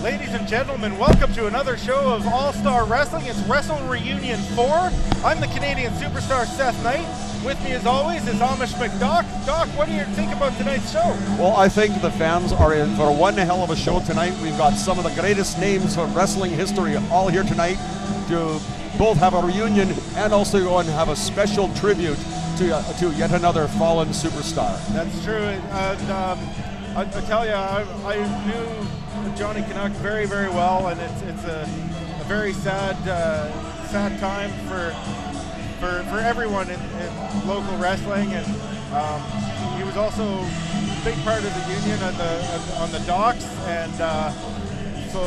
Ladies and gentlemen, welcome to another show of All-Star Wrestling. It's Wrestle Reunion 4. I'm the Canadian superstar Seth Knight. With me as always is Amish McDock. Doc, what do you think about tonight's show? Well, I think the fans are in for one hell of a show tonight. We've got some of the greatest names from wrestling history all here tonight to both have a reunion and also go and have a special tribute to yet another fallen superstar. That's true. And I tell you, I knew Johnny Canuck very, very well, and it's a very sad time for everyone in local wrestling. And he was also a big part of the union on the docks, and so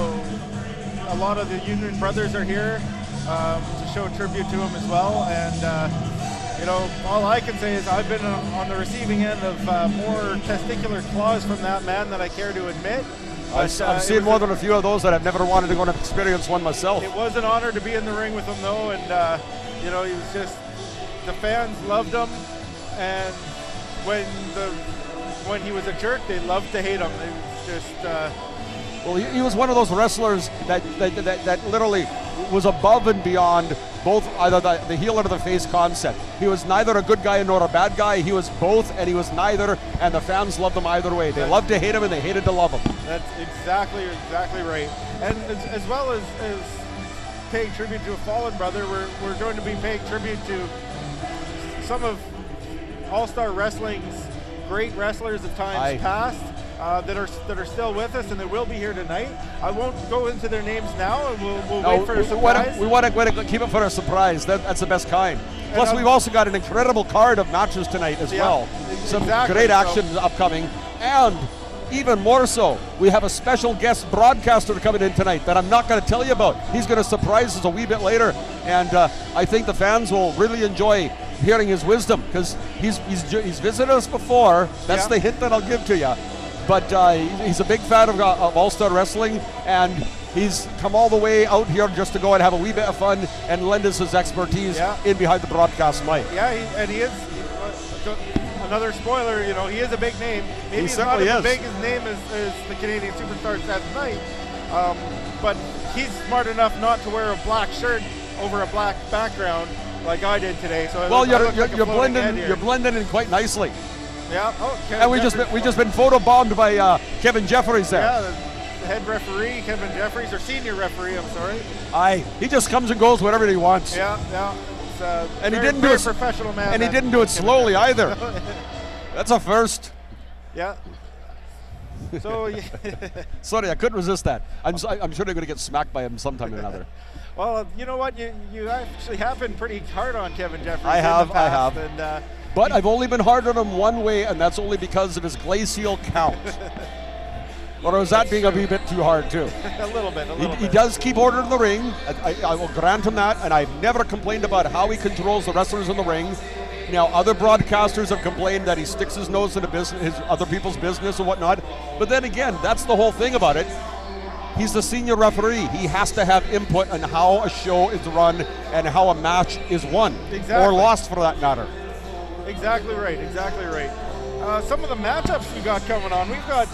a lot of the union brothers are here to show tribute to him as well. And you know, all I can say is I've been on the receiving end of more testicular claws from that man than I care to admit. I've seen more than a few of those that I've never wanted to go and experience one myself. It was an honor to be in the ring with him, though, and you know, he was just, the fans loved him, and when he was a jerk, they loved to hate him. It was just well, he was one of those wrestlers that literally was above and beyond both either the heel or the face concept. He was neither a good guy nor a bad guy. He was both, and he was neither, and the fans loved him either way. They loved to hate him, and they hated to love him. That's exactly right. And as well as paying tribute to a fallen brother, we're going to be paying tribute to some of All-Star Wrestling's great wrestlers of times past. That are still with us, and they will be here tonight. I won't go into their names now, and we'll wait for a surprise. We want to keep it for a surprise. That's the best kind. Plus, we've also got an incredible card of matches tonight as well. Some great action upcoming, and even more so, we have a special guest broadcaster coming in tonight that I'm not going to tell you about. He's going to surprise us a wee bit later, and I think the fans will really enjoy hearing his wisdom, because he's visited us before. That's the hint that I'll give to you. But he's a big fan of All-Star Wrestling, and he's come all the way out here just to go and have a wee bit of fun and lend us his expertise in behind the broadcast mic. Yeah, and he is, another spoiler, you know, he is a big name. Maybe he's not as big his name as the Canadian superstar Seth Knight, but he's smart enough not to wear a black shirt over a black background like I did today. So well, you're blending in quite nicely. Yeah. And we just been photobombed by Kevin Jeffries there. Yeah, the head referee, Kevin Jeffries, or senior referee, I'm sorry. He just comes and goes whenever he wants. Yeah. And very, he didn't do it professional man. And he didn't do it slowly either. That's a first. Yeah. So sorry, I couldn't resist that. I'm sure they're going to get smacked by him sometime or another. Well, you know what? You actually have been pretty hard on Kevin Jeffries. I have. And, but I've only been hard on him one way, and that's only because of his glacial count. Or is that being a wee bit too hard, too? A little bit. He does keep order in the ring. I will grant him that, and I've never complained about how he controls the wrestlers in the ring. Now, other broadcasters have complained that he sticks his nose into his other people's business and whatnot. But then again, that's the whole thing about it. He's the senior referee. He has to have input on how a show is run and how a match is won or lost, for that matter. Exactly right. Some of the matchups we got coming on. We've got.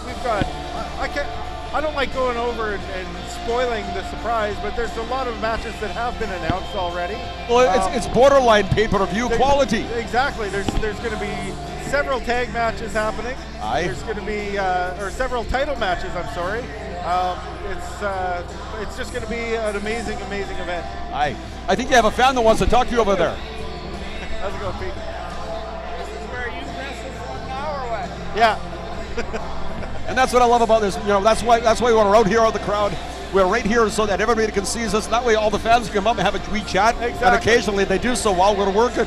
I don't like going over and spoiling the surprise, but there's a lot of matches that have been announced already. Well, it's borderline pay-per-view quality. Exactly. There's going to be several tag matches happening. There's going to be or several title matches. I'm sorry. It's just going to be an amazing event. I think you have a fan that wants to talk to you over there. How's it going, Pete? Where you wrestle from now or what? Yeah. And that's what I love about this. You know, that's why we want to out here out the crowd. We're right here so that everybody can see us. That way all the fans can come up and have a wee chat. Exactly. And occasionally they do so while we're working.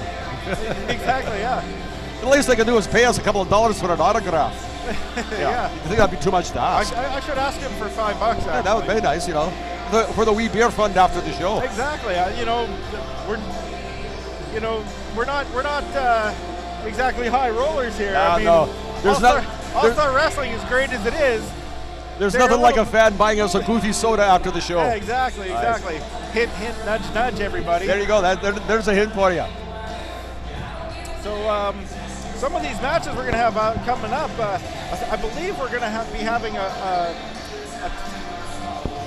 Exactly, yeah. The least they can do is pay us a couple of dollars for an autograph. Yeah. You think that'd be too much to ask? I should ask him for $5, actually. Yeah, that would be nice, you know, for the wee beer fund after the show. Exactly. We're not exactly high rollers here. No. All-Star Wrestling, as great as it is, there's nothing like a fan buying us a goofy soda after the show. Yeah, exactly. Hint, nudge, everybody. There you go. There's a hint for you. So some of these matches we're going to have coming up, I believe we're going to be having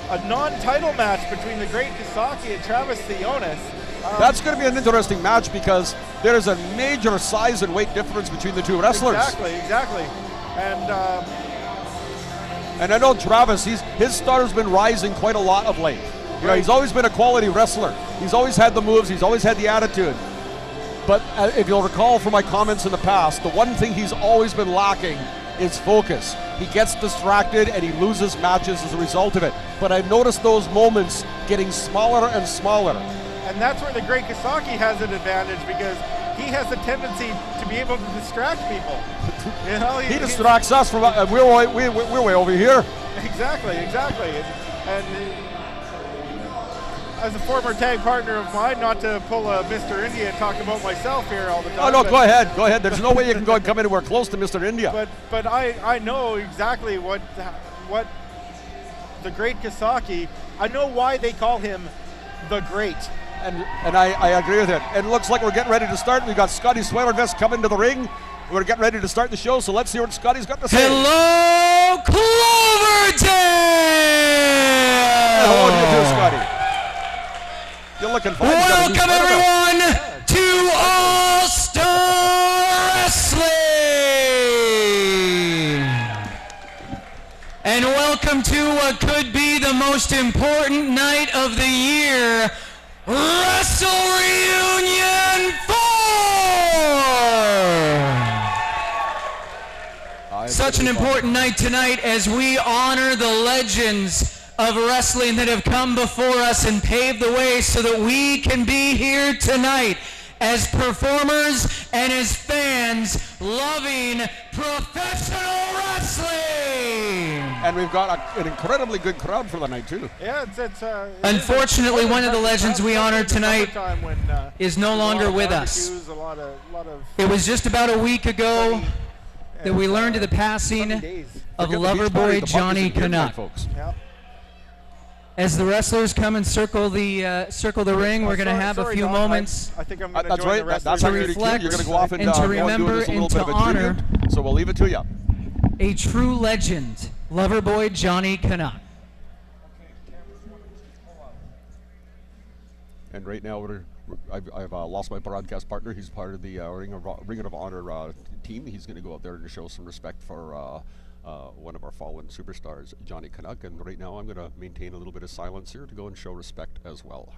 a non-title match between the great Kasaki and Travis Theonis. That's going to be an interesting match because there's a major size and weight difference between the two wrestlers. Exactly. And I know Travis, his star's been rising quite a lot of late. You know, he's always been a quality wrestler. He's always had the moves, he's always had the attitude. But if you'll recall from my comments in the past, the one thing he's always been lacking is focus. He gets distracted and he loses matches as a result of it. But I've noticed those moments getting smaller and smaller. And that's where the great Kasaki has an advantage, because he has a tendency to be able to distract people. You know, he distracts us from we're way over here. Exactly. And as a former tag partner of mine, not to pull a Mr. India and talk about myself here all the time. Oh no, go ahead. There's no way you can come anywhere close to Mr. India. But I know exactly what the great Kasaki. I know why they call him the Great. And I agree with it. And it looks like we're getting ready to start. We've got Scotty Sweatervest coming to the ring. We're getting ready to start the show, so let's hear what Scotty's got to say. Hello, Cloverdale! Hello to you too, Scotty. You're looking fine. Welcome everyone to All-Star Wrestling! And welcome to what could be the most important night of the year, Wrestle Reunion 4! Such an important night tonight as we honor the legends of wrestling that have come before us and paved the way so that we can be here tonight as performers and as fans loving professional wrestling. And we've got an incredibly good crowd for the night too. Yeah, unfortunately, one of the legends we honor tonight is no longer with us. It was just about a week ago that we learned of the passing of Loverboy Johnny Canuck. Folks. As the wrestlers come and circle the ring, we're going to have a few moments I think I'm going to join the wrestlers to reflect You're going to go off and to remember and to honor so we'll leave it to you. A true legend, Loverboy Johnny Canuck. And right now I've lost my broadcast partner. He's part of the Ring of Honor team. He's going to go out there and show some respect for one of our fallen superstars, Johnny Canuck. And right now I'm going to maintain a little bit of silence here to go and show respect as well.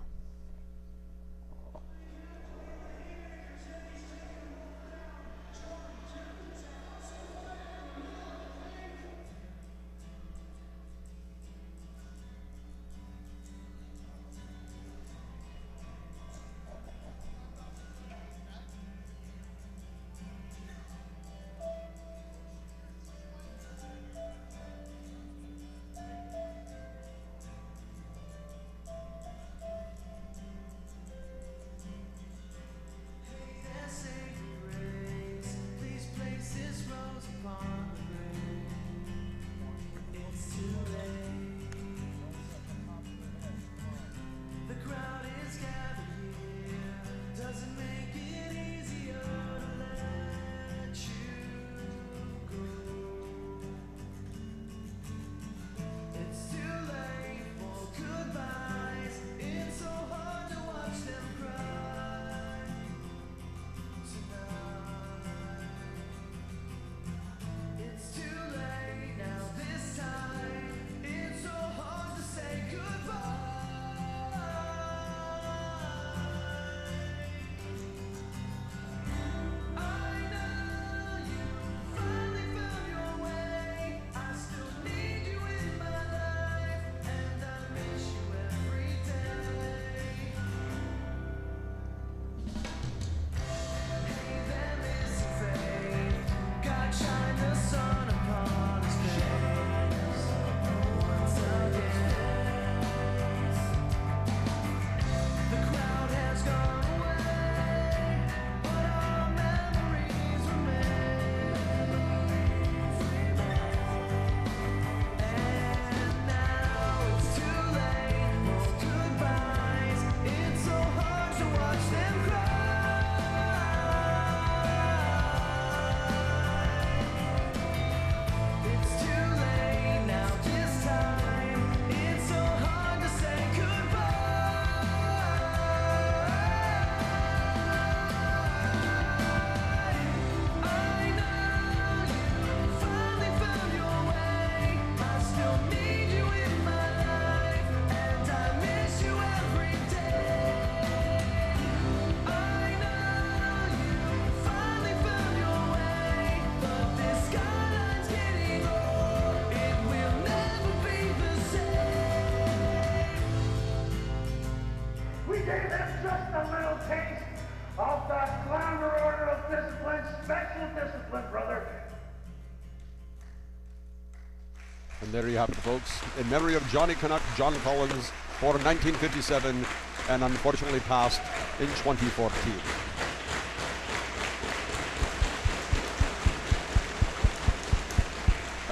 And there you have it, folks. In memory of Johnny Canuck, John Collins, born in 1957 and unfortunately passed in 2014.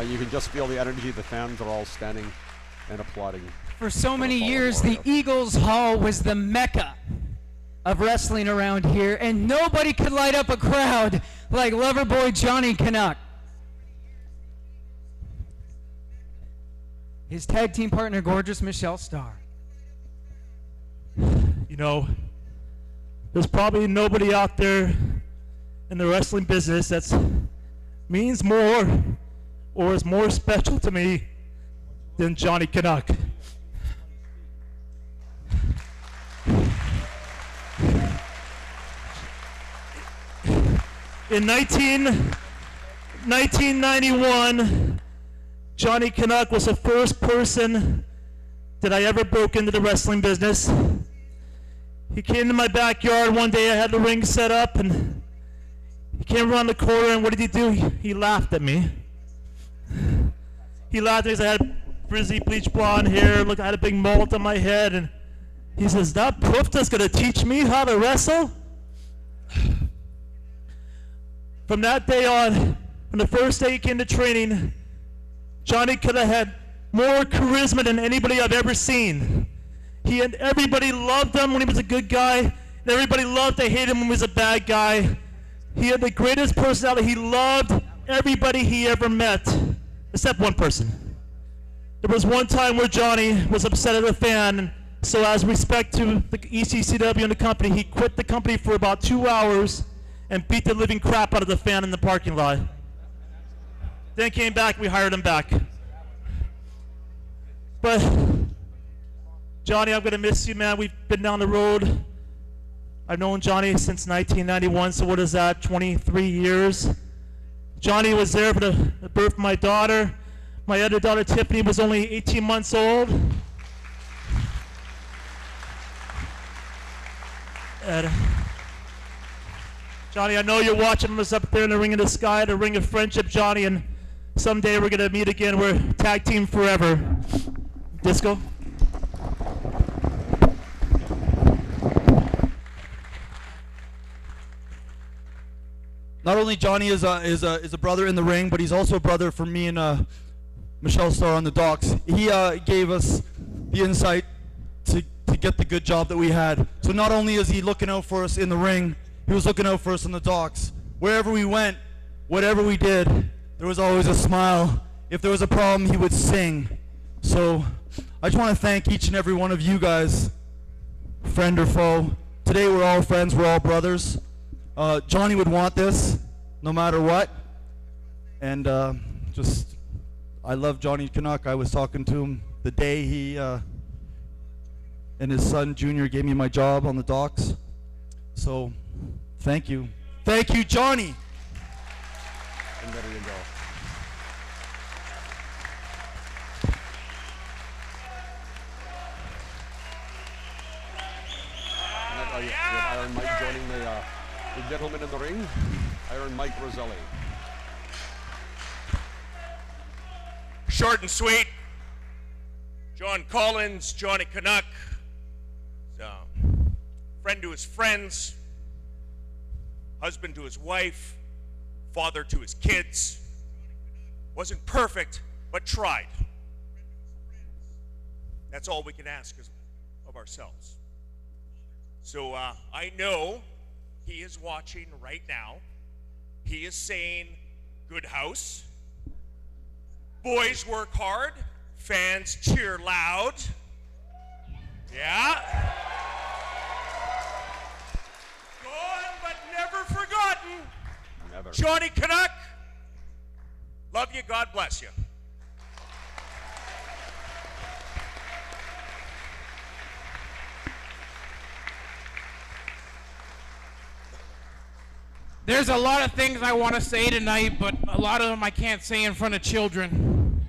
You can just feel the energy. The fans are all standing and applauding. For so many years, the Eagles Hall was the mecca of wrestling around here, and nobody could light up a crowd like Loverboy Johnny Canuck. His tag team partner, gorgeous Michelle Starr. You know, there's probably nobody out there in the wrestling business that means more or is more special to me than Johnny Canuck. In 1991, Johnny Canuck was the first person that I ever broke into the wrestling business. He came to my backyard one day. I had the ring set up, and he came around the corner, and what did he do? He laughed at me. He laughed at me. I had frizzy bleach blonde hair. Look, I had a big mullet on my head, and he says, "That Pufta's gonna teach me how to wrestle?" From that day on, from the first day he came to training, Johnny could have had more charisma than anybody I've ever seen. Everybody loved him when he was a good guy, and everybody loved to hate him when he was a bad guy. He had the greatest personality. He loved everybody he ever met, except one person. There was one time where Johnny was upset at a fan, and so as respect to the ECCW and the company, he quit the company for about 2 hours and beat the living crap out of the fan in the parking lot. Then came back, we hired him back. But Johnny, I'm gonna miss you, man. We've been down the road. I've known Johnny since 1991, so what is that, 23 years? Johnny was there for the birth of my daughter. My other daughter, Tiffany, was only 18 months old. And Johnny, I know you're watching us up there in the ring of the sky, the ring of friendship, Johnny, and someday we're gonna meet again. We're tag team forever. Disco. Not only Johnny is a brother in the ring, but he's also a brother for me and Michelle Starr on the docks. He gave us the insight to get the good job that we had. So not only is he looking out for us in the ring, he was looking out for us on the docks. Wherever we went, whatever we did, there was always a smile. If there was a problem, he would sing. So I just want to thank each and every one of you guys, friend or foe. Today we're all friends, we're all brothers. Johnny would want this, no matter what. And I love Johnny Canuck. I was talking to him the day he and his son Junior gave me my job on the docks. So, thank you. Thank you, Johnny. And there you go. We have Iron Mike joining the gentleman in the ring, Iron Mike Roselli. Short and sweet. John Collins, Johnny Canuck, friend to his friends, husband to his wife, father to his kids. Wasn't perfect, but tried. That's all we can ask of ourselves. So I know he is watching right now. He is saying, "Good house. Boys work hard. Fans cheer loud." Yeah. Gone but never forgotten. Never. Johnny Canuck. Love you. God bless you. There's a lot of things I want to say tonight, but a lot of them I can't say in front of children.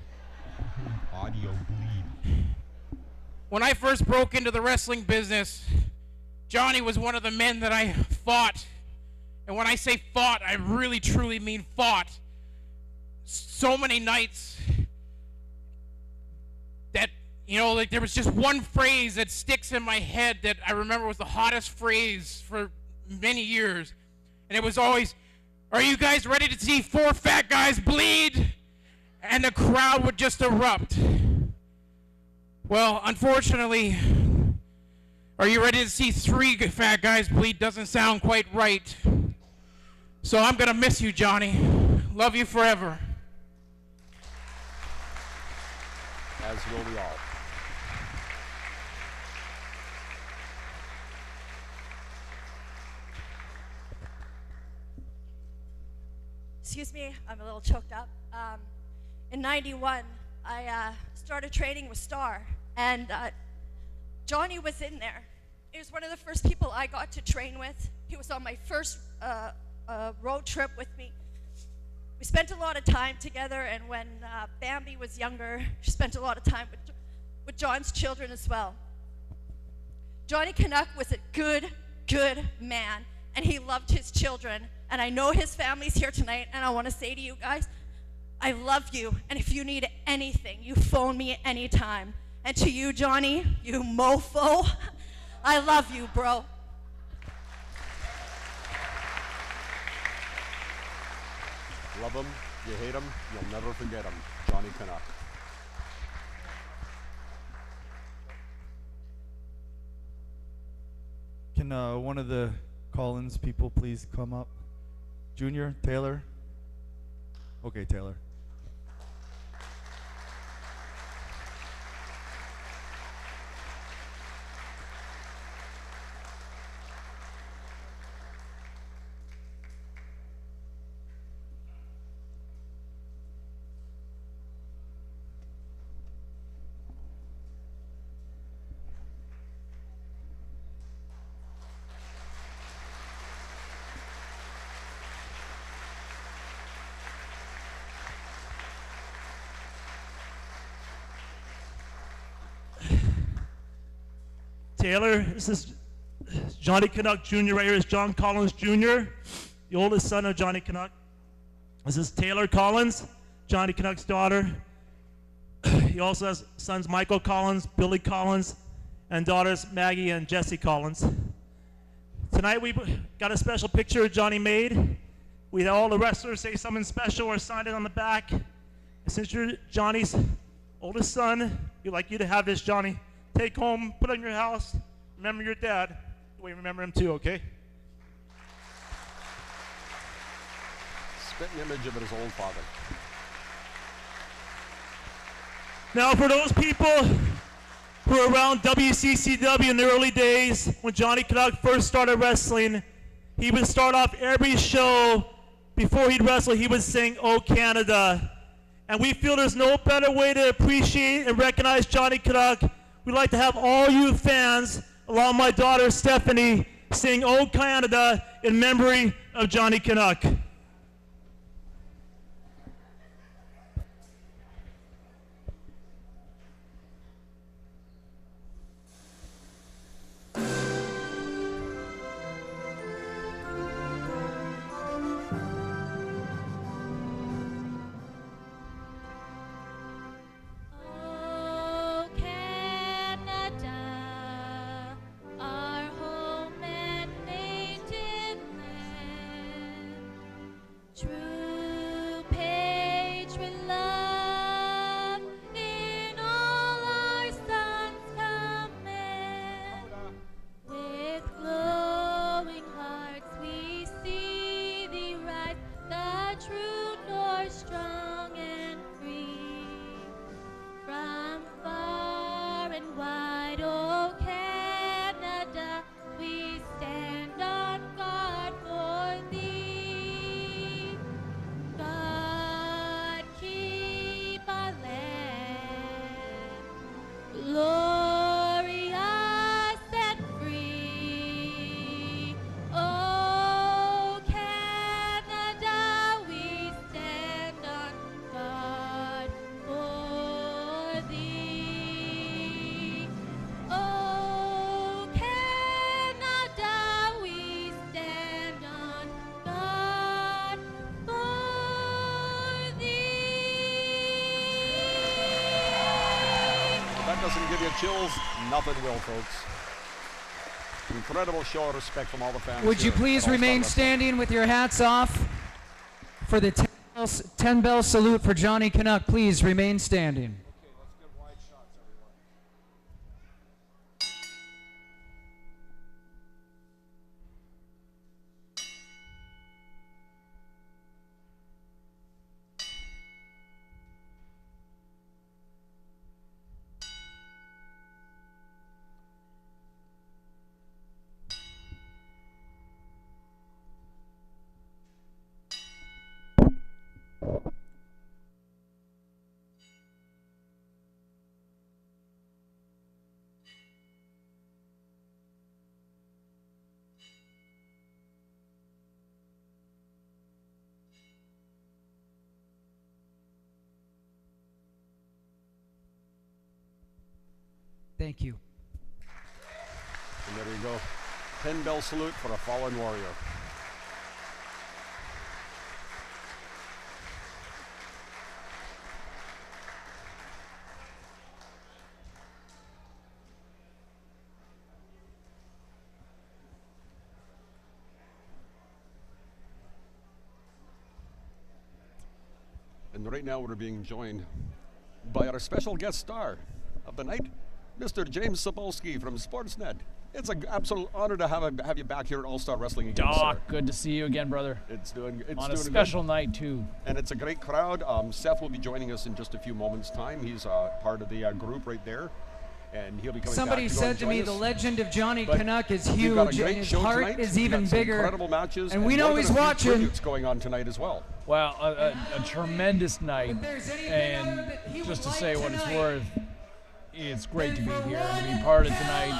Audio bleed. When I first broke into the wrestling business, Johnny was one of the men that I fought. And when I say fought, I really truly mean fought. So many nights You know, like there was just one phrase that sticks in my head that I remember was the hottest phrase for many years. And it was always, "Are you guys ready to see 4 fat guys bleed?" And the crowd would just erupt. Well, unfortunately, "Are you ready to see 3 fat guys bleed?" doesn't sound quite right. So I'm going to miss you, Johnny. Love you forever. As will we all. Excuse me, I'm a little choked up. In '91, I started training with Starr, and Johnny was in there. He was one of the first people I got to train with. He was on my first road trip with me. We spent a lot of time together, and when Bambi was younger, she spent a lot of time with John's children as well. Johnny Canuck was a good man, and he loved his children. And I know his family's here tonight, and I want to say to you guys, I love you, and if you need anything, you phone me anytime. And to you, Johnny, you mofo, I love you, bro. Love him, you hate him, you'll never forget him. Johnny Canuck. Can one of the Collins people please come up? Junior, Taylor? Okay, Taylor. Taylor, this is Johnny Canuck Jr. right here. Is John Collins Jr., the oldest son of Johnny Canuck. This is Taylor Collins, Johnny Canuck's daughter. He also has sons Michael Collins, Billy Collins, and daughters Maggie and Jesse Collins. Tonight we got a special picture Johnny made. We had all the wrestlers say something special or sign it on the back. And since you're Johnny's oldest son, we'd like you to have this, Johnny. Take home, put it in your house, remember your dad, the way you remember him too, okay? Spit an image of his old father. Now for those people who were around WCCW in the early days, when Johnny Canuck first started wrestling, he would start off every show, before he'd wrestle, he would sing, "Oh Canada." And we feel there's no better way to appreciate and recognize Johnny Canuck. We'd like to have all you fans, along with my daughter Stephanie, sing "Oh Canada" in memory of Johnny Canuck. doesn't give you chills, nothing will, folks. Incredible show of respect from all the fans. Would you please remain standing with your hats off for the 10 bell salute for Johnny Canuck? Please remain standing. Okay, let's get wide shots, everyone. Thank you. And there you go. 10 bell salute for a fallen warrior. And right now we're being joined by our special guest star of the night, Mr. James Sapolsky from Sportsnet. It's an absolute honor to have you back here at All-Star Wrestling again, Doc, sir. good to see you again, brother. It's doing on a special good. night too. And it's a great crowd. Seth will be joining us in just a few moments' time. He's part of the group right there, and he'll be coming Somebody back to said to me, us. the legend of Johnny But Canuck is we've got a huge, great and his show heart tonight. is We've even got some bigger. incredible matches, and we know he's watching. Tributes going on tonight as well. Well, a tremendous night, and just to say what it's worth, it's great to be here and to be part of tonight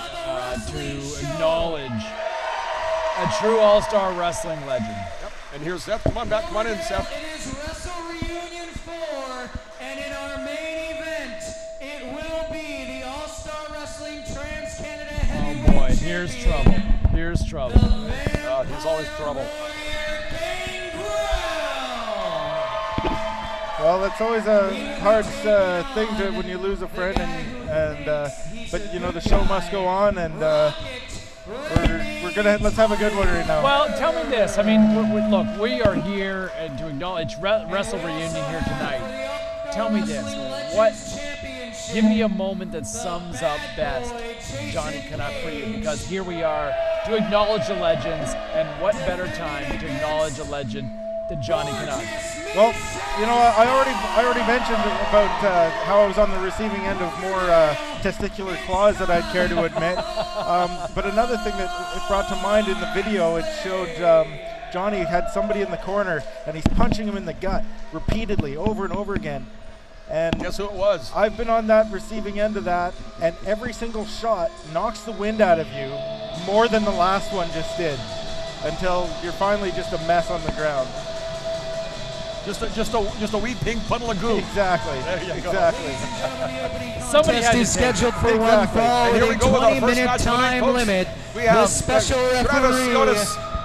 to acknowledge a true all-star wrestling legend. Yep. And here's Seth. Come on back. Come on in, Seth. It is Wrestle Reunion 4, and in our main event, it will be the All-Star Wrestling Trans-Canada Heavyweight Oh boy, here's trouble. Here's trouble. Here's always trouble. Well, it's always a hard thing to when you lose a friend, but you know the show must go on, and we're gonna let's have a good one right now. Well, tell me this. I mean, look, we are here to acknowledge Wrestle Reunion here tonight. Tell me this. Give me a moment that sums up best Johnny Canuck for you, because here we are to acknowledge the legends, and what better time to acknowledge a legend than Johnny Canuck. Well, you know, I already mentioned about how I was on the receiving end of more testicular claws than I'd care to admit. But another thing that it brought to mind in the video, it showed Johnny had somebody in the corner, and he's punching him in the gut repeatedly, over and over again. And guess who it was? I've been on that receiving end of that, and every single shot knocks the wind out of you more than the last one just did, until you're finally just a mess on the ground. Just a wee pink puddle of goo. Exactly. There you go. Exactly. Somebody had is to take scheduled for one fall with a 20-minute time limit. We have the special referee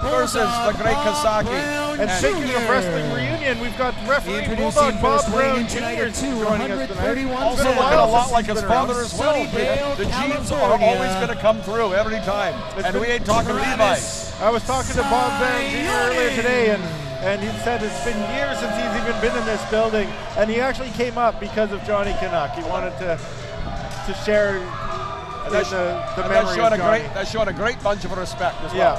versus the great Kasaki. And speaking of Wrestling Reunion, we've got referee Bulldog Bob Brown Jr. joining us tonight. Also looking a lot like his father as well. The genes are always going to come through every time. And we ain't talking Levi. I was talking to Bob Brown Jr. earlier today, and he said it's been years since he's even been in this building, and he actually came up because of Johnny Canuck. He wanted to share the memory of Johnny. That's showing a great bunch of respect as well.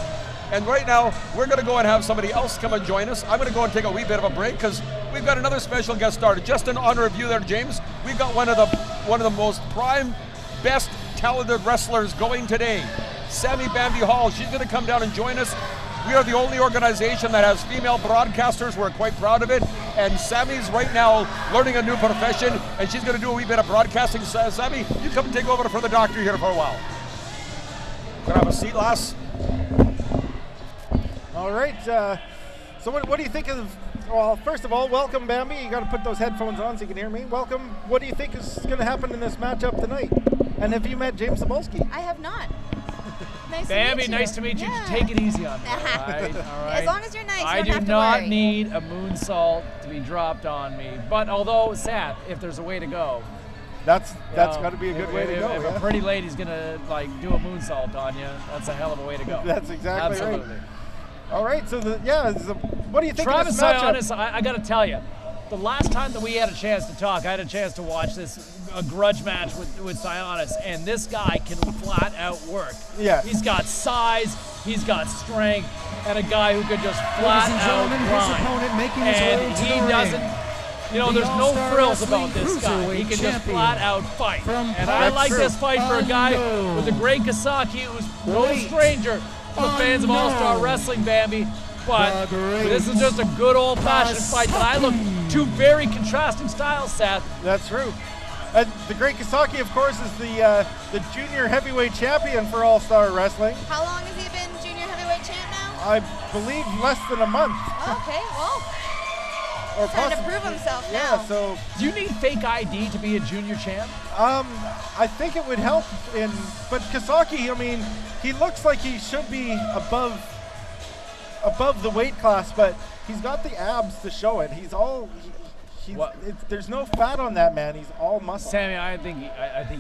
And right now, we're going to go and have somebody else come and join us. I'm going to go and take a wee bit of a break because we've got another special guest star. Just in honor of you there, James, we've got one of the most prime, best talented wrestlers going today, Sammy Bambi Hall. She's going to come down and join us. We are the only organization that has female broadcasters. We're quite proud of it. And Sammy's right now learning a new profession, and she's going to do a wee bit of broadcasting. Sammy, you come and take over for the doctor here for a while. Grab a seat, lass. All right. So what do you think of? Well, first of all, welcome, Bambi. You got to put those headphones on so you can hear me. Welcome. What do you think is going to happen in this matchup tonight? And have you met James Sapolsky? I have not. Nice Bambi, to meet you. nice to meet you. Yeah. Take it easy on me, all right? All right. As long as you're nice, I you don't have do to not worry. need a moonsault to be dropped on me. But although, Seth, if there's a way to go, That's got to be a good way to go. If a pretty lady's gonna like do a moonsault on you, that's a hell of a way to go. That's exactly Absolutely. right. All right, so what do you think Travis of this matchup? Sionis, I got to tell you, the last time that we had a chance to talk, I had a chance to watch a grudge match with Sionis, and this guy can flat out work. Yeah. He's got size, he's got strength, and a guy who can just flat out grind. And he doesn't. You know, there's no frills about this guy. He can just flat out fight. And I like this fight for a guy with the great Kasaki, who's no stranger to the fans of All-Star Wrestling, Bambi. But this is just a good old-fashioned fight. But I look two very contrasting styles, Seth. That's true. And the great Kasaki, of course, is the junior heavyweight champion for All-Star Wrestling. How long has he been junior heavyweight champ now? I believe less than a month. Okay, well. Or trying to prove himself now. Yeah, so. Do you need fake ID to be a junior champ? I think it would help but Kasaki, I mean, he looks like he should be above the weight class, but he's got the abs to show it. There's no fat on that man. He's all muscle. Sammy, I think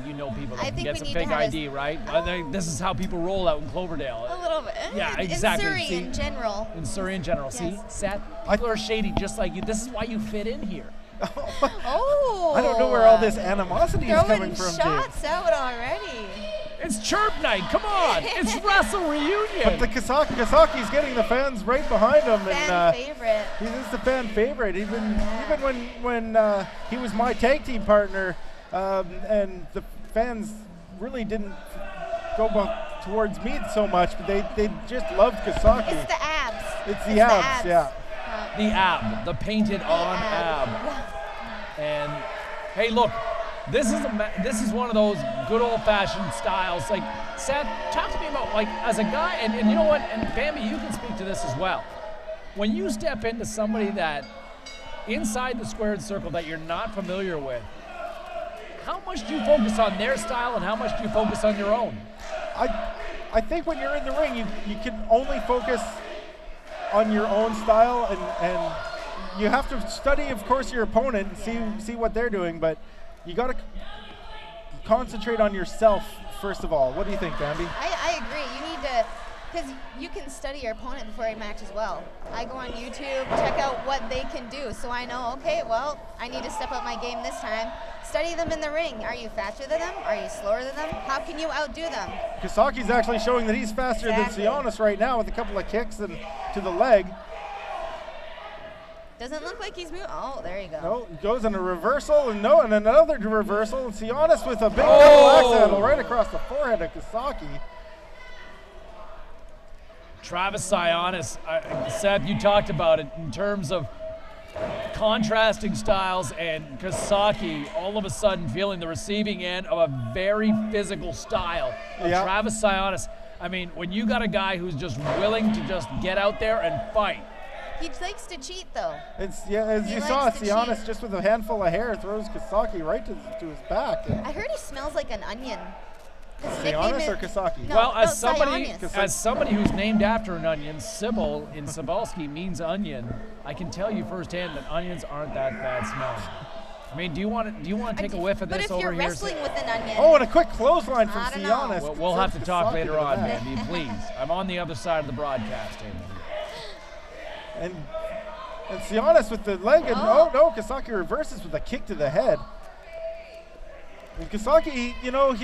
you know people that can get some fake ID, right? I think this is how people roll out in Cloverdale. A little bit. Yeah, exactly. In Surrey in general. In Surrey in general. Yes. See, Seth, people are shady just like you. This is why you fit in here. Oh. I don't know where all this animosity is coming from, shots out already. It's Chirp Night. Come on. It's Wrestle Reunion. But the Kasaki's getting the fans right behind him. Fan favorite. He is the fan favorite. Even when he was my tag team partner, and the fans really didn't go towards me so much, but they just loved Kasaki. It's the abs. It's the abs, yeah. The ab, the painted on ab. And hey, look, this is one of those good old-fashioned styles. Like, Seth, talk to me about, like, as a guy, and you know what, and Bambi, you can speak to this as well. When you step into somebody that inside the squared circle that you're not familiar with, how much do you focus on their style and how much do you focus on your own? I think when you're in the ring, you can only focus on your own style, and you have to study, of course, your opponent and see what they're doing, but you got to concentrate on yourself first of all. What do you think, Bambi? I agree. You need to, because you can study your opponent before a match as well. I go on YouTube, check out what they can do, so I know, okay, well, I need to step up my game this time. Study them in the ring. Are you faster than them? Are you slower than them? How can you outdo them? Kasaki's actually showing that he's faster than Theonis right now with a couple of kicks and to the leg. Doesn't look like he's moving. Oh, there you go. No, goes in a reversal, and another reversal. And Theonis with a big double axe handle right across the forehead of Kasaki. Travis Sionis, Seth, you talked about it in terms of contrasting styles, and Kasaki all of a sudden feeling the receiving end of a very physical style of Travis Sionis. I mean, when you got a guy who's just willing to just get out there and fight. He likes to cheat, though. As you saw, Theonis just with a handful of hair throws Kasaki right to his back. I heard he smells like an onion. Theonis or Kasaki? No, well, as somebody who's named after an onion, Sybil in Cebulski means onion. I can tell you firsthand that onions aren't that bad smelling. I mean, do you want to take a whiff of this over here? But if you're wrestling with an onion. Oh, and a quick clothesline from Theonis. We'll have to talk later on, Bambi, please. I'm on the other side of the broadcast table. And Theonis with the leg, and Kasaki reverses with a kick to the head. And Kasaki,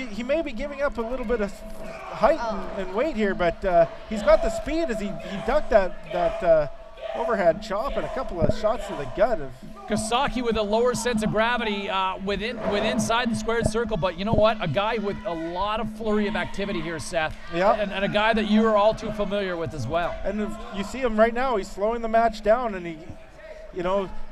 he may be giving up a little bit of height and weight here, but he's got the speed as he ducked that overhead chop and a couple of shots to the gut. Kasaki with a lower sense of gravity inside the squared circle, but you know what? A guy with a lot of flurry of activity here, Seth. Yeah. And a guy that you are all too familiar with as well. And if you see him right now, he's slowing the match down, and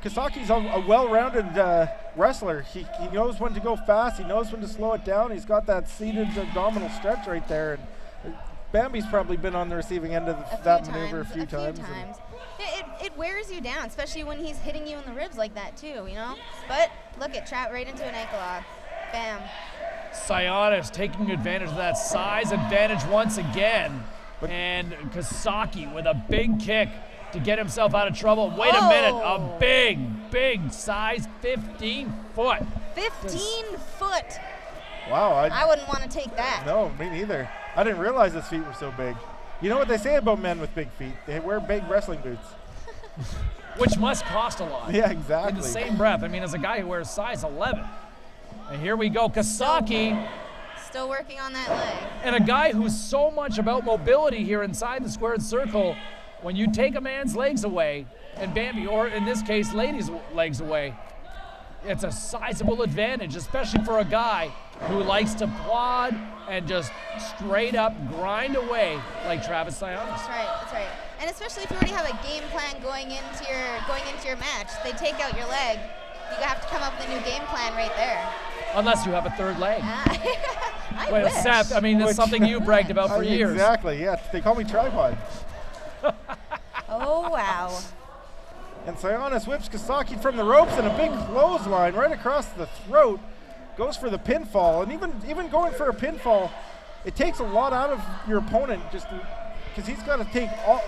Kasaki's a well-rounded wrestler. He knows when to go fast. He knows when to slow it down. He's got that seated abdominal stretch right there. And Bambi's probably been on the receiving end of that maneuver a few times. It wears you down, especially when he's hitting you in the ribs like that too, But look at trap right into an ankle lock. Bam. Sionis taking advantage of that size advantage once again. And Kasaki with a big kick to get himself out of trouble. Wait a minute, a big big size, 15 foot. 15 foot. Wow. I wouldn't want to take that. No, me neither. I didn't realize his feet were so big. You know what they say about men with big feet? They wear big wrestling boots. Which must cost a lot. Yeah, exactly. In the same breath, I mean, as a guy who wears size 11. And here we go, Kasaki. Still working on that leg. And a guy who's so much about mobility here inside the squared circle, when you take a man's legs away, and Bambi, or in this case, ladies' legs away, it's a sizable advantage, especially for a guy who likes to plod and just straight up grind away like Travis Theonis. That's right. And especially if you already have a game plan going into your match, they take out your leg. You have to come up with a new game plan right there. Unless you have a third leg. I wish. Seth, I mean, it's something you bragged about for years. Exactly, yeah. They call me Tripod. Oh, wow. And Theonis whips Kasaki from the ropes and a big clothesline right across the throat. Goes for the pinfall. And even going for a pinfall, it takes a lot out of your opponent just because he's got to take all.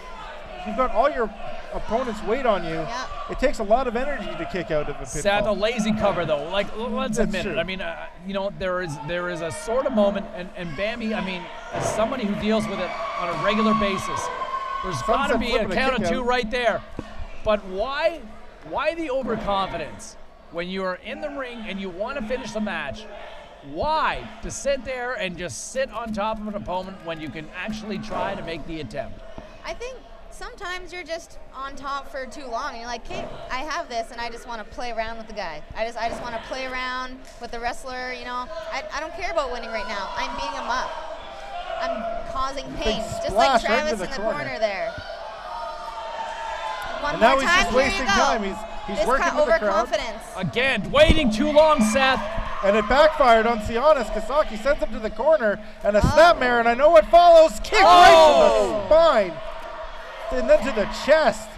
You've got all your opponent's weight on you. Yep. It takes a lot of energy to kick out of a pinfall. Seth, a lazy cover though. Like, let's admit it. I mean, you know, there is a sort of moment, and Bambi, I mean, as somebody who deals with it on a regular basis, there's got to be a count of two right there. But why the overconfidence when you are in the ring and you want to finish the match? Why to sit there and just sit on top of an opponent when you can actually try to make the attempt? I think sometimes you're just on top for too long and you're like, okay, I have this and I just want to play around with the guy. I just want to play around with the wrestler, you know. I don't care about winning right now. I'm beating him up. I'm causing pain. Just like Travis in the corner there. One more he's time, just wasting time. He's working with the crowd. Overconfidence. Again, waiting too long, Seth. And it backfired on Theonis. Kasaki sends him to the corner and a snapmare, and I know what follows. Kick right to the spine. And then to the chest.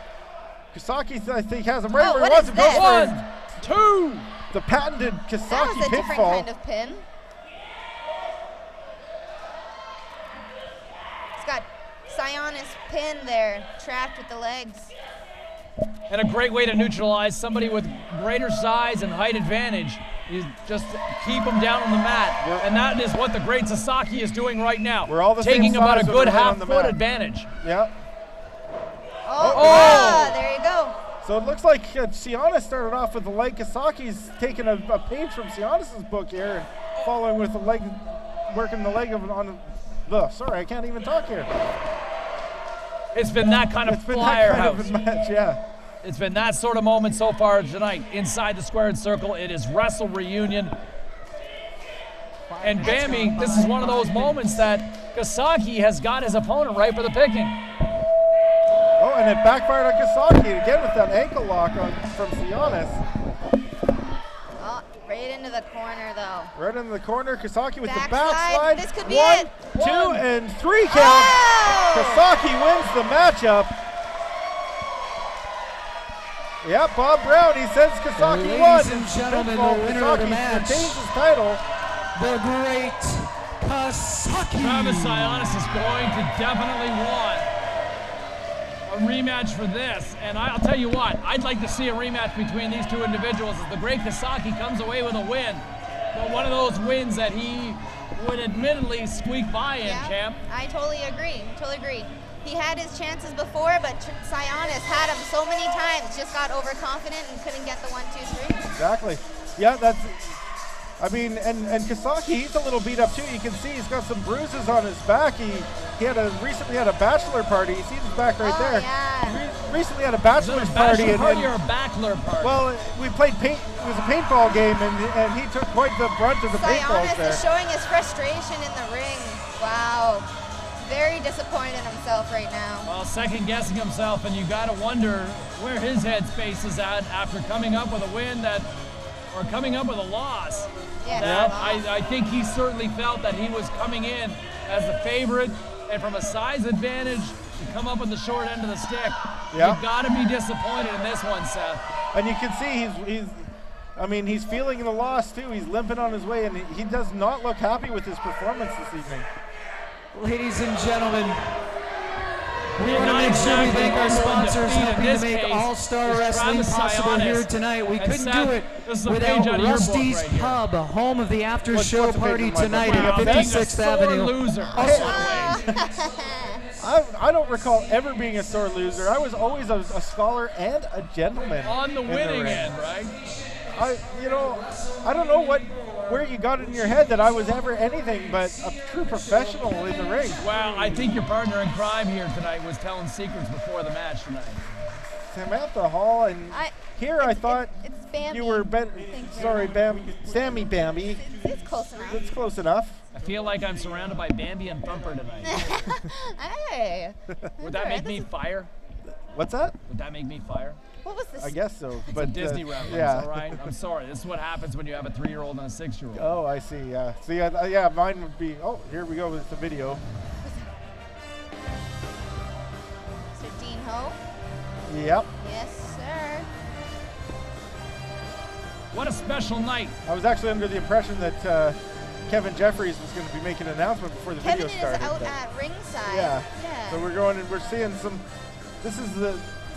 Kasaki, I think, has him right where he wants to go. 1, 2. The patented Kasaki that was a different pinfall. kind of pin. It's got Theonis pin there, trapped with the legs. And a great way to neutralize somebody with greater size and height advantage. You just keep him down on the mat. And that is what the great Sasaki is doing right now. We're all the taking same about size a good on the half-foot mat. advantage. Yeah. Oh, there you go. So it looks like Theonis started off with the leg. Kasaki's taking a page from Theonis' book here and following with the leg, working the leg on the. Sorry, I can't even talk here. It's been that kind of firehouse. Match, yeah. It's been that sort of moment so far tonight. Inside the squared circle, it is Wrestle Reunion. And Bambi, this is one of those moments that Kasaki has got his opponent right for the picking. Oh, and it backfired on Kasaki again with that ankle lock from Theonis. Oh, right into the corner, though. Right into the corner. Kasaki with Backside. the backslide. This could be 1, it. 2, and 3 count. Kasaki wins the matchup. Yep, Bob Brown, he says Kasaki won. Ladies and gentlemen, the winner of the match, retains his title. The great Kasaki. Travis Theonis is going to definitely want a rematch for this. And I'll tell you what, I'd like to see a rematch between these two individuals as the great Kasaki comes away with a win. But one of those wins that he would admittedly squeak by in, champ. I totally agree. He had his chances before, but Theonis had him so many times, just got overconfident and couldn't get the 1, 2, 3. Exactly. Yeah, that's. I mean, and Kasaki, he's a little beat up too. You can see he's got some bruises on his back. He recently had a bachelor party. You see his back right there. Yeah. He recently had a bachelor's party. Or a bachelor party? Well, we played paint. It was a paintball game, and he took quite the brunt of the paintballs there. Theonis is showing his frustration in the ring. Wow. Very disappointed in himself right now. Well, second guessing himself, and you got to wonder where his headspace is at after coming up with a win or coming up with a loss. Yeah. I think he certainly felt that he was coming in as the favorite, and from a size advantage to come up with the short end of the stick. Yeah. You've got to be disappointed in this one, Seth. And you can see he's feeling the loss too. He's limping on his way, and he does not look happy with his performance this evening. Ladies and gentlemen, We want to make sure we thank our sponsors helping to make All-Star Wrestling possible here tonight. We couldn't do it without Rusty's Pub, home of the after-show party tonight at 56th Avenue. Loser. I don't recall ever being a sore loser. I was always a scholar and a gentleman. On the winning end, right? I don't know where you got it in your head that I was ever anything but a true professional in the ring. Well, I think your partner in crime here tonight was telling secrets before the match tonight. Samantha Hall, and I thought it's Bambi. You were Sammy Bambi. It's close enough. It's close enough. I feel like I'm surrounded by Bambi and Thumper tonight. Hey. Would that make me fire? What's that? Would that make me fire? What was this? I guess so. It's but a Disney reference, yeah. all right? I'm sorry. This is what happens when you have a 3-year-old and a 6-year-old. Oh, I see. Yeah. See, yeah, mine would be. Oh, here we go with the video. So Dean Ho. Yep. Yes, sir. What a special night. I was actually under the impression that Kevin Jeffries was going to be making an announcement before the video started. Kevin is out at ringside. Yeah. So we're going and we're seeing some. This is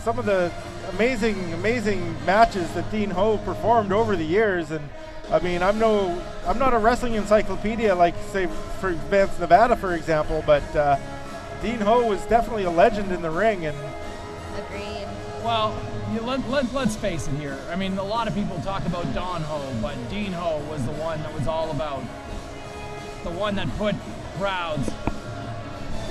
some of the amazing matches that Dean Ho performed over the years, and I mean, I'm not a wrestling encyclopedia like, say, for Vance, Nevada, for example, but Dean Ho was definitely a legend in the ring. And agreed. Well, let's face it here. I mean, a lot of people talk about Don Ho, but Dean Ho was the one that was all about. The one that put crowds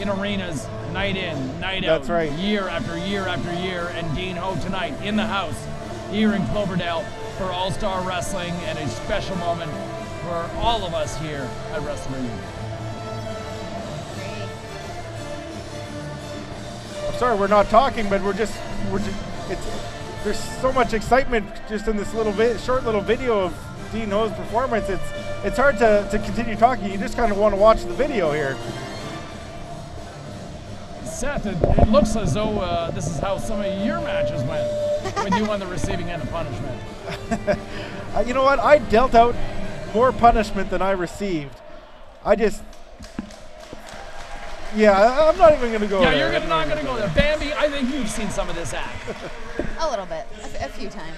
in arenas night in, night out. That's right. Year after year after year. And Dean Ho tonight in the house here in Cloverdale for All-Star Wrestling, and a special moment for all of us here at Wrestle Reunion. I'm sorry we're not talking, but there's so much excitement just in this short little video of Dean Ho's performance. It's hard to continue talking. You just kind of want to watch the video here. Seth, it looks as though this is how some of your matches went when you won the receiving end of punishment. You know what? I dealt out more punishment than I received. I'm not even going to go there. Yeah, you're not going to go there. Bambi, I think you've seen some of this act. A little bit. A few times.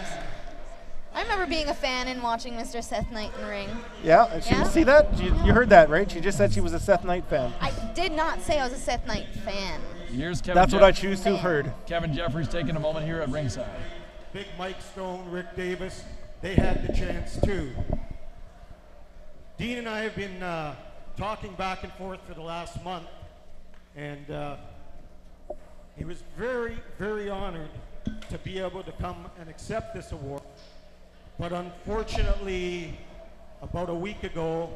I remember being a fan and watching Mr. Seth Knight in the ring. Yeah, and see that? You heard that, right? She just said she was a Seth Knight fan. I did not say I was a Seth Knight fan. Here's Kevin That's what I choose to have heard. Kevin Jeffries taking a moment here at ringside. Big Mike Stone, Rick Davis, they had the chance too. Dean and I have been talking back and forth for the last month, and he was very, very honored to be able to come and accept this award. But unfortunately, about a week ago,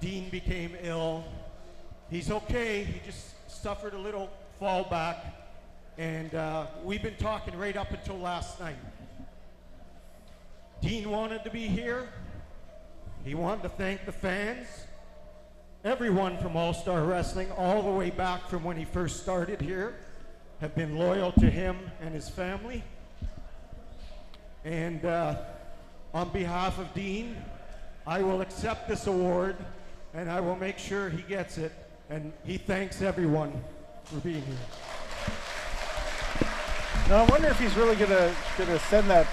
Dean became ill. He's okay, he just suffered a little fallback, and we've been talking right up until last night. Dean wanted to be here. He wanted to thank the fans, everyone from All-Star Wrestling, all the way back from when he first started here, have been loyal to him and his family. And on behalf of Dean, I will accept this award, and I will make sure he gets it. And he thanks everyone for being here. Now I wonder if he's really gonna send that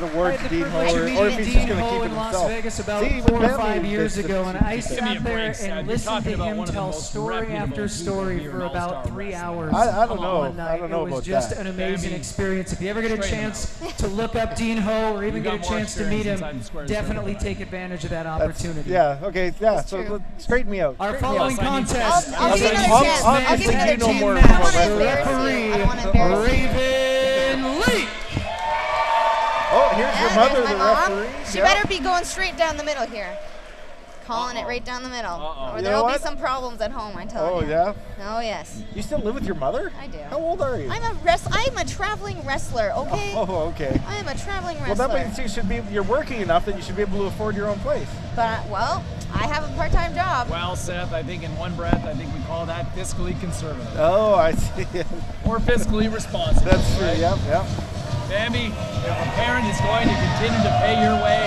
award to Dean Ho, or if he's just going to keep it in Las himself. Vegas about 4 or 5 years ago, and I sat there and listened to him tell story after story for about 3 hours. I don't know. One night. I don't know it was about just that. an amazing experience. If you ever get a chance to look up Dean Ho or even get a chance to meet him, definitely take advantage of that opportunity. Yeah. Okay. Yeah. So straighten me out. Our following contest. I'll give you another chance. I'll give you another chance. I want to embarrass you. I want to embarrass you. Raven Lee. Oh, here's your mother, the referee. She better be going straight down the middle here. Calling it right down the middle. Or there will be some problems at home, I tell you. Oh, yeah? Oh, yes. You still live with your mother? I do. How old are you? I'm a traveling wrestler, okay? Oh, okay. I am a traveling wrestler. Well, that means you're working enough that you should be able to afford your own place. But, well, I have a part-time job. Well, Seth, I think in one breath, I think we call that fiscally conservative. Oh, I see. Or fiscally responsible. That's true, right? Yep. Bambi, if a parent is going to continue to pay your way,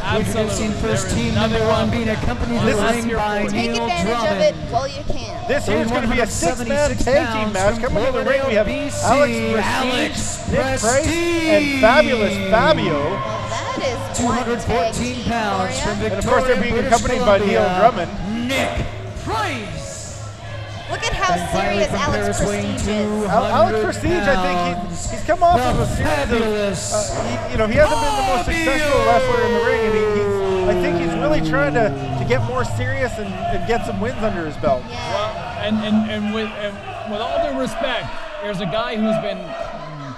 absolutely. Introducing first team number 1 being accompanied to the ring by Take Neil advantage Drummond. of it while you can. This here's going to be a 6-man tag team match. Coming to the ring, we have Alex Prestige, Nick Price, and Fabulous Fabio. That is 214 pounds from Victoria, and of course, they're being accompanied by Neil Drummond. Nick Price. Look at how serious Alex Prestige is. Alex Prestige, I think he's come off of a series of, he hasn't been the most successful wrestler in the ring, and I think he's really trying to get more serious and get some wins under his belt. Yeah. Well, and with all due respect, there's a guy who's been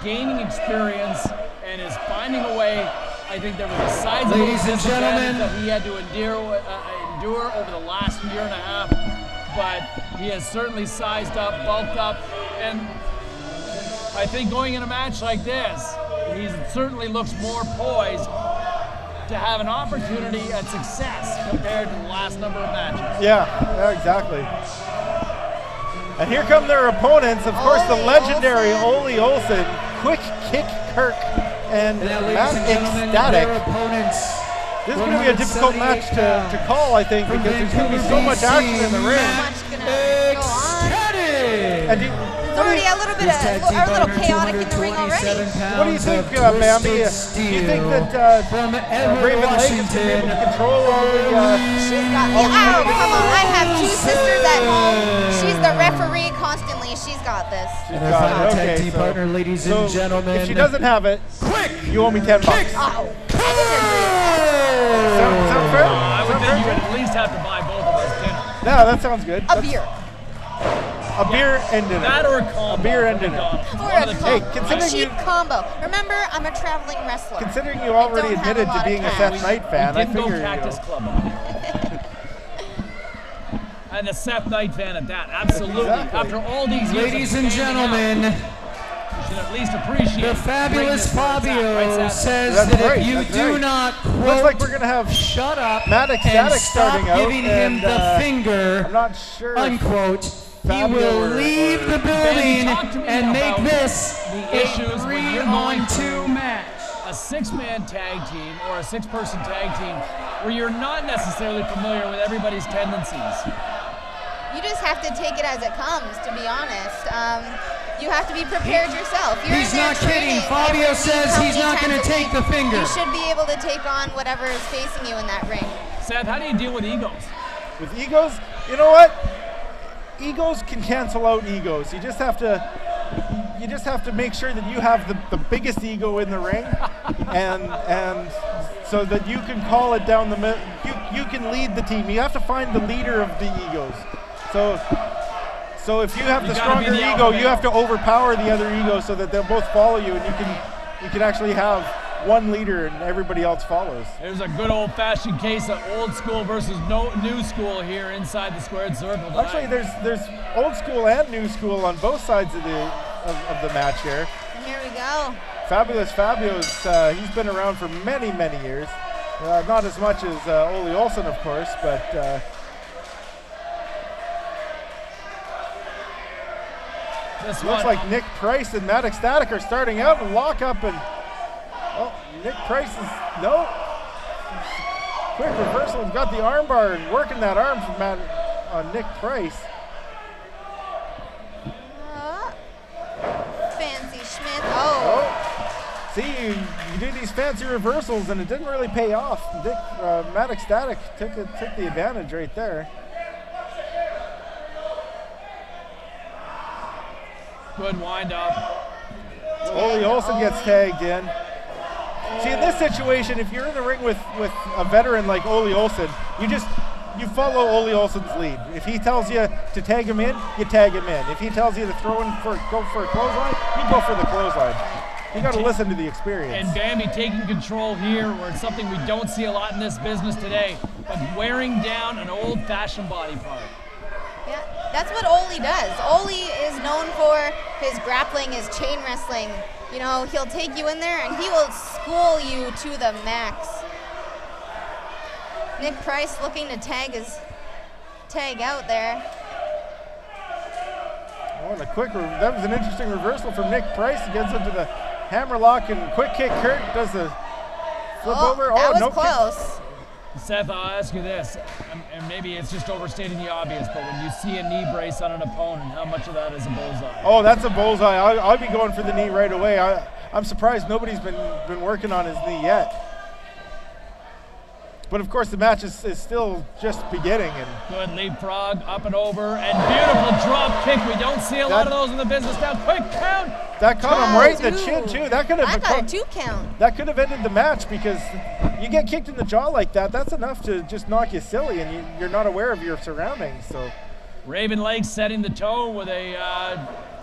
gaining experience and is finding a way. I think there was a sizable disadvantage that he had to endure over the last year and a half. But he has certainly sized up, bulked up, and I think going in a match like this, he certainly looks more poised to have an opportunity at success compared to the last number of matches. Yeah, exactly. And here come their opponents, of course, the legendary Ole Olsen, Quick Kick Kirk, and Matt Ecstatic. This is going to be a difficult match to call, I think, because there's going to be so much action in the ring. And it's already a little chaotic in the ring already. What do you think, Bambi? Do you think that Raven Lake is going to be able to control all the... She's got the... Oh, come on. I have two sisters at home. She's the referee constantly. She's got this. She's got it. Okay, tag team partner, ladies and gentlemen. If she doesn't have it, you owe me $10. Oh, I didn't agree. Sound fair? I would think you would at least have to buy both of us dinner. No, that sounds good. A beer. A beer and dinner. That or a combo. A beer and dinner. Or a considering cheap combo. Remember, I'm a traveling wrestler. Considering you already admitted to being a Seth Knight fan, I figure Cactus Club on it. And a Seth Knight fan at that, absolutely. Exactly. After all these years, Ladies and gentlemen, you should at least appreciate the fabulous Fabio says That's that right, if you that's do right. not Looks quote, like we're gonna have shut up Matt and Ecstatic stop starting out, giving him and, the finger, I'm not sure. unquote, he Fabio will leave the building talk to me and make about this the a issues when you're going 3-on-2 match. a 6-man tag team or a 6-person tag team where you're not necessarily familiar with everybody's tendencies. You just have to take it as it comes, to be honest. You have to be prepared yourself. You're He's in there not kidding. training Fabio every week, says how he's many not going to times a take week. the finger. You should be able to take on whatever is facing you in that ring. Seth, how do you deal with egos? With egos, you know what? Egos can cancel out egos. You just have to make sure that you have the biggest ego in the ring, and so that you can call it down the middle. You can lead the team. You have to find the leader of the egos. So if you have the stronger ego, you have to overpower the other ego so that they'll both follow you, and you can actually have one leader and everybody else follows. There's a good old-fashioned case of old school versus new school here inside the squared circle tonight. Actually, there's old school and new school on both sides of the match here. And here we go. Fabulous Fabio's he's been around for many years. Not as much as Ole Olsen, of course, but. Looks like Nick Price and Matt Ecstatic are starting out and lock up, and Nick Price is quick reversal and got the armbar and working that arm from Nick Price. Fancy Schmidt. See, you do these fancy reversals and it didn't really pay off. Matt Ecstatic took the advantage right there. Good wind up. Ole Olsen gets tagged in. See, in this situation, if you're in the ring with a veteran like Ole Olsen, you follow Ole Olsen's lead. If he tells you to tag him in, you tag him in. If he tells you to go for a clothesline, you go for the clothesline. You got to listen to the experience. And Bambi taking control here, where it's something we don't see a lot in this business today, but wearing down an old-fashioned body part. Yeah, that's what Ole does. Ole is known for his grappling, his chain wrestling. You know, he'll take you in there and he will school you to the max. Nick Price looking to tag out there. Oh, and that was an interesting reversal from Nick Price. He gets into the hammerlock and quick kick. Kurt does the flip over. That was close. Seth, I'll ask you this, and maybe it's just overstating the obvious, but when you see a knee brace on an opponent, how much of that is a bullseye? Oh, that's a bullseye. I'll be going for the knee right away. I'm surprised nobody's been working on his knee yet. But of course, the match is still just beginning. And good leapfrog, up and over, and beautiful drop kick. We don't see a lot of those in the business now. Quick count. That caught him right in the chin too. That could have. I got a 2 count. That could have ended the match because you get kicked in the jaw like that. That's enough to just knock you silly, and you're not aware of your surroundings. So, Raven Lake setting the tone with a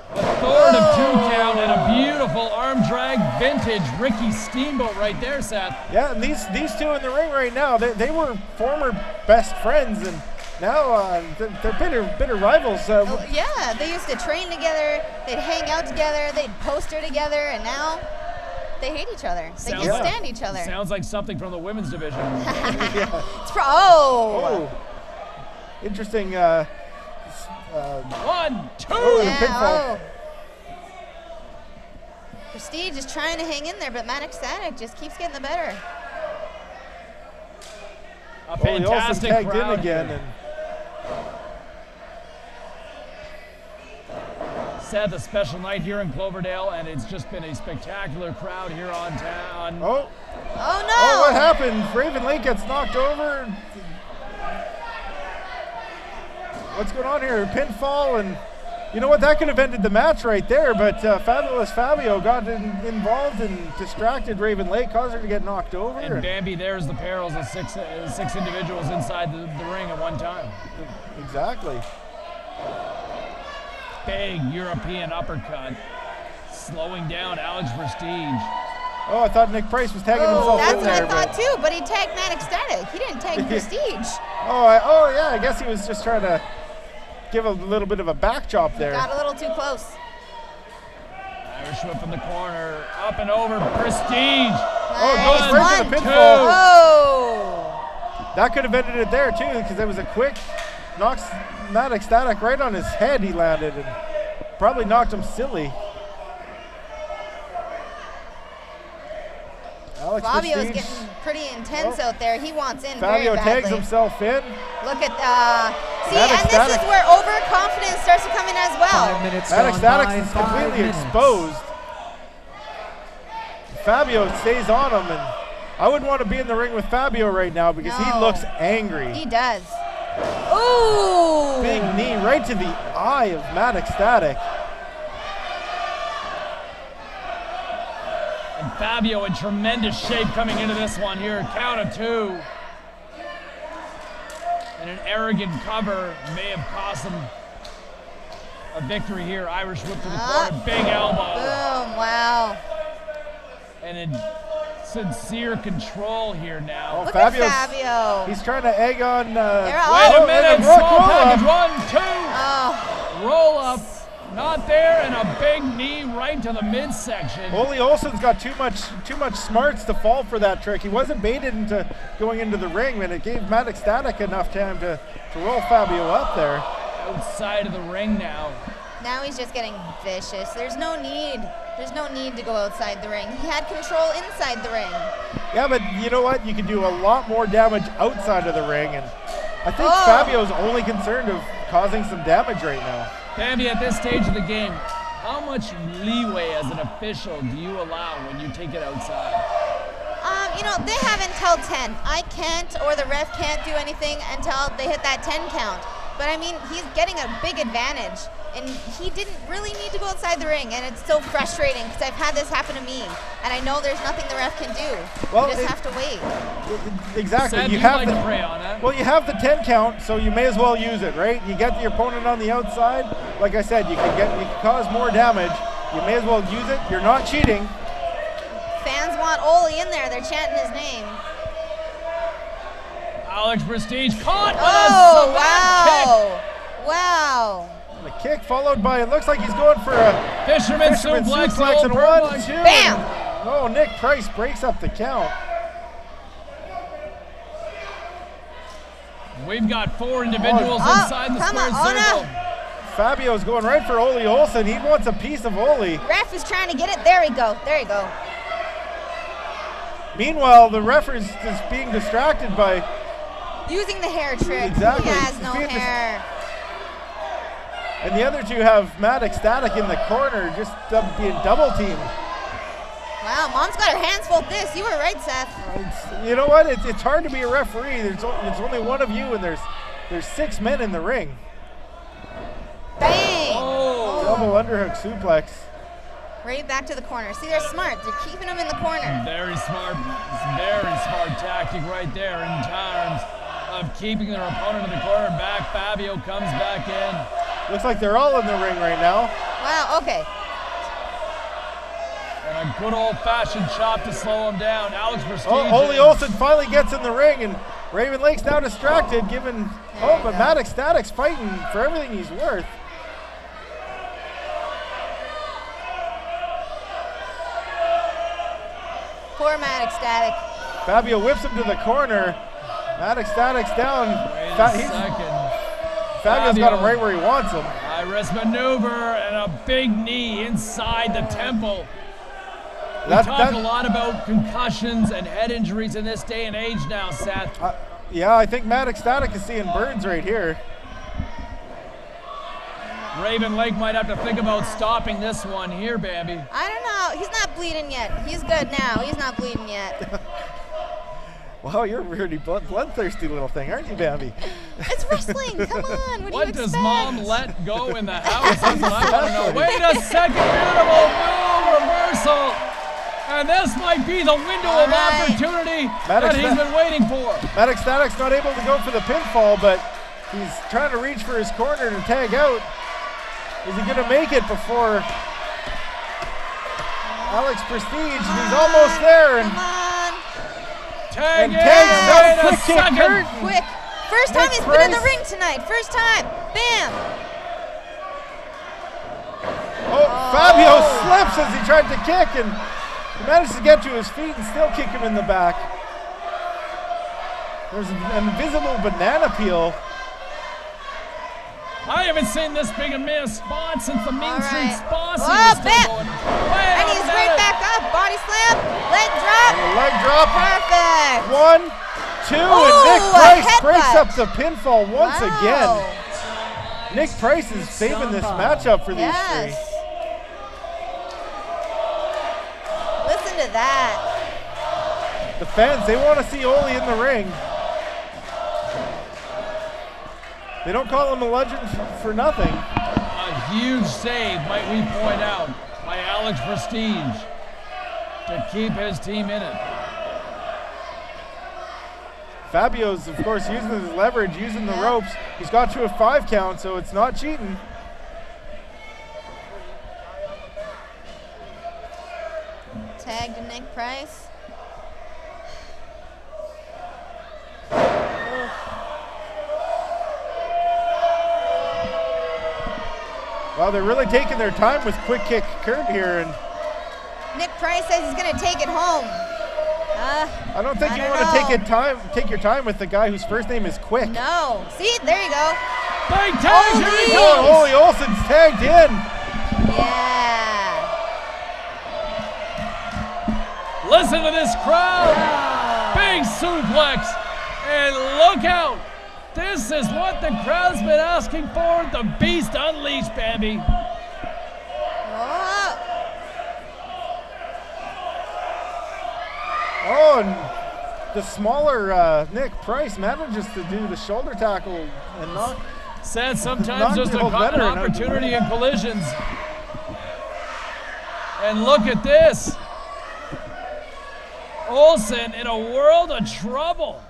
authoritative 2 count and a beautiful arm drag vintage Ricky Steamboat right there, Seth. Yeah, and these two in the ring right now, they were former best friends, and now they're bitter rivals. Yeah, they used to train together, they'd hang out together, they'd poster together, and now they hate each other. They can't stand each other. Sounds like something from the women's division. It's interesting. 1, 2. Prestige is trying to hang in there, but Manic Static just keeps getting the better. A fantastic tagged crowd in again. And Seth, a special night here in Cloverdale, and it's just been a spectacular crowd here on town. Oh no! Oh, what happened? Raven Lake gets knocked over. What's going on here? Pinfall, and you know what? That could have ended the match right there, but Fabulous Fabio got involved and distracted Raven Lake, caused her to get knocked over. And Bambi, there's the perils of six individuals inside the ring at one time. Exactly. Big European uppercut, slowing down Alex Prestige. Oh, I thought Nick Price was tagging himself in there. That's what I thought too, but he tagged Manic Static. He didn't tag Prestige. Oh, yeah, I guess he was just trying to give a little bit of a back chop there. Got a little too close. Irish whip in the corner, up and over, Prestige. Oh, goes right to the pinfall. Oh. That could have ended it there too, because it was a quick, knocks Manic Static right on his head. He landed and probably knocked him silly. Fabio's getting pretty intense out there. He wants in Fabio very badly. tags himself in. Look at see, and this is where overconfidence starts to come in as well. 5 minutes Manic gone Static by, is 5 completely minutes. exposed. Fabio stays on him, and I wouldn't want to be in the ring with Fabio right now because he looks angry. He does. Ooh! Big knee right to the eye of Manic Static. And Fabio in tremendous shape coming into this one here. Count of 2. And an arrogant cover may have cost him a victory here. Irish whip to the corner, big elbow. Boom, wow. And in sincere control here now. Look at Fabio. He's trying to egg on. Wait a minute, small package, 1, 2. Oh. Roll up. Not there, and a big knee right to the midsection. Ole Olsen's got too much smarts to fall for that trick. He wasn't baited into going into the ring, and it gave Manic Static enough time to roll Fabio up there. Outside of the ring now. Now he's just getting vicious. There's no need to go outside the ring. He had control inside the ring. Yeah, but you know what? You can do a lot more damage outside of the ring, and I think Fabio's only concerned of causing some damage right now. Bambi, at this stage of the game, how much leeway as an official do you allow when you take it outside? You know, they have until 10. I can't, or the ref can't do anything until they hit that 10 count. But I mean, he's getting a big advantage, and he didn't really need to go outside the ring, and it's so frustrating because I've had this happen to me, and I know there's nothing the ref can do. Well, you just have to wait. Exactly. Seth, you have like to pray on that. Well, you have the 10 count, so you may as well use it, right? You get your opponent on the outside. Like I said, you can cause more damage. You may as well use it. You're not cheating. Fans want Ole in there. They're chanting his name. Alex Prestige caught wow. Wow. The kick followed by, it looks like he's going for a fisherman suplex and 1, 2. Bam! Oh, Nick Price breaks up the count. We've got 4 individuals inside the square circle. Fabio's going right for Ole Olsen. He wants a piece of Ole. Ref is trying to get it. There we go. There you go. Meanwhile, the ref is being distracted by Using the hair trick. Exactly. He has no hair. And the other two have Mad Ecstatic in the corner, just being double teamed. Wow, Mom's got her hands full with this. You were right, Seth. You know what? It's hard to be a referee. There's only one of you, and there's 6 men in the ring. Bang! Oh. Double underhook suplex. Right back to the corner. See, they're smart. They're keeping them in the corner. Very smart tactic right there in terms of keeping their opponent in the corner. Back, Fabio comes back in. Looks like they're all in the ring right now. Wow, okay. And a good old-fashioned chop to slow him down. Alex Prestige. Oh, Ole Olsen finally gets in the ring, and Raven Lake's now distracted, but Mad Ecstatic's fighting for everything he's worth. Poor Mad Ecstatic. Fabio whips him to the corner. Mad Ecstatic's down. Fabio's got him right where he wants him. High-risk maneuver and a big knee inside the temple. We talk a lot about concussions and head injuries in this day and age now, Seth. Yeah, I think Mad Ecstatic is seeing burns right here. Raven Lake might have to think about stopping this one here, Bambi. I don't know. He's not bleeding yet. He's good now. He's not bleeding yet. Wow, you're a really bloodthirsty little thing, aren't you, Bambi? It's wrestling. Come on. What do you does expect? Mom let go in the house? That's what I want to know. Wait a second. Beautiful move. Reversal. And this might be the window of opportunity that he's been waiting for. Mad Ecstatic's not able to go for the pinfall, but he's trying to reach for his corner to tag out. Is he going to make it before Alex Prestige? He's almost there. And Tag tags out. Quick kick curtain. Quick. First time he's been in the ring tonight. First time. Bam. Fabio slips as he tried to kick, and he managed to get to his feet and still kick him in the back. There's an invisible banana peel. I haven't seen this big a man spot since the Mean Street Spa. Bam! And he's right back up. Body slam. Leg drop. And a leg drop. Perfect. 1, 2, and Nick Price breaks up the pinfall once again. Nick Price is saving this matchup for these three. Listen to that. The fans, they want to see Ole in the ring. They don't call him a legend for nothing. A huge save, might we point out, by Alex Prestige to keep his team in it. Fabio's, of course, using his leverage, using the ropes. He's got to a 5 count, so it's not cheating. Tag to Nick Price. Well, they're really taking their time with quick kick Kurt here, and Nick Price says he's going to take it home. I don't think you want to take your time with the guy whose first name is Quick. No. See, there you go. Big tag, here he goes. Ole Olsen's tagged in. Yeah. Listen to this crowd. Big suplex. And look out. This is what the crowd's been asking for. The Beast Unleashed, Bambi. Oh, and the smaller Nick Price manages to do the shoulder tackle and not. Said sometimes just a common opportunity in collisions. And look at this. Olsen in a world of trouble.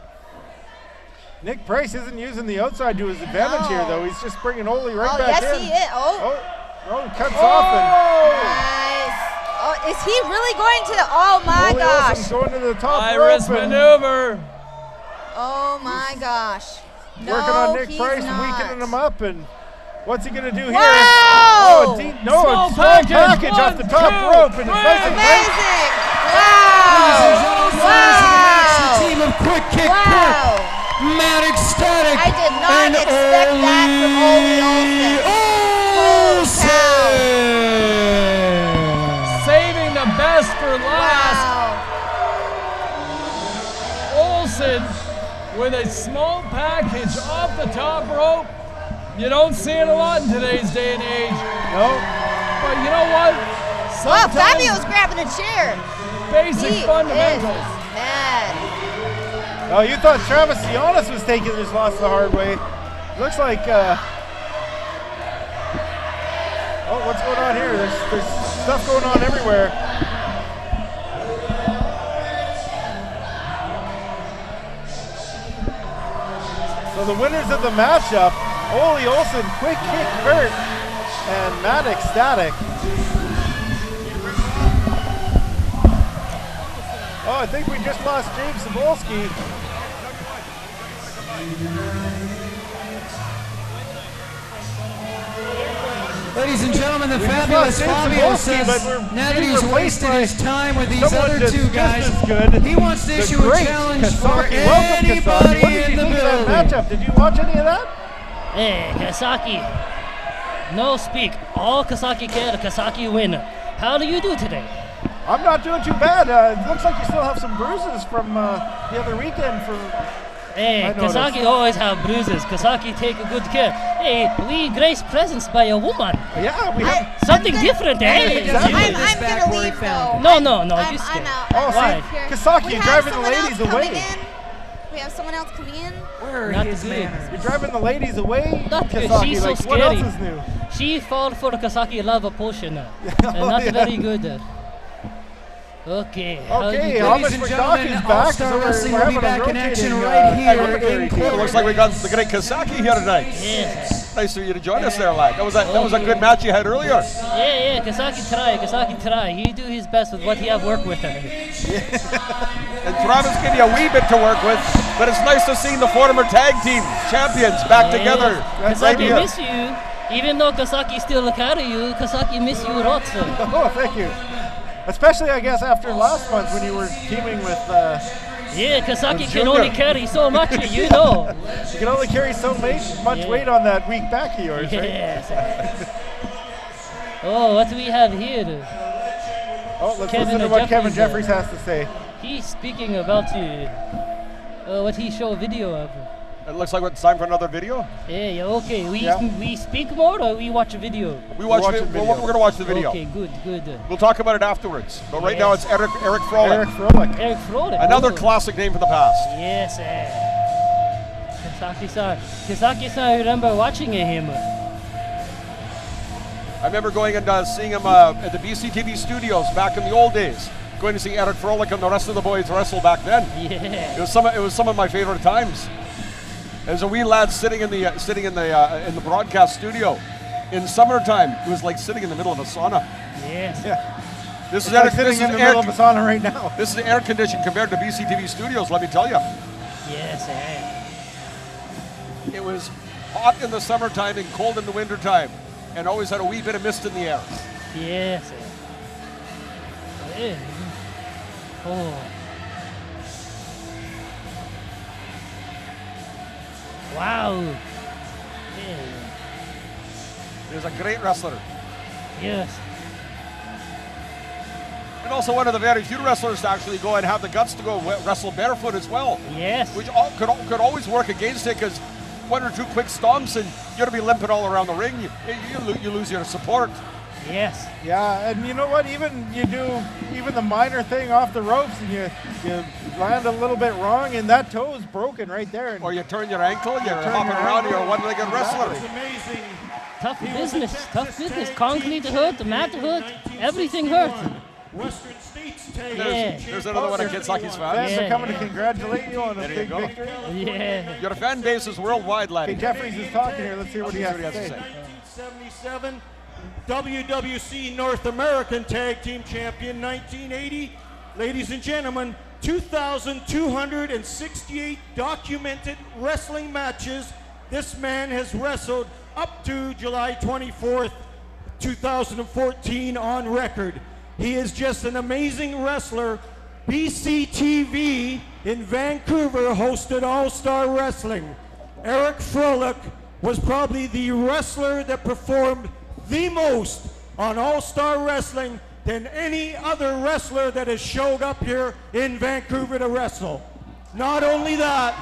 Nick Price isn't using the outside to his advantage here, though. He's just bringing Ole right back in. Yes, he is. He cuts off. Nice. Oh, is he really going to the? Oh my Ole gosh. Olsen's going to the top High rope. risk maneuver. Oh my gosh. Working on Nick Price, weakening him up, and what's he gonna do here? Wow! Oh, a small package off the top rope, and it's nice and tight. Amazing! Wow! Wow! Team of Quick Kick Wow! Mad Ecstatic. I did not expect that from Ole Olsen. Saving the best for last. Wow. Olsen with a small package off the top rope. You don't see it a lot in today's day and age. No. But you know what? Wow, Fabio's grabbing a chair. Basic fundamentals. Oh, you thought Travis Theonis was taking this loss the hard way. Looks like, oh, what's going on here? There's stuff going on everywhere. So the winners of the matchup, Ole Olsen, Quick Kick Kurt, and Matt Ecstatic. Oh, I think we just lost James Cebulski. Ladies and gentlemen, the fabulous Fabio says now that he's wasted his time with these other two guys, he wants to issue a challenge for anybody in the building. Matchup. Did you watch any of that? Hey, Kasaki. No speak. All Kasaki care, Kasaki win. How do you do today? I'm not doing too bad. It looks like you still have some bruises from the other weekend. Hey, Kasaki always have bruises. Kasaki take a good care. Hey, we grace presents by a woman. Yeah, we have something different, eh? I'm gonna leave though. No, you stay. I'm out. Oh, why? Kasaki, you're driving the ladies away. We have someone else coming in. Where Not his good. manners? You're driving the ladies away, Not good. Kasaki. She's so like, scary. what else is new? She fall for Kasaki lava potion. Not very good. Okay. Ladies and gentlemen, All-Star Wrestling will be back in action right here in It looks like we got the great Kasaki here tonight. Yes. Nice for you to join us there, lad. That was a good match you had earlier. Yeah, Kasaki try. He do his best with what he have work with. And Travis gave you a wee bit to work with, but it's nice to see the former tag team champions back together. Kasaki miss you. Even though Kasaki still carry you, Kasaki miss you lots. Oh, thank you. Especially, I guess, after last month when you were teaming with... yeah, Kasaki can only carry so much, you know. You can only carry so much weight on that weak back of yours, yes. Oh, what do we have here? Oh, let's listen to what Kevin Jeffries has to say. He's speaking about what he show a video of. It looks like it's time for another video. Yeah, okay. We speak more or we watch a video? We're going to watch the video. Okay, good. We'll talk about it afterwards. But right now it's Eric Frolick. Eric Frolick. Another classic name for the past. Yes, Kasaki-san, I remember watching him. I remember going and seeing him at the BCTV studios back in the old days. Going to see Eric Frolick and the rest of the boys wrestle back then. Yeah. It was some of my favorite times. As a wee lad sitting in the broadcast studio in summertime, it was like sitting in the middle of a sauna. Yes. Yeah. This is sitting in the middle of a sauna right now. This is air conditioned compared to BCTV studios. Let me tell you. Yes. It was hot in the summertime and cold in the wintertime, and always had a wee bit of mist in the air. Yes. Oh. Wow. Yeah. He was a great wrestler. Yes. And also one of the very few wrestlers to actually go and have the guts to go wrestle barefoot as well. Yes. Which could always work against it, because one or two quick stomps and you're going to be limping all around the ring. You lose your support. Yes. Yeah, and you know what? Even the minor thing off the ropes, and you land a little bit wrong, and that toe is broken right there. Or you turn your ankle, you're hopping around, you're a one-legged wrestler. It's amazing. Tough business. Concrete hurt, mat hurt, everything hurt. Western States tag. Yeah. There's another one of Kasaki's fans. Fans are coming to congratulate you on a big victory. Yeah. Your fan base is worldwide, laddie. Hey, Jeffries is talking here. Let's hear what he has to say. 1977 WWC North American Tag Team Champion. 1980, ladies and gentlemen, 2,268 documented wrestling matches this man has wrestled up to July 24th, 2014 on record. He is just an amazing wrestler. BCTV in Vancouver hosted All-Star Wrestling. Eric Frolick was probably the wrestler that performed the most on All-Star Wrestling than any other wrestler that has showed up here in Vancouver to wrestle. Not only that,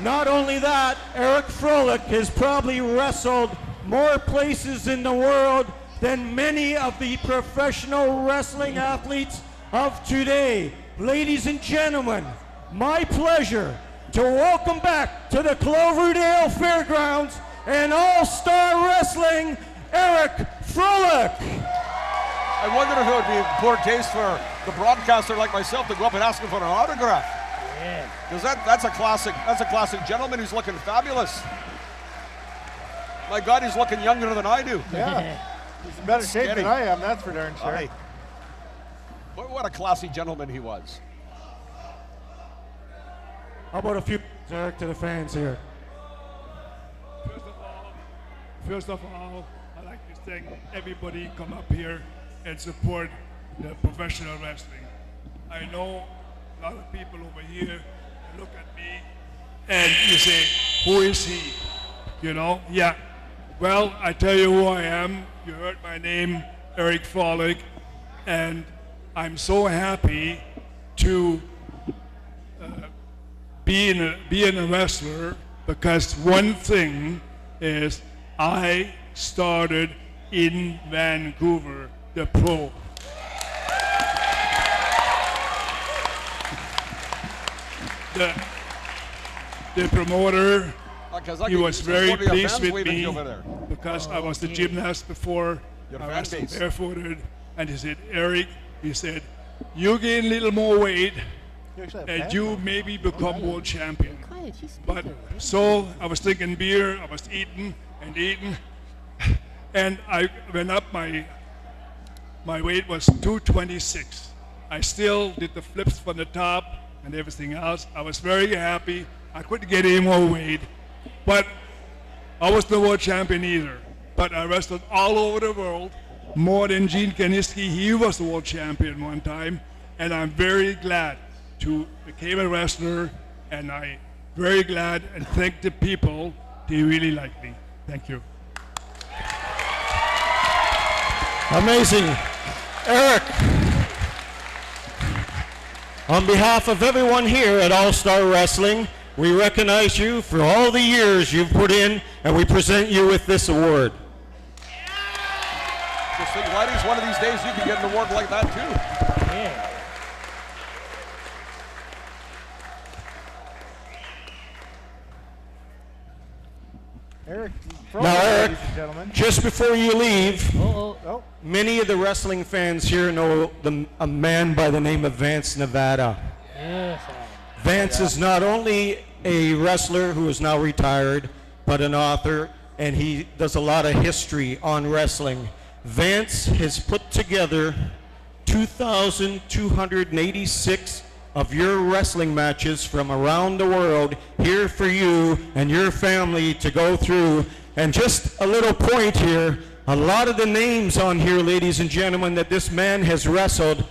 Not only that, Eric Frolick has probably wrestled more places in the world than many of the professional wrestling athletes of today. Ladies and gentlemen, my pleasure to welcome back to the Cloverdale Fairgrounds and All-Star Wrestling, Eric Frolick. I wonder if it would be in poor taste for the broadcaster like myself to go up and ask him for an autograph. Yeah. Because that's a classic gentleman who's looking fabulous. My God, he's looking younger than I do. Yeah, he's in better shape than I am, that's for darn sure. Aye. What a classy gentleman he was. How about a few, Eric, to the fans here? First of all, I'd like to thank everybody come up here and support the professional wrestling. I know a lot of people over here look at me and you say, who is he? You know? Yeah. Well, I tell you who I am. You heard my name, Eric Frolick, and I'm so happy to being a wrestler, because one thing is I started in Vancouver, the pro. The promoter, he was very pleased with me because I was the gymnast before. I was barefooted, and he said, Eric, he said, you gain a little more weight and you maybe become world champion. But so I was drinking beer, I was eating and eating, and I went up, my weight was 226. I still did the flips from the top and everything else. I was very happy. I couldn't get any more weight, but I was the world champion either. But I wrestled all over the world, more than Gene Kaniski. He was the world champion one time, and I'm very glad to become a wrestler, and I'm very glad and thank the people. They really like me. Thank you. Amazing. Eric, on behalf of everyone here at All-Star Wrestling, we recognize you for all the years you've put in, and we present you with this award. Just think, ladies, one of these days you can get an award like that too. Yeah. Eric, now, Eric, ladies and gentlemen, just before you leave, many of the wrestling fans here know a man by the name of Vance Nevada. Yes. Vance is not only a wrestler who is now retired, but an author, and he does a lot of history on wrestling. Vance has put together 2,286 of your wrestling matches from around the world here for you and your family to go through. And just a little point here, a lot of the names on here, ladies and gentlemen, that this man has wrestled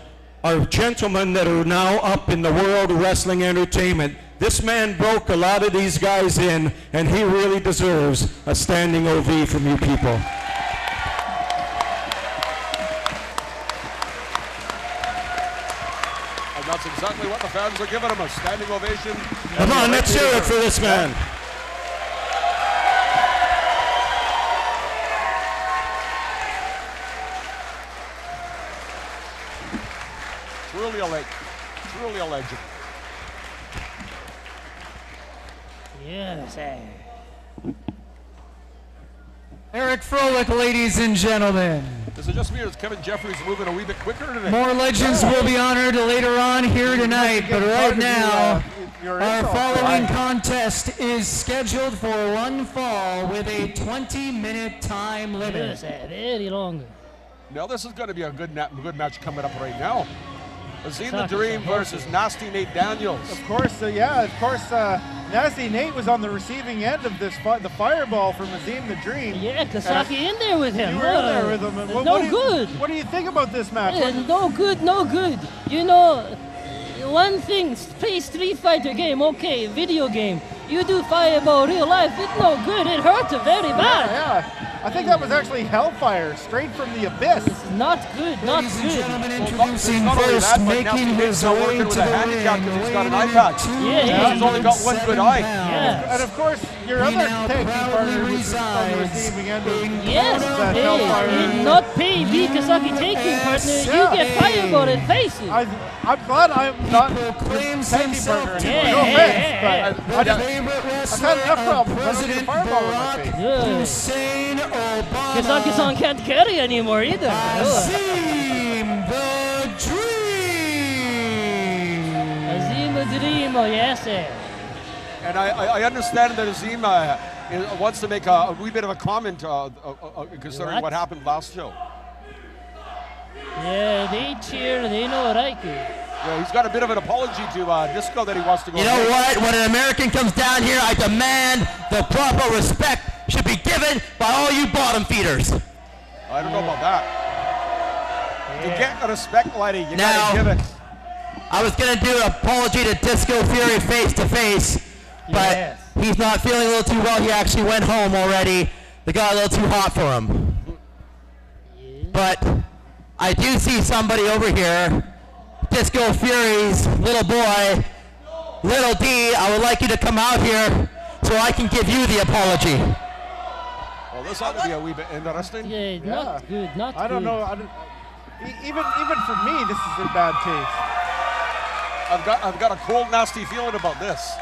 are gentlemen that are now up in the World Wrestling Entertainment. This man broke a lot of these guys in, and he really deserves a standing OV from you people. And that's exactly what the fans are giving him, a standing ovation. Come on, let's hear it for this man. Truly a legend. Yes. Eric Frolick, ladies and gentlemen. Is it just me or is Kevin Jeffries moving a wee bit quicker today? More legends will be honored later on here tonight, but right now, our following contest is scheduled for one fall with a 20-minute time limit. Yes, very long. Now this is going to be a good match coming up right now. Azeem the Dream versus Nasty Nate Daniels. Of course, Nasty Nate was on the receiving end of this the fireball from Azeem the Dream. Yeah, Kasaki in there with him. You were in there with him. And what do you think about this match? No good, no good. You know, one thing, play Street Fighter game, okay, video game. You do fireball real life, it's no good. It hurt very bad. Yeah. I think that was actually hellfire, straight from the abyss. not good, not Ladies and good. gentlemen, Well, introducing not only first, that, but now making he's his not way working to with the a handicap ring, because he's got an weighing eye patch. in Yeah, He's only got one good eye. Yeah. And of course, your He other now tag team proudly partner was on the resides receiving end of Yes, that hey, hellfire. did not pay me Kasaki taking partner. You get fireball and face it. I'm glad I'm not the proclaims tag team himself partner to anymore. be No the offense, but favorite I've wrestler had enough of problems. I don't need a President fireball in my Barack face. Good. Hussein Obama. Kasaki-san can't carry anymore either. Azeem the Dream. Azeem the Dream, oh yes. And I understand that Azeem wants to make a wee bit of a comment considering what happened last show. Yeah, they cheer, they know right. Yeah, he's got a bit of an apology to Disco that he wants to go. You know what? When an American comes down here, I demand the proper respect should be given by all you bottom feeders. I don't know about that. To get the respect, lady, you Now, gotta give it. I was gonna do an apology to Disco Fury face to face, but he's not feeling a little too well. He actually went home already. They got a little too hot for him. But I do see somebody over here, Disco Fury's little boy, Little D. I would like you to come out here so I can give you the apology. Well, this ought to be a wee bit interesting. Yeah, not good, not good. I don't know. Even for me, this is in bad taste. I've got a cold, nasty feeling about this.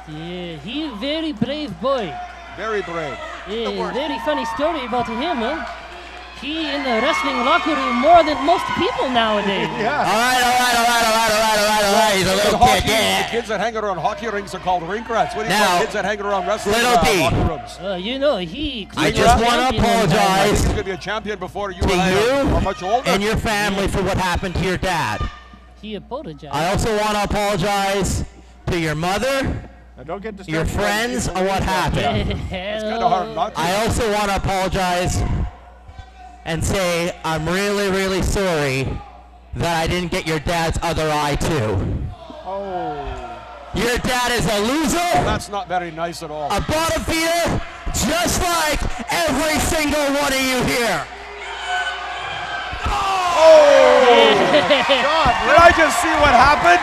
Yeah, he's a very brave boy. Very brave. Yeah, very funny story about him, huh? He in the wrestling locker room more than most people nowadays. Yeah. All right. He's a little kid, yeah. The kids that hang around hockey rinks are called rink rats. What do you Now, call kids that hang around wrestling Little D. locker rooms? You know, he. I just want to I apologize think he's going to be a champion before you to and I are you much older. and your family for what happened to your dad. He apologized. I also want to apologize to your mother, Now don't get distracted your by the friends, people on what leaving. happened. It's kind of hard not to. I also want to apologize and say I'm really, really sorry that I didn't get your dad's other eye too. Oh. Your dad is a loser, That's not very nice at all. a bottom feeder, just like every single one of you here. Did I just see what happened?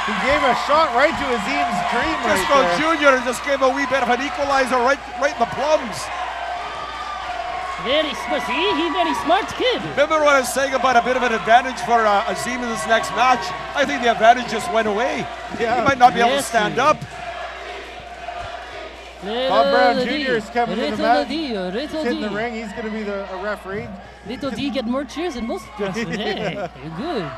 He gave a shot right to Azeem's dream right Disco there. Jr. just gave a wee bit of an equalizer right in the plums. Very smart. See, he's a very smart kid. Remember what I was saying about a bit of an advantage for Azeem in this next match? I think the advantage just went away. Yeah. He might not be able to stand up. Bob Brown Jr. is coming to the match. Little In the D. ring, he's going to be a referee. Little D get more cheers than most wrestlers. Hey, you're good.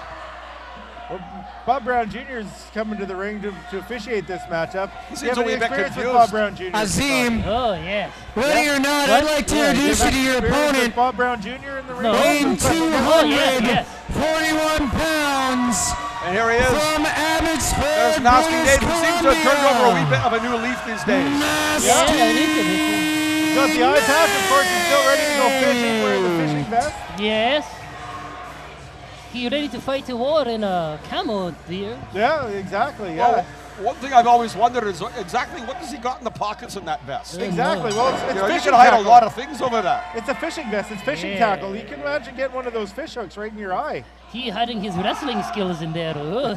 Well, Bob Brown Jr. is coming to the ring to officiate this matchup. He Do you seems have a wee any bit experience with confused. Bob Brown Jr.? Azeem, Oh, yes. ready or not, I'd like to introduce you to your opponent. Bob Brown Jr. in the ring. No. Weighing Oh, yes. 241 pounds And here he is. from Abbotsford, There's Nasty British Dave. He seems to have turned over a wee Columbia. bit of a new leaf these days. Yeah, I think it is. He's got the eye patch. Of course, he's still ready to go fishing, wearing the fishing vest. Yes. He ready to fight a war in a camo deer. Yeah, exactly. Well, Yeah, one thing I've always wondered is exactly what does he got in the pockets in that vest? exactly. Well, it's You know, you fishing can hide tackle. a lot of things over that. It's a fishing vest. It's fishing Yeah. tackle. You can imagine getting one of those fish hooks right in your eye. He hiding his wrestling skills in there. Oh,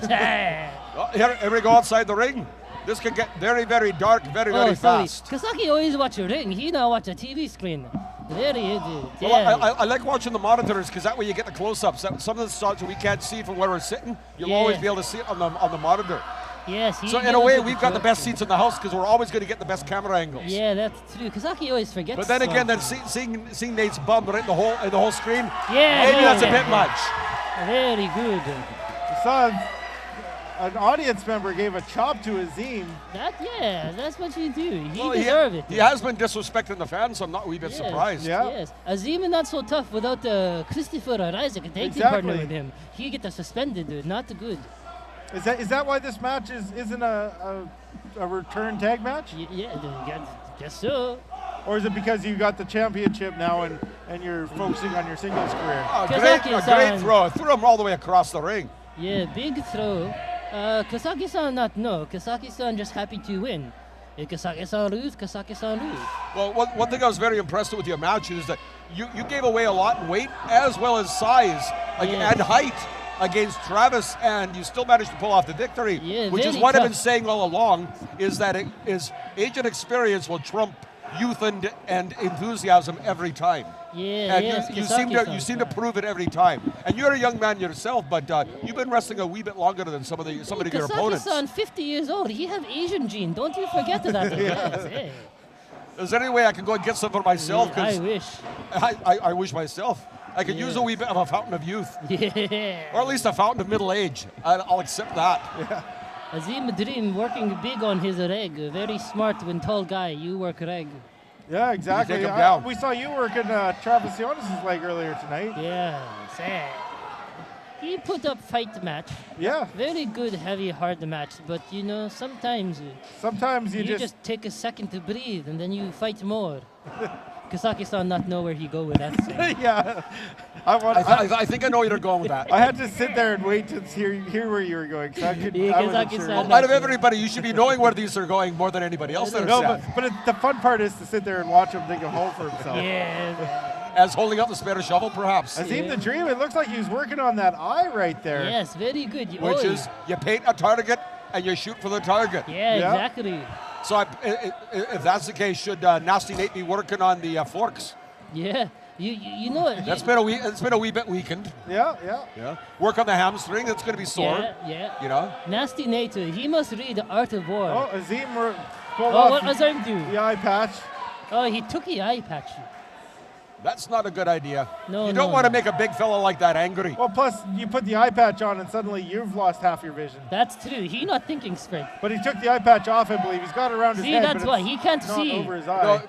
Oh, here we go outside the ring. This could get very, very dark, very, very sorry. fast. Kasaki always watch a ring. He now watch a TV screen. There he is. Well, Yeah. I like watching the monitors because that way you get the close-ups. Some of the shots we can't see from where we're sitting, you'll Yeah. always be able to see it on the monitor. Yes. So in a way, we've got the best seats in the house because we're always going to get the best camera angles. Yeah, that's true. Kasaki always forgets. But then again, then something. seeing Nate's bum right in the whole screen, Yeah, maybe no, that's a yeah, bit much. Very good. You saw an audience member gave a chop to Azeem. That's what you do. He Well, deserve it. He has been disrespecting the fans, so I'm not a wee bit Yes, surprised. Yes. Azeem is not so tough without Christopher or Isaac, a tag team partner with him. He get suspended, dude. Not good. Is that why this match isn't a return tag match? Yeah, guess so. Or is it because you got the championship now and you're focusing on your singles career? Oh, a great throw. Threw him all the way across the ring. Yeah, big throw. Kasaki-san not no. Kasaki-san just happy to win. Kasaki-san lose, Kasaki-san lose. Well, one thing I was very impressed with your match is that you gave away a lot in weight as well as size and height against Travis, and you still managed to pull off the victory, which is what I've been saying all along, is that age and experience will trump youth and enthusiasm every time. Yeah, and you seem to prove it every time. And you're a young man yourself, but you've been wrestling a wee bit longer than some of your opponents. Kasaki-san, 50 years old. He have Asian gene. Don't you forget that. Yes, yeah. Is there any way I can go and get some for myself? I wish. I wish myself. I could use a wee bit of a fountain of youth. Yeah. Or at least a fountain of middle age. I'll accept that. Yeah. Azeem Dream working big on his reg. Very smart when tall guy. You work reg. Yeah, exactly. You take him down. We saw you working Travis Theonis' leg earlier tonight. Yeah, sad. He put up fight match. Yeah. Very good, heavy, hard match. But, you know, sometimes you just take a second to breathe and then you fight more. Kasaki-san not know where he go with that. Yeah. I think I know where you're going with that. I had to sit there and wait to hear where you were going. I wasn't sure. Out of everybody, you should be knowing where these are going more than anybody else. No, but the fun part is to sit there and watch him dig a hole for himself. Yeah. As holding up the spare shovel, perhaps. Azeem the Dream, it looks like he was working on that eye right there. Yes, very good. Which is, you paint a target and you shoot for the target. Yeah, exactly. So if that's the case, should Nasty Nate be working on the forks? Yeah. You know it. It's been a wee bit weakened. Yeah. Work on the hamstring. That's going to be sore. Yeah. You know. Nasty Nate, he must read the art of war. Oh, Azeem what Azeem do? The eye patch. Oh, he took the eye patch. That's not a good idea. No, you don't want to make a big fella like that angry. Well, plus you put the eye patch on and suddenly you've lost half your vision. That's true. He's not thinking straight. But he took the eye patch off, I believe. He's got it around his head. See, that's why he can't see over his eye. No,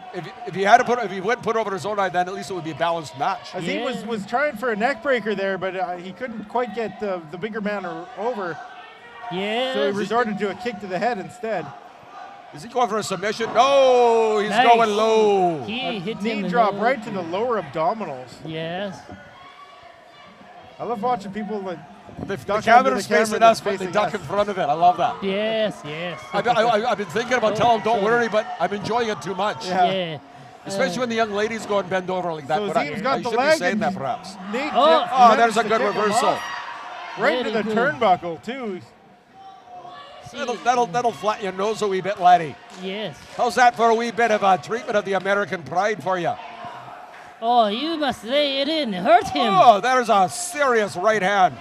if he wouldn't put over his own eye, then at least it would be a balanced match. Azeem was trying for a neck breaker there, but he couldn't quite get the bigger man over. Yeah. So he resorted to a kick to the head instead. Is he going for a submission? No, he's going low. He hit knee him drop right to the lower abdominals. Yes. I love watching people like the camera's facing us, but they duck in front of it. I love that. Yes. I've been thinking about telling him don't worry, but I'm enjoying it too much. Yeah. Especially when the young ladies go and bend over like that. So but I should be saying that perhaps. There's a good reversal. Right into the turnbuckle too. That'll flatten your nose a wee bit, laddie. Yes. How's that for a wee bit of a treatment of the American pride for you? Oh, you must lay it in. Hurt him. Oh, there's a serious right hand.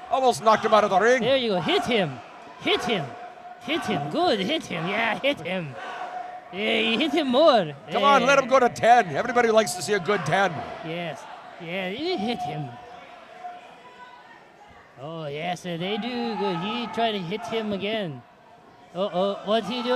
Almost knocked him out of the ring. There you go. Hit him. Hit him. Hit him. Good. Hit him. Yeah, hit him. Yeah, you hit him more. Come on, let him go to 10. Everybody likes to see a good 10. Yes. Yeah, you hit him. Oh, yes, they do good. He tried to hit him again. What's he do?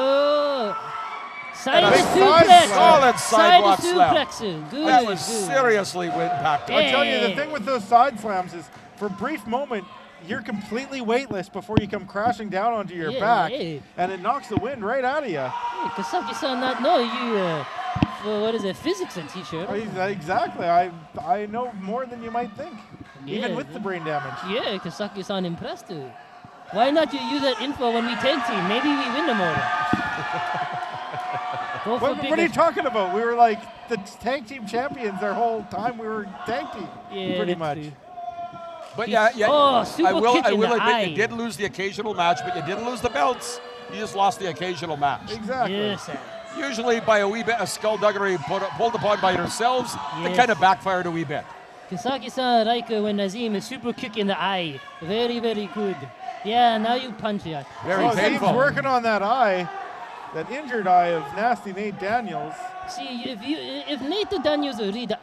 Side suplex. Solid sidewalk slam. Good. That was seriously impactful. I tell you, the thing with those side slams is, for a brief moment, you're completely weightless before you come crashing down onto your back, and it knocks the wind right out of you. Hey, Kasaki-san not know you. What is it? Physics teacher. Exactly. I know more than you might think. Even with the brain damage. Yeah, Kasaki-san impressed too. Why not you use that info when we tag team? Maybe we win the motor. What are you talking about? We were like the tag team champions our whole time we were tag team. Yeah, pretty much. But yeah. Super I will admit eye. you did lose the occasional match, but you didn't lose the belts. You just lost the occasional match. Exactly. Yes, usually by a wee bit of skullduggery pulled upon by yourselves, it kind of backfired a wee bit. Kasaki-san like when Azeem is super kick in the eye. Very, very good. Yeah, now you punch it. Very painful. Azeem's working on that eye, that injured eye of Nasty Nate Daniels. See, if Nate Daniels read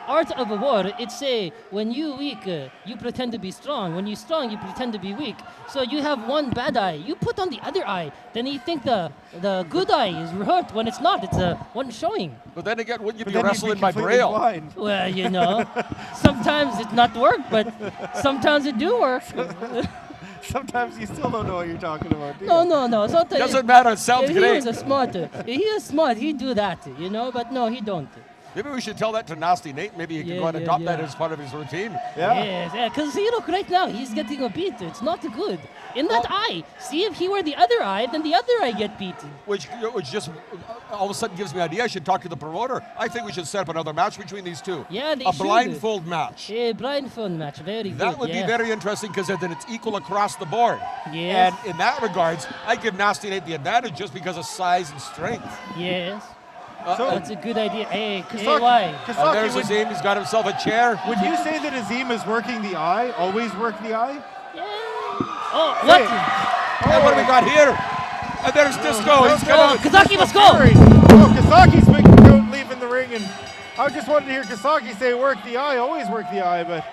Art of a War, it say when you weak, you pretend to be strong. When you strong, you pretend to be weak. So you have one bad eye, you put on the other eye. Then you think the good eye is hurt when it's not. It's one showing. But then again, wouldn't you be wrestling by Braille? Blind. Well, you know, sometimes it not work, but sometimes it do work. Sometimes you still don't know what you're talking about, do you? No. Sometimes doesn't matter. It sounds great. He is smart. He do that, you know, but no, he don't. Maybe we should tell that to Nasty Nate. Maybe he can go and adopt that as part of his routine. Yes, because look, right now he's getting a beat. It's not good. In that eye, see if he were the other eye, then the other eye get beaten. Which just all of a sudden gives me an idea. I should talk to the promoter. I think we should set up another match between these two. Yeah, they a should. blindfold match. Yeah, blindfold match. Very good. That would be very interesting because then it's equal across the board. Yes. And in that regards, I give Nasty Nate the advantage just because of size and strength. Yes. So that's a good idea. Hey, Kasaki, and there's Azeem. He's got himself a chair. Would you say that Azeem is working the eye? Always work the eye? Oh, what? Hey, what do we got here? And there's Disco. He's coming out. Kasaki, let's go. Oh, Kasaki's leaving the ring, and I just wanted to hear Kasaki say work the eye, always work the eye, but...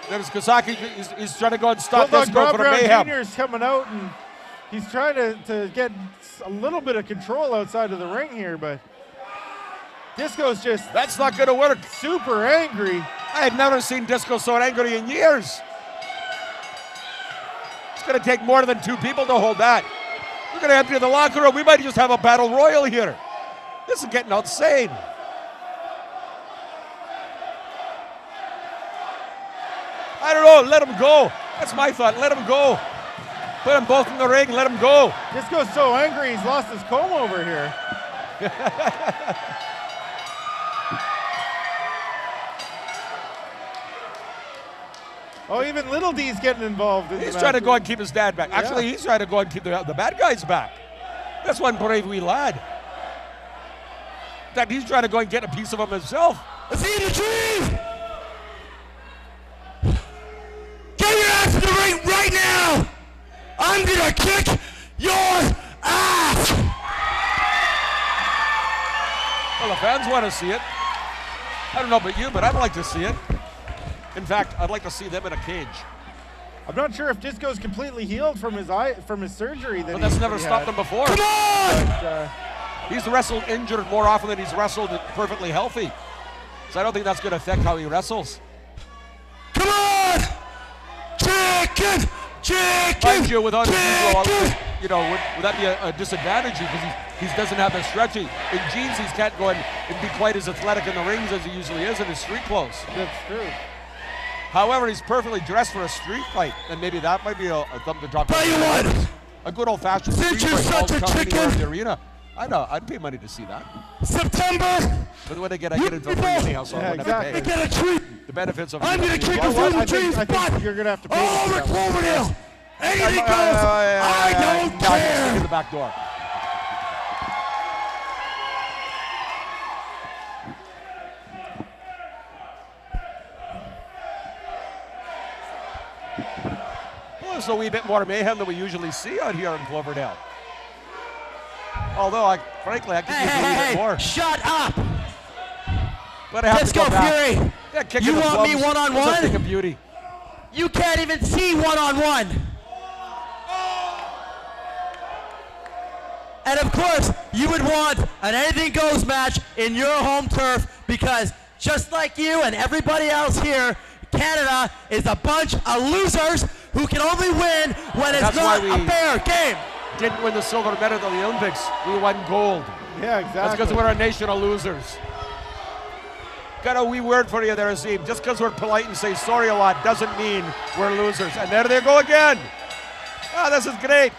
There's Kasaki. He's trying to go and stop Disco for the mayhem. Jr.'s coming out, and he's trying to get a little bit of control outside of the ring here, but... Disco's just... That's not going to work. Super angry. I had never seen Disco so angry in years. It's going to take more than 2 people to hold that. We're going to empty the locker room. We might just have a battle royal here. This is getting insane. I don't know. Let him go. That's my thought. Let him go. Put them both in the ring. Let him go. Disco's so angry he's lost his comb over here. Oh, even Little D's getting involved. He's trying to go and keep his dad back. Actually, he's trying to go and keep the bad guys back. That's one brave wee lad. That he's trying to go and get a piece of him himself. Azeem the Dream! Get your ass in the ring right now! I'm gonna kick your ass! Well, the fans want to see it. I don't know about you, but I'd like to see it. In fact, I'd like to see them in a cage. I'm not sure if Disco's completely healed from his surgery. But that's never stopped him before. Come on! But, he's wrestled injured more often than he's wrestled perfectly healthy. So I don't think that's going to affect how he wrestles. Come on! Chicken! Mind you, without his usual, would that be a disadvantage because he doesn't have the stretching. In jeans, he can't go and be quite as athletic in the rings as he usually is in his street clothes. That's true. However, he's perfectly dressed for a street fight, and maybe that might be something to talk about. Tell you what, a good old-fashioned street fight anywhere in the arena. I know, I'd pay money to see that. September. But when I get into the ring anyhow, so I wouldn't have to pay. Get a treat. The benefits of I'm gonna kick the full dreams, I think you're gonna have to pay. All over Cloverdale. Anything goes. I don't care. In the back door. There's a wee bit more mayhem than we usually see out here in Cloverdale. Although, frankly, I could use a wee bit more. Shut up! But I have Disco to go back. Fury, Yeah, you want me one-on-one? Something of beauty. You can't even see one-on-one. And of course, you would want an anything goes match in your home turf because just like you and everybody else here, Canada is a bunch of losers who can only win when it's not a fair game. Didn't win the silver medal at the Olympics. We won gold. Yeah, exactly. That's because we're a nation of losers. Got a wee word for you there, Azeem. Just because we're polite and say sorry a lot doesn't mean we're losers. And there they go again. Oh, this is great.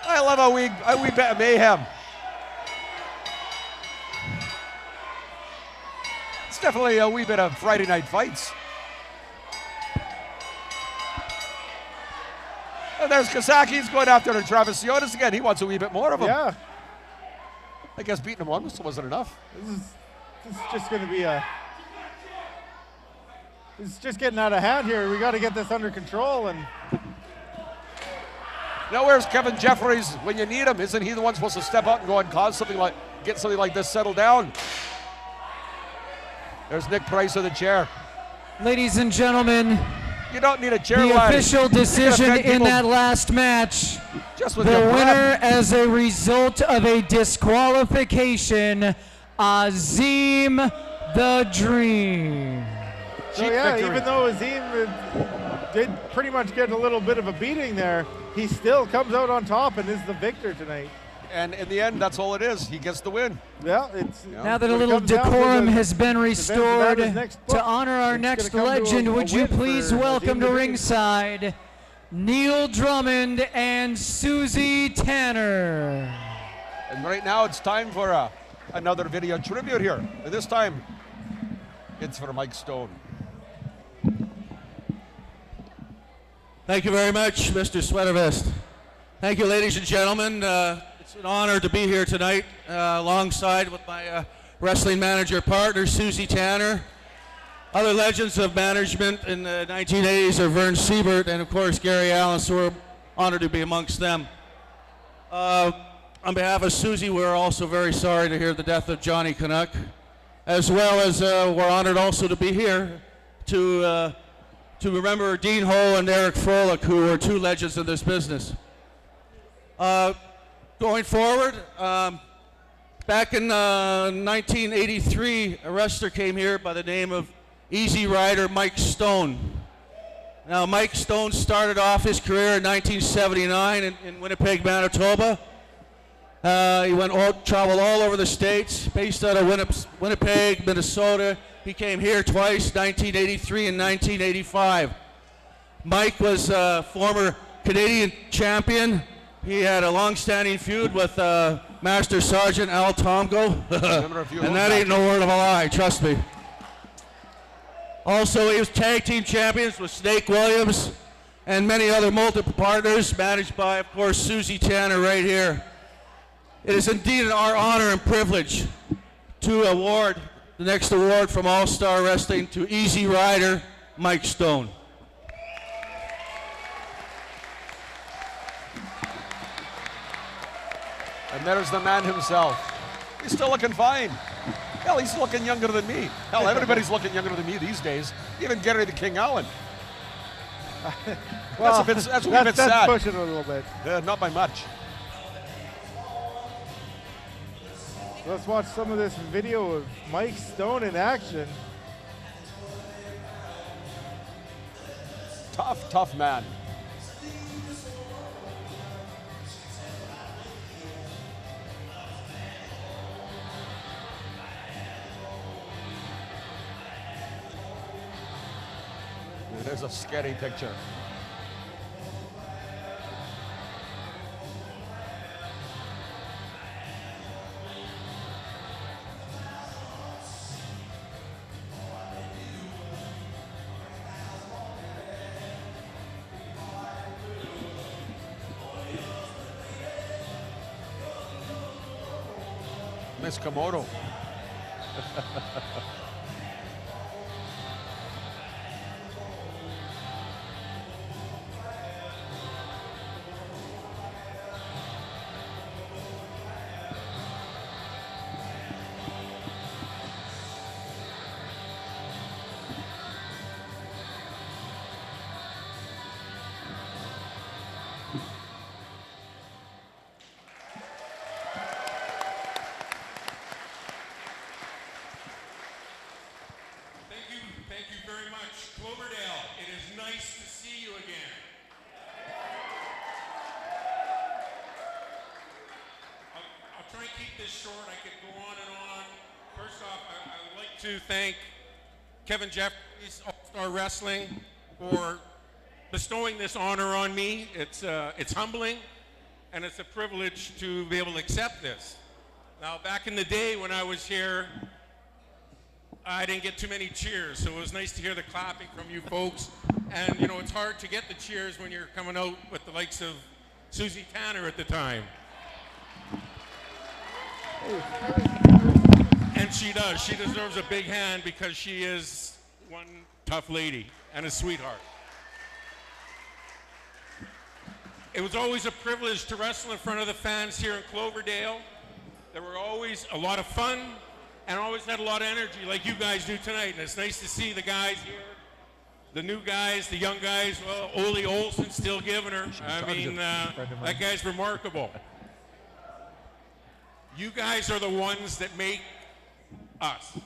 I love a wee bit of mayhem. It's definitely a wee bit of Friday night fights. And there's Kasaki. He's going after Travis Theonis again. He wants a wee bit more of him. Yeah. I guess beating him once wasn't enough. This is just going to be it's just getting out of hand here. We got to get this under control. And now where's Kevin Jeffries when you need him? Isn't he the one supposed to step out and go and get something like this settled down? There's Nick Price of the chair. Ladies and gentlemen, you don't need a chair. The official decision in that last match. Just with the your winner as a result of a disqualification, Azeem the Dream. So yeah, even though Azeem did pretty much get a little bit of a beating there, he still comes out on top and is the victor tonight. And in the end, that's all it is. He gets the win. Yeah, it's now that a little decorum has been restored, to honor our next legend, would you please welcome to ringside Neil Drummond and Susie Tanner. And right now it's time for another video tribute here. And this time, it's for Mike Stone. Thank you very much, Mr. Sweatervest. Thank you, ladies and gentlemen. It's an honor to be here tonight alongside with my wrestling manager partner, Susie Tanner. Other legends of management in the 1980s are Vern Siebert and, of course, Gary Allen, so we're honored to be amongst them. On behalf of Susie, we're also very sorry to hear the death of Johnny Canuck, as well as we're honored also to be here to remember Dean Ho and Eric Frolick, who were two legends of this business. Going forward, back in 1983, a wrestler came here by the name of Easy Rider Mike Stone. Now, Mike Stone started off his career in 1979 in Winnipeg, Manitoba. He traveled all over the States, based out of Winnipeg, Minnesota. He came here twice, 1983 and 1985. Mike was a former Canadian champion. He had a long-standing feud with Master Sergeant Al Tomko, and that ain't no word of a lie, trust me. Also, he was tag team champions with Snake Williams and many other multiple partners, managed by, of course, Susie Tanner right here. It is indeed our honor and privilege to award the next award from All-Star Wrestling to Easy Rider Mike Stone. And there's the man himself. He's still looking fine. Hell, he's looking younger than me. Hell, everybody's looking younger than me these days. Even Gary the King Allen. Well, that's a bit sad. That's pushing it a little bit. Not by much. Let's watch some of this video of Mike Stone in action. Tough man. There's a scary picture. Miss Komodo. Thank you very much. Cloverdale, it is nice to see you again. I'll try and keep this short. I could go on and on. First off, I would like to thank Kevin Jeffries, All-Star Wrestling, for bestowing this honor on me. It's humbling, and it's a privilege to be able to accept this. Now, back in the day when I was here, I didn't get too many cheers, so it was nice to hear the clapping from you folks. And, you know, it's hard to get the cheers when you're coming out with the likes of Susie Tanner at the time. And she does. She deserves a big hand because she is one tough lady and a sweetheart. It was always a privilege to wrestle in front of the fans here in Cloverdale. There were always a lot of fun, and always had a lot of energy like you guys do tonight. And it's nice to see the guys here, the new guys, the young guys. Well, Ole Olsen's still giving her. I mean, that guy's remarkable. You guys are the ones that make us,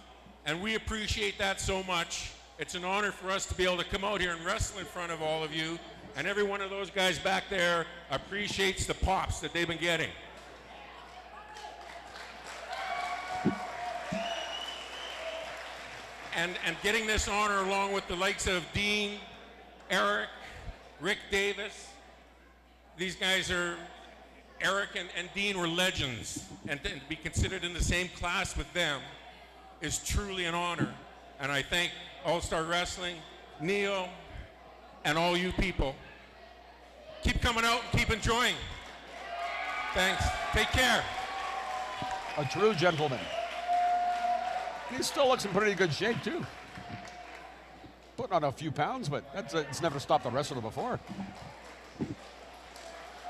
and we appreciate that so much. It's an honor for us to be able to come out here and wrestle in front of all of you, and every one of those guys back there appreciates the pops that they've been getting. and getting this honor along with the likes of Dean, Eric, Rick Davis. These guys are, Eric and Dean were legends, and to be considered in the same class with them is truly an honor. And I thank All-Star Wrestling, Neil, and all you people. Keep coming out and keep enjoying. Thanks. Take care. A true gentleman. He still looks in pretty good shape, too. Putting on a few pounds, but it's never stopped a wrestler before.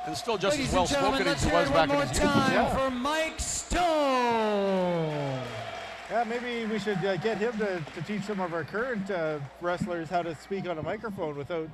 And still just as well spoken as he was back in his youth. Time for Mike Stone. Yeah, maybe we should get him to teach some of our current wrestlers how to speak on a microphone without...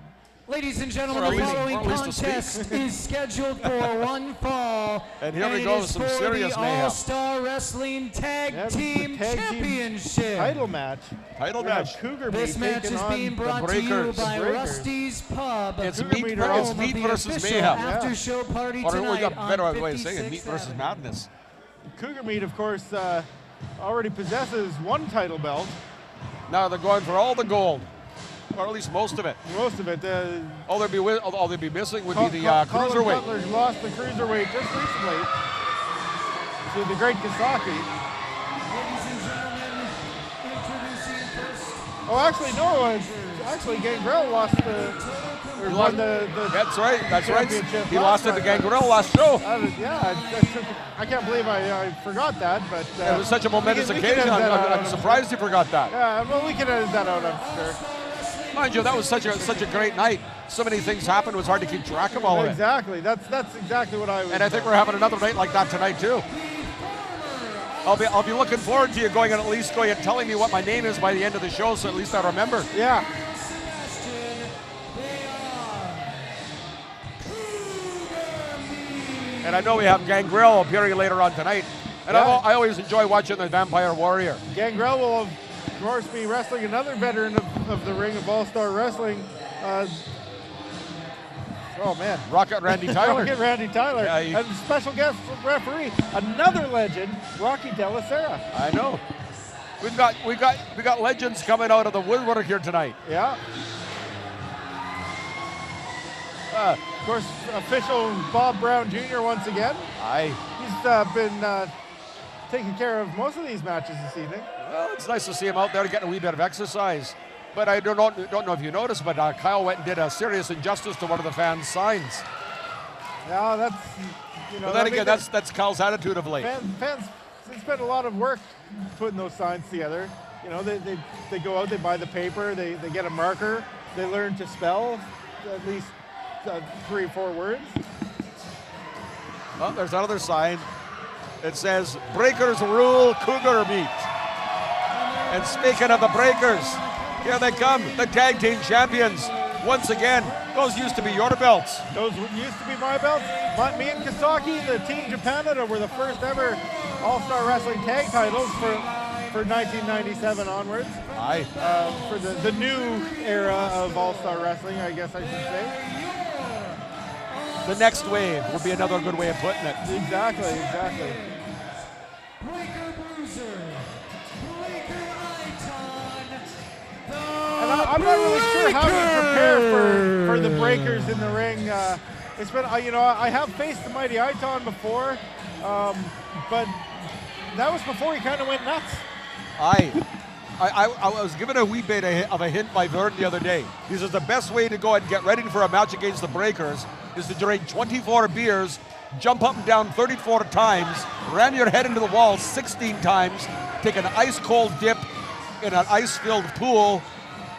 Ladies and gentlemen, the following contest is scheduled for one fall. And here we go, some serious mayhem. All-Star Wrestling Tag Team Championship. Title match. Title match. Cougar This match is being brought to you by Rusty's Pub. It's meat versus mayhem. After show party Or tonight we got a better way of 56th saying it, meat versus madness. Cougar Meat, of course, already possesses one title belt. Now they're going for all the gold. Or at least most of it. Most of it. All they'd be missing would be the cruiserweight. Cutler lost the cruiserweight just recently to the great Kasaki. Ladies and gentlemen, introducing first. Oh, actually, no. Actually, Gangrel lost won the That's right. championship He lost it to Gangrel last show. I can't believe I forgot that, but it was such a momentous occasion. I'm surprised you forgot that. Yeah, well, we can edit that out, I'm sure. Mind you, that was such a great night. So many things happened. It was hard to keep track of all of it. Exactly. That's exactly what I was. And I think we're having another night like that tonight too. I'll be looking forward to you going and at least going and telling me what my name is by the end of the show, so at least I remember. Yeah. And I know we have Gangrel appearing later on tonight. And I always enjoy watching the Vampire Warrior. Gangrel will, of course, be wrestling another veteran of the ring of All-Star Wrestling. Oh, man. Rocket Randy Tyler. Rocket Randy Tyler. Yeah, and special guest referee, another legend, Rocky De La Sera. I know. We got legends coming out of the woodwork here tonight. Yeah. Of course, official Bob Brown Jr. once again. Aye. He's been taking care of most of these matches this evening. Well, it's nice to see him out there getting a wee bit of exercise. But I don't know if you noticed, but Kyle went and did a serious injustice to one of the fans' signs. Yeah, that's, But then again, that's Kyle's attitude of late. Fans spend a lot of work putting those signs together. They go out, they buy the paper, they get a marker, they learn to spell at least 3 or 4 words. Well, there's another sign. It says, Breakers rule, Cougar meet. And speaking of the Breakers, here they come, the tag team champions. Once again, those used to be your belts. Those used to be my belts. Me and Kasaki, the Team Japanada, were the first ever All-Star Wrestling tag titles for 1997 onwards. Aye. For the new era of All-Star Wrestling, I guess I should say. The next wave would be another good way of putting it. Exactly. And I'm not really sure how to prepare for the Breakers in the ring. It's been, I have faced the Mighty Iton before, but that was before he kind of went nuts. I was given a wee bit of a hint by Vern the other day. He says the best way to go and get ready for a match against the Breakers is to drink 24 beers, jump up and down 34 times, ram your head into the wall 16 times, take an ice-cold dip in an ice-filled pool,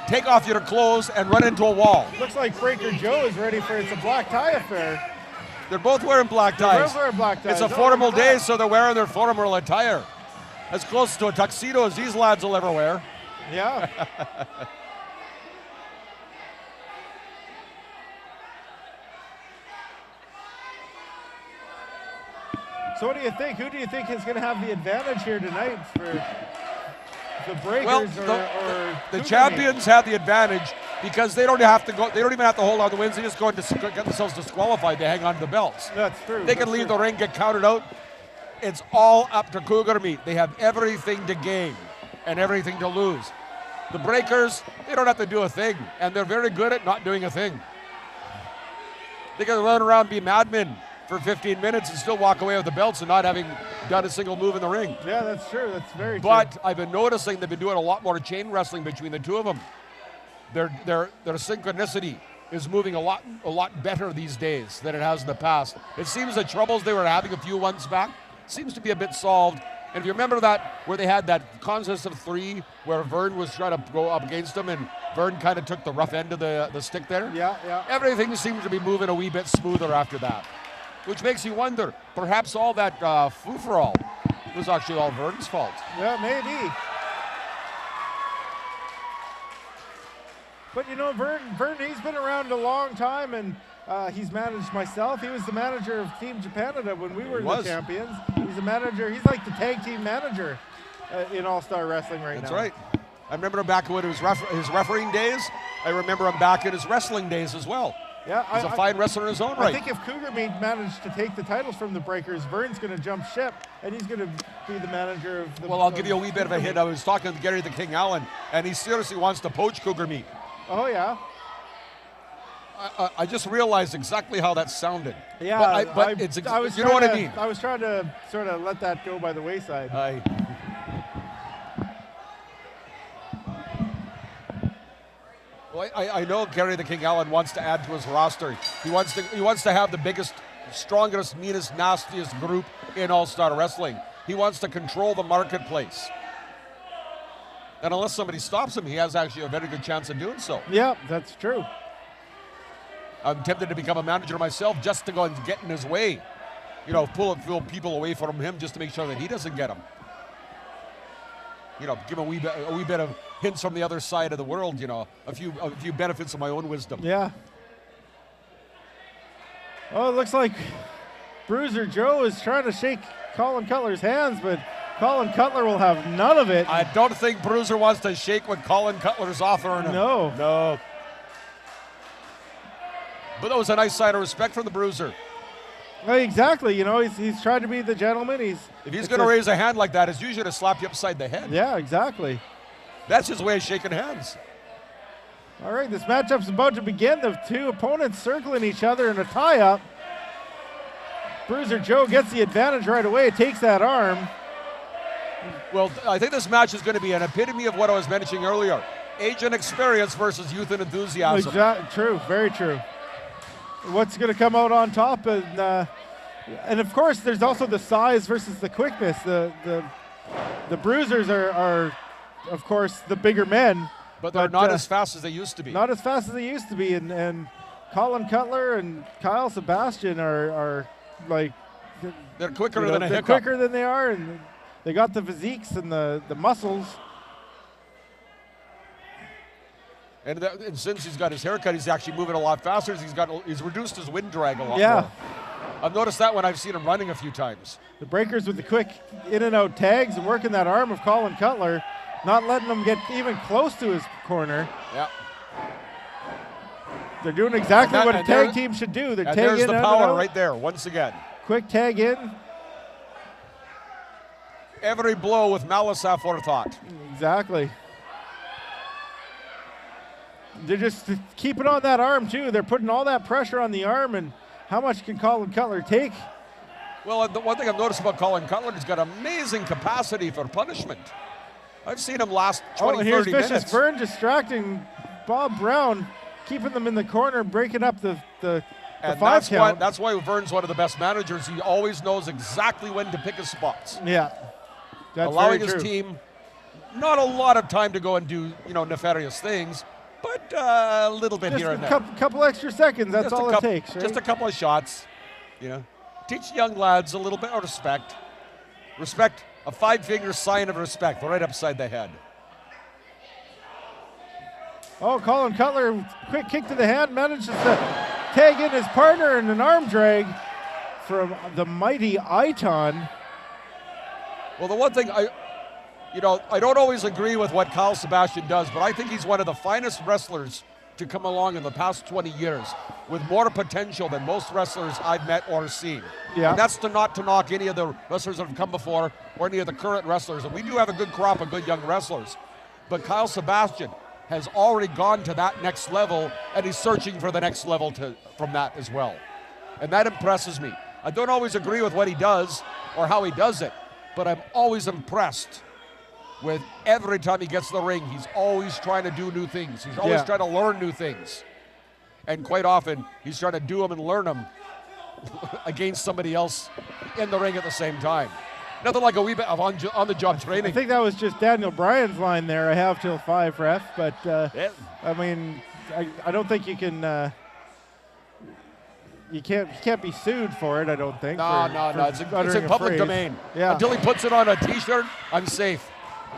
take off your clothes, and run into a wall. Looks like Breaker Joe is ready for it's a black tie affair. They're both wearing black ties. They're both wearing black ties. It's a formal day, so they're wearing their formal attire. As close to a tuxedo as these lads will ever wear. Yeah. So what do you think? Who do you think is going to have the advantage here tonight for the Breakers or the champions have the advantage because they don't have to go. They don't even have to hold on the wins. They just go and get themselves disqualified. They hang on to the belts. That's true. They can leave the ring, get counted out. It's all up to Cougar Meat. They have everything to gain and everything to lose. The Breakers, they don't have to do a thing, and they're very good at not doing a thing. They can run around and be madmen for 15 minutes and still walk away with the belts and not having done a single move in the ring. Yeah, that's true. That's very true. But I've been noticing they've been doing a lot more chain wrestling between the two of them. Their synchronicity is moving a lot better these days than it has in the past. It seems the troubles they were having a few months back seems to be a bit solved. And if you remember that, where they had that contest of 3 where Vern was trying to go up against him and Vern kind of took the rough end of the stick there? Yeah, yeah. Everything seems to be moving a wee bit smoother after that, which makes you wonder, perhaps all that foo-for-all was actually all Vern's fault. Yeah, maybe. But you know, Vern, he's been around a long time, and he's managed myself. He was the manager of Team Japanada when we were the champions. He's a manager. He's like the tag team manager in All-Star Wrestling right now. That's right. I remember him back when it was his refereeing days. I remember him back in his wrestling days as well. Yeah, he's a fine wrestler in his own right. I think if Cougar Meat managed to take the titles from the Breakers, Vern's going to jump ship, and he's going to be the manager of the... Well, I'll give you a wee bit of a hint. I was talking to Gary the King Allen, and he seriously wants to poach Cougar Meat. Oh, yeah. I just realized exactly how that sounded. Yeah, but I was you know what I mean. I was trying to sort of let that go by the wayside. Well, I know Gary the King Allen wants to add to his roster. He wants to have the biggest, strongest, meanest, nastiest group in All-Star Wrestling. He wants to control the marketplace. And unless somebody stops him, he has actually a very good chance of doing so. Yeah, that's true. I'm tempted to become a manager myself just to go and get in his way. You know, pull people away from him just to make sure that he doesn't get them. You know, give him a wee bit of hints from the other side of the world, you know, a few benefits of my own wisdom. Yeah. Oh, it looks like Bruiser Joe is trying to shake Colin Cutler's hands, but Colin Cutler will have none of it. I don't think Bruiser wants to shake what Colin Cutler's offering him. No. But that was a nice sign of respect from the Bruiser. Well, exactly. You know, he's trying to be the gentleman. If he's going to raise a hand like that, it's usually to slap you upside the head. Yeah, exactly. That's his way of shaking hands. All right, this matchup's about to begin. The two opponents circling each other in a tie-up. Bruiser Joe gets the advantage right away, takes that arm. Well, I think this match is going to be an epitome of what I was mentioning earlier. Age and experience versus youth and enthusiasm. Exactly. True, very true. What's going to come out on top? And of course, there's also the size versus the quickness. The Bruisers are, of course, the bigger men. But they're not as fast as they used to be. Not as fast as they used to be. And Colin Cutler and Kyle Sebastian are like... They're quicker than a hiccup. They're quicker than they are, and they got the physiques and the muscles. And since he's got his haircut, he's actually moving a lot faster. He's reduced his wind drag a lot more. I've noticed that when I've seen him running a few times. The Breakers with the quick in and out tags and working that arm of Colin Cutler, not letting him get even close to his corner. Yeah. They're doing exactly what a tag team should do. They're tagging in. There's the power right there, once again. Quick tag in. Every blow with malice aforethought. Exactly. They're just keeping on that arm, too. They're putting all that pressure on the arm, and how much can Colin Cutler take? Well, the one thing I've noticed about Colin Cutler, he's got amazing capacity for punishment. I've seen him last 20, 30 minutes. Here's Vicious Vern distracting Bob Brown, keeping them in the corner, breaking up the 5 count. That's why Vern's one of the best managers. He always knows exactly when to pick his spots. Yeah, that's allowing very his true. team not a lot of time to go and do nefarious things, but a little bit just here and there. Couple extra seconds. That's all it takes. Right? Just a couple of shots. Teach young lads a little bit of respect. Respect, a 5-finger sign of respect, right upside the head. Oh, Colin Cutler, quick kick to the hand, manages to tag in his partner in an arm drag from the mighty Iton. Well, the one thing I don't always agree with what Kyle Sebastian does, but I think he's one of the finest wrestlers to come along in the past 20 years with more potential than most wrestlers I've met or seen. Yeah. And that's not to knock any of the wrestlers that have come before or any of the current wrestlers. And we do have a good crop of good young wrestlers. But Kyle Sebastian has already gone to that next level, and he's searching for the next level from that as well. And that impresses me. I don't always agree with what he does or how he does it, but I'm always impressed with every time he gets in the ring. He's always trying to do new things. He's always trying to learn new things. And quite often, he's trying to do them and learn them against somebody else in the ring at the same time. Nothing like a wee bit of on-the-job training. I think that was just Daniel Bryan's line there, I have till 5, ref. But, I mean, I don't think you can... You can't be sued for it, I don't think. No. It's in public domain. Yeah. Until he puts it on a T-shirt, I'm safe.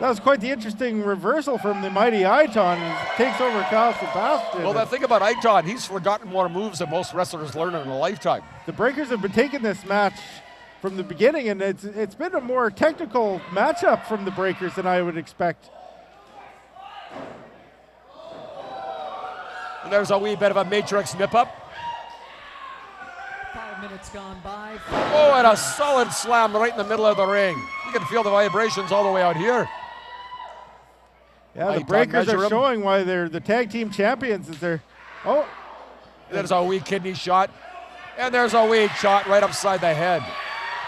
That was quite the interesting reversal from the mighty Aiton. Takes over Kyle Sebastian. Well, the thing about Aiton, he's forgotten more moves than most wrestlers learn in a lifetime. The Breakers have been taking this match from the beginning, and it's been a more technical matchup from the Breakers than I would expect. And there's a wee bit of a matrix nip-up. 5 minutes gone by. Oh, and a solid slam right in the middle of the ring. You can feel the vibrations all the way out here. Yeah, the Breakers are showing why they're the tag team champions. There's a wee kidney shot, and there's a wee shot right upside the head.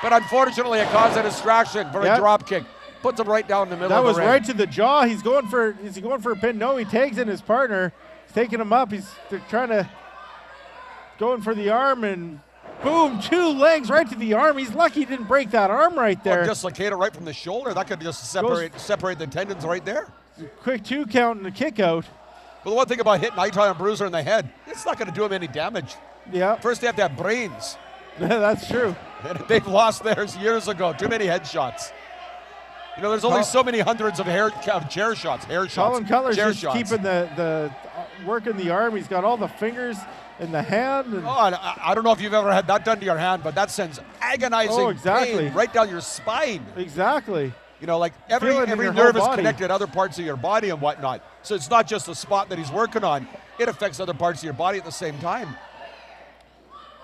But unfortunately, it caused a distraction for a drop kick. Puts him right down in the middle of the ring. That was right to the jaw. Is he going for a pin? No, he tags in his partner. He's taking him up. They're trying to going for the arm, and boom, 2 legs right to the arm. He's lucky he didn't break that arm right there. Well, dislocate it right from the shoulder. That could just separate the tendons right there. Quick 2 count and a kick out. But the one thing about hitting Aiton and Bruiser in the head, it's not going to do him any damage. Yeah. First, they have to have brains. Yeah, that's true. And they've lost theirs years ago. Too many headshots. You know, there's only so many hundreds of chair shots. Colin Cutler's just keeping the working the arm. He's got all the fingers in the hand. And I don't know if you've ever had that done to your hand, but that sends agonizing pain right down your spine. Exactly. You know, like every nerve is connected to other parts of your body and whatnot. So it's not just the spot that he's working on. It affects other parts of your body at the same time.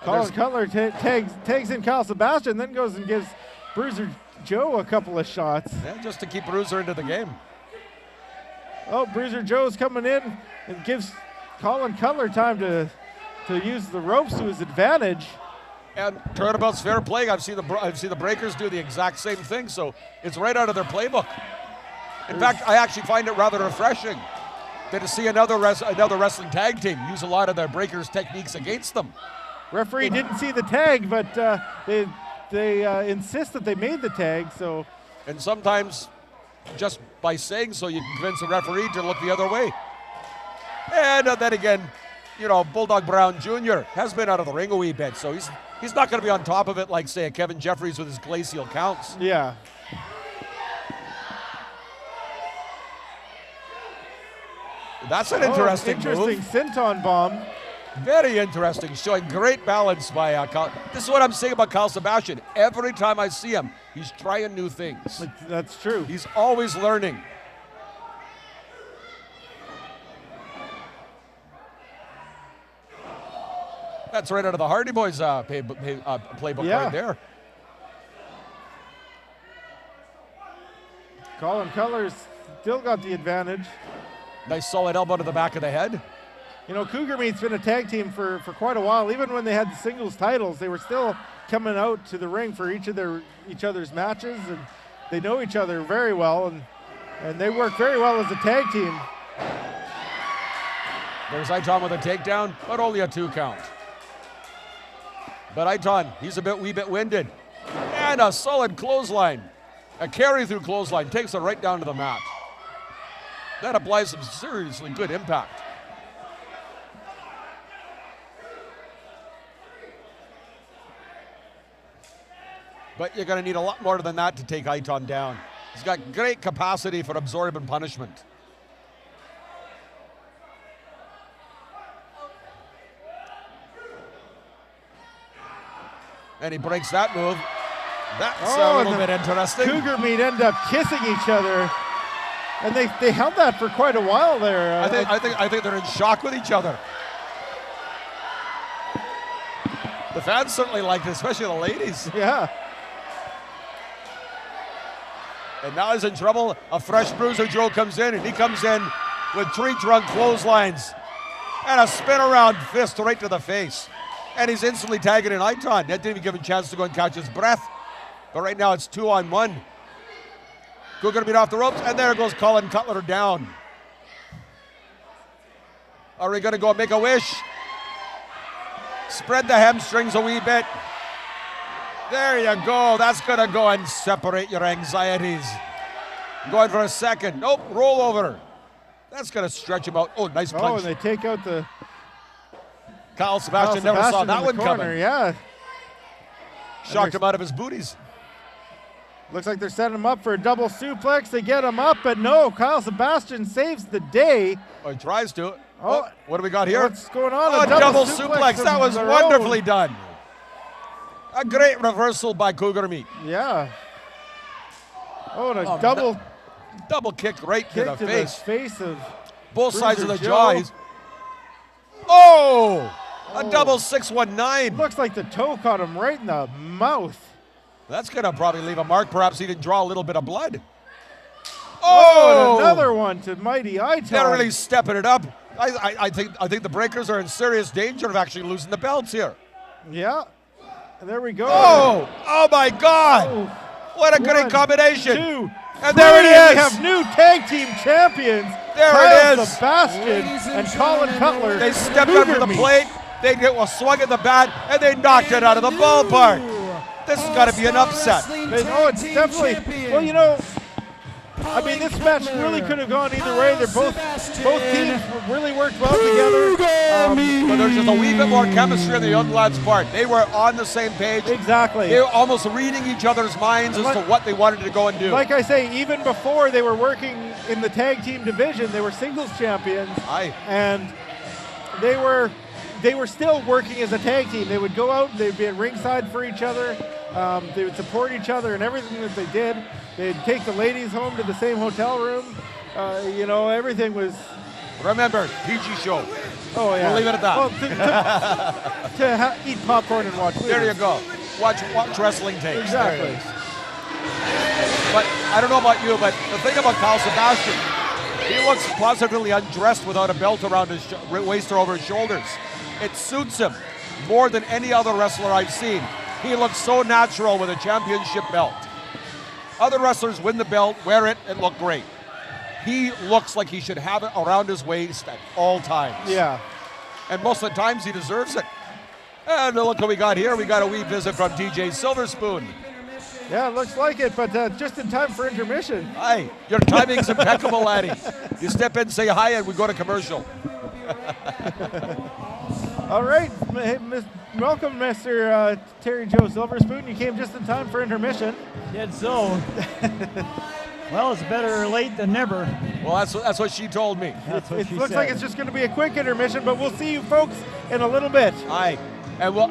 Colin Cutler tags in Kyle Sebastian, then goes and gives Bruiser Joe a couple of shots. Yeah, just to keep Bruiser into the game. Oh, Bruiser Joe's coming in and gives Colin Cutler time to use the ropes to his advantage. And turnabout's fair play. I've seen the Breakers do the exact same thing, so it's right out of their playbook. In fact, I actually find it rather refreshing to see another wrestling tag team use a lot of their Breakers techniques against them. Referee didn't see the tag, but they insist that they made the tag. So, and sometimes just by saying so, you can convince the referee to look the other way. And then again, you know, Bulldog Brown Jr. has been out of the ring a wee bit, so he's not going to be on top of it like, say, a Kevin Jeffries with his glacial counts. Yeah. That's an interesting move. Senton bomb. Very interesting, showing great balance by Kyle. This is what I'm saying about Kyle Sebastian. Every time I see him, he's trying new things. That's true. He's always learning. That's right out of the Hardy Boys playbook right there. Colin Cutler's still got the advantage. Nice solid elbow to the back of the head. You know, Cougar Meat's been a tag team for quite a while. Even when they had the singles titles, they were still coming out to the ring for each other's matches, and they know each other very well, and they work very well as a tag team. There's Aiton with a takedown, but only a 2 count. But Aiton, he's a wee bit winded. And a solid clothesline. A carry-through clothesline takes it right down to the mat. That applies some seriously good impact. But you're going to need a lot more than that to take Aiton down. He's got great capacity for absorbing punishment. And he breaks that move. That's a little bit interesting. Cougar Meat end up kissing each other. And they held that for quite a while there. I think they're in shock with each other. The fans certainly like it, especially the ladies. Yeah. And now he's in trouble. A fresh bruiser Joe comes in, and he comes in with 3 trunk clotheslines and a spin around fist right to the face. And he's instantly tagging in Iton. That didn't even give him a chance to go and catch his breath. But right now it's 2-on-1. Cougar to beat off the ropes, and there goes Colin Cutler down. Are we going to go make a wish? Spread the hamstrings a wee bit. There you go. That's going to go and separate your anxieties. Going for a second. Nope, roll over. That's going to stretch him out. Oh, nice punch. Oh, and they take out the... Kyle Sebastian never saw that one coming. Yeah. Shocked him out of his booties. Looks like they're setting him up for a double suplex. They get him up, but no, Kyle Sebastian saves the day. Oh, he tries to. Oh, what do we got here? What's going on? Oh, a double suplex. That was wonderfully done. A great reversal by Cougar Meat. Yeah. Oh, and a double kick right to the face. Face of both sides of the jaw. Oh, a double 619. Looks like the toe caught him right in the mouth. That's going to probably leave a mark. Perhaps he didn't draw a little bit of blood. Oh, and another one to Mighty Iton. They're really stepping it up. I think the Breakers are in serious danger of actually losing the belts here. Yeah. And there we go. Oh my God. What a great combination. 2, and there it is. We have new tag team champions. There Kyle it is. Sebastian and Colin Cutler. They stepped up to the plate. They get a swung at the bat, and they knocked it out of the ballpark. This has got to be an upset. It's definitely. Well, you know, I mean, this match really could have gone either way. They're both teams really worked well together. But there's just a wee bit more chemistry on the young lads' part. They were on the same page. Exactly. They were almost reading each other's minds as to what they wanted to go and do. Like I say, even before they were working in the tag team division, they were singles champions. And they were still working as a tag team. They would go out and they'd be at ringside for each other. They would support each other in everything that they did. They'd take the ladies home to the same hotel room. You know, everything was... Remember, PG show. Oh, yeah. We'll leave it at that. Well, to eat popcorn and watch movies. There you go. Watch wrestling tapes. Exactly. But I don't know about you, but the thing about Kyle Sebastian, he looks positively undressed without a belt around his waist or over his shoulders. It suits him more than any other wrestler I've seen. He looks so natural with a championship belt. Other wrestlers win the belt, wear it, and look great. He looks like he should have it around his waist at all times. Yeah. And most of the times he deserves it. And look what we got here. We got a wee visit from DJ Silverspoon. Yeah, it looks like it, but just in time for intermission. Hi, your timing's impeccable, laddie. You step in, say hi, and we go to commercial. All right, welcome, Mr. Terry Joe Silverspoon. You came just in time for intermission. Did so. Well, it's better late than never. Well, that's what she told me. It looks like it's just going to be a quick intermission, but we'll see you folks in a little bit. Aye, and we'll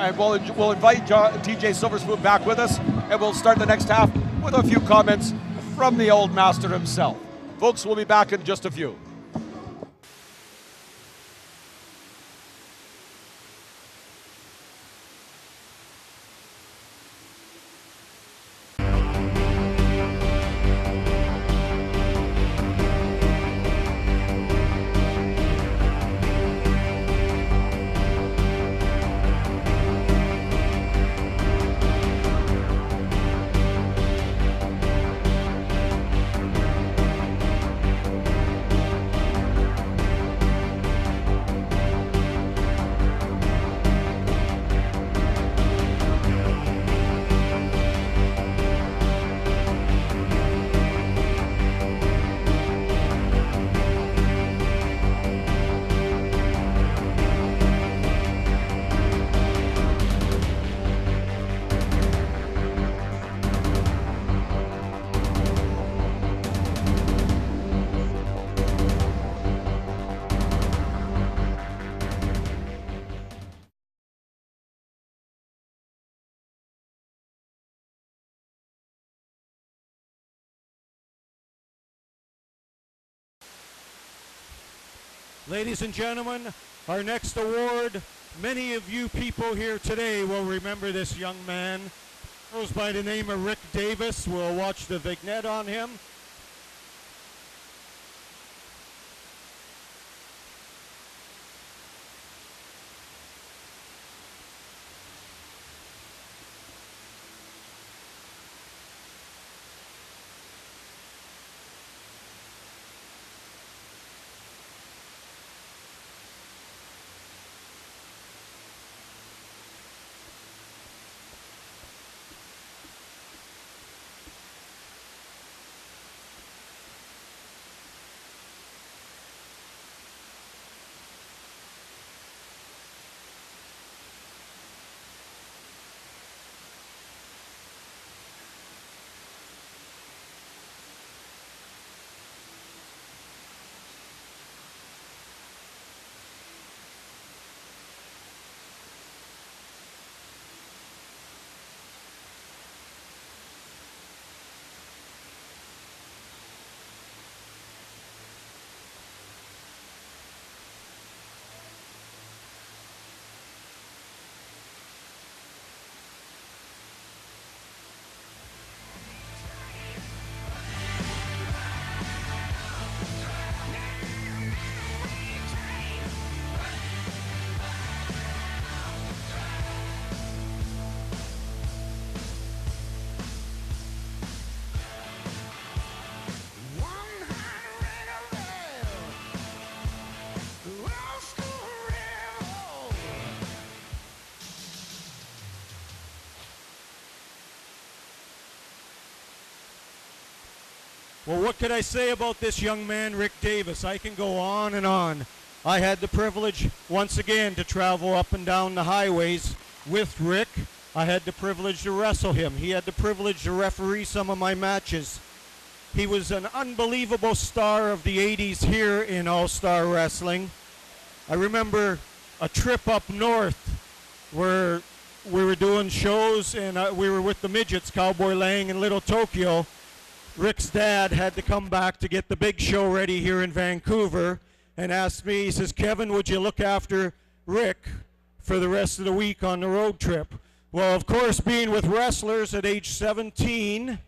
invite TJ Silverspoon back with us, and we'll start the next half with a few comments from the old master himself. Folks, we'll be back in just a few. Ladies and gentlemen, our next award, many of you people here today will remember this young man. Goes by the name of Rick Davis. We'll watch the vignette on him. Well, what could I say about this young man, Rick Davis? I can go on and on. I had the privilege, once again, to travel up and down the highways with Rick. I had the privilege to wrestle him. He had the privilege to referee some of my matches. He was an unbelievable star of the 80s here in All-Star Wrestling. I remember a trip up north where we were doing shows and we were with the midgets, Cowboy Lang and Little Tokyo. Rick's dad had to come back to get the big show ready here in Vancouver and asked me, he says, Kevin, would you look after Rick for the rest of the week on the road trip? Well, of course, being with wrestlers at age 17,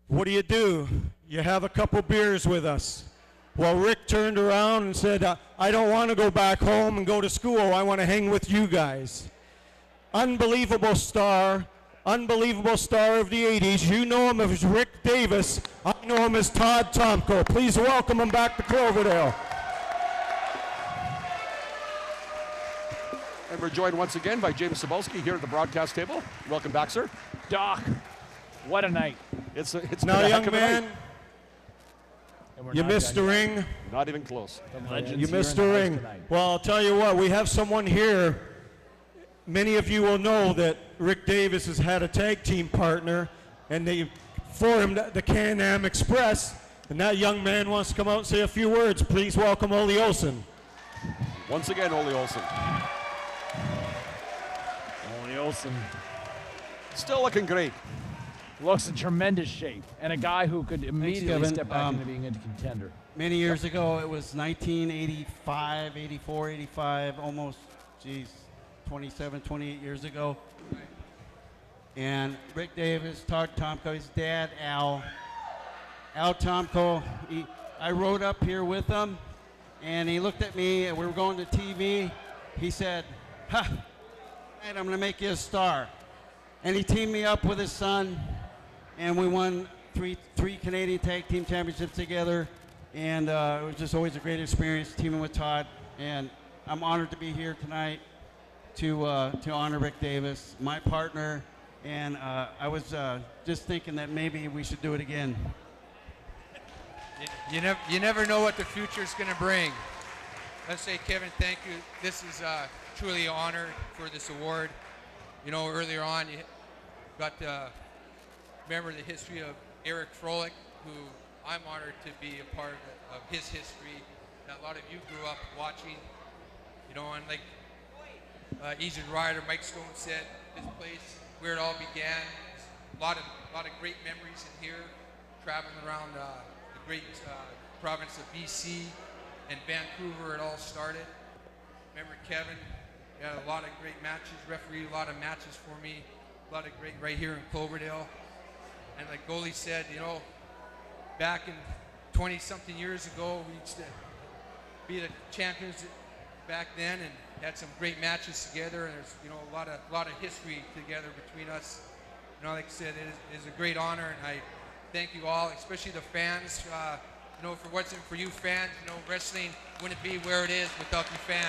what do? You have a couple beers with us. Well, Rick turned around and said, I don't want to go back home and go to school. I want to hang with you guys. Unbelievable star of the 80s. You know him as Rick Davis. I know him as Todd Tomko. Please welcome him back to Cloverdale. And we're joined once again by James Cebulski here at the broadcast table. Welcome back, sir. Doc, what a night. It's now, been a young heck of a man, night. You missed the ring. Not even close. You missed the ring. Well, I'll tell you what, we have someone here. Many of you will know that Rick Davis has had a tag team partner, and they formed the Can-Am Express, and that young man wants to come out and say a few words. Please welcome Ole Olsen. Once again, Ole Olsen. Ole Olsen. Still looking great. Looks in tremendous shape, and a guy who could immediately Kevin. step back into being a contender. Many years ago, it was 1985, 84, 85, almost, 27, 28 years ago. And Rick Davis, Todd Tomko, his dad, Al Tomko, I rode up here with him, and he looked at me, and we were going to TV. He said, I'm going to make you a star. And he teamed me up with his son, and we won three Canadian Tag Team Championships together. And it was just always a great experience teaming with Todd. And I'm honored to be here tonight to honor Rick Davis, my partner. And I was just thinking that maybe we should do it again. You never know what the future's going to bring. Let's say, Kevin, thank you. This is truly an honor for this award. You know, earlier on, you got to remember the history of Eric Frolick, who I'm honored to be a part of his history that a lot of you grew up watching. You know, and like Easy Rider, Mike Stone said, this place where it all began. A lot of great memories in here, traveling around the great province of BC and Vancouver. It all started. Remember Kevin? He had a lot of great matches, refereed a lot of matches for me. a lot of great right here in Cloverdale. And like Goalie said, you know, back in 20-something years ago, we used to be the champions back then and had some great matches together. And there's, you know, a lot of history together between us. You know, like I said, it is a great honor, and I thank you all, especially the fans. You know, for for you fans, you know, wrestling wouldn't be where it is without you fans.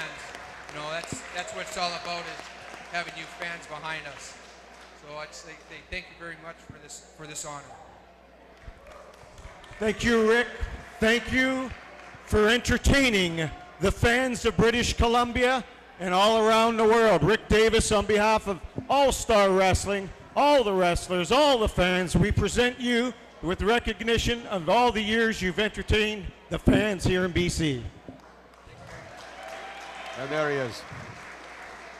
You know, that's what it's all about, is having you fans behind us. So I'd say thank you very much for this honor. Thank you, Rick. Thank you for entertaining the fans of British Columbia and all around the world. Rick Davis, on behalf of All Star Wrestling, all the wrestlers, all the fans, we present you with recognition of all the years you've entertained the fans here in BC. And there he is.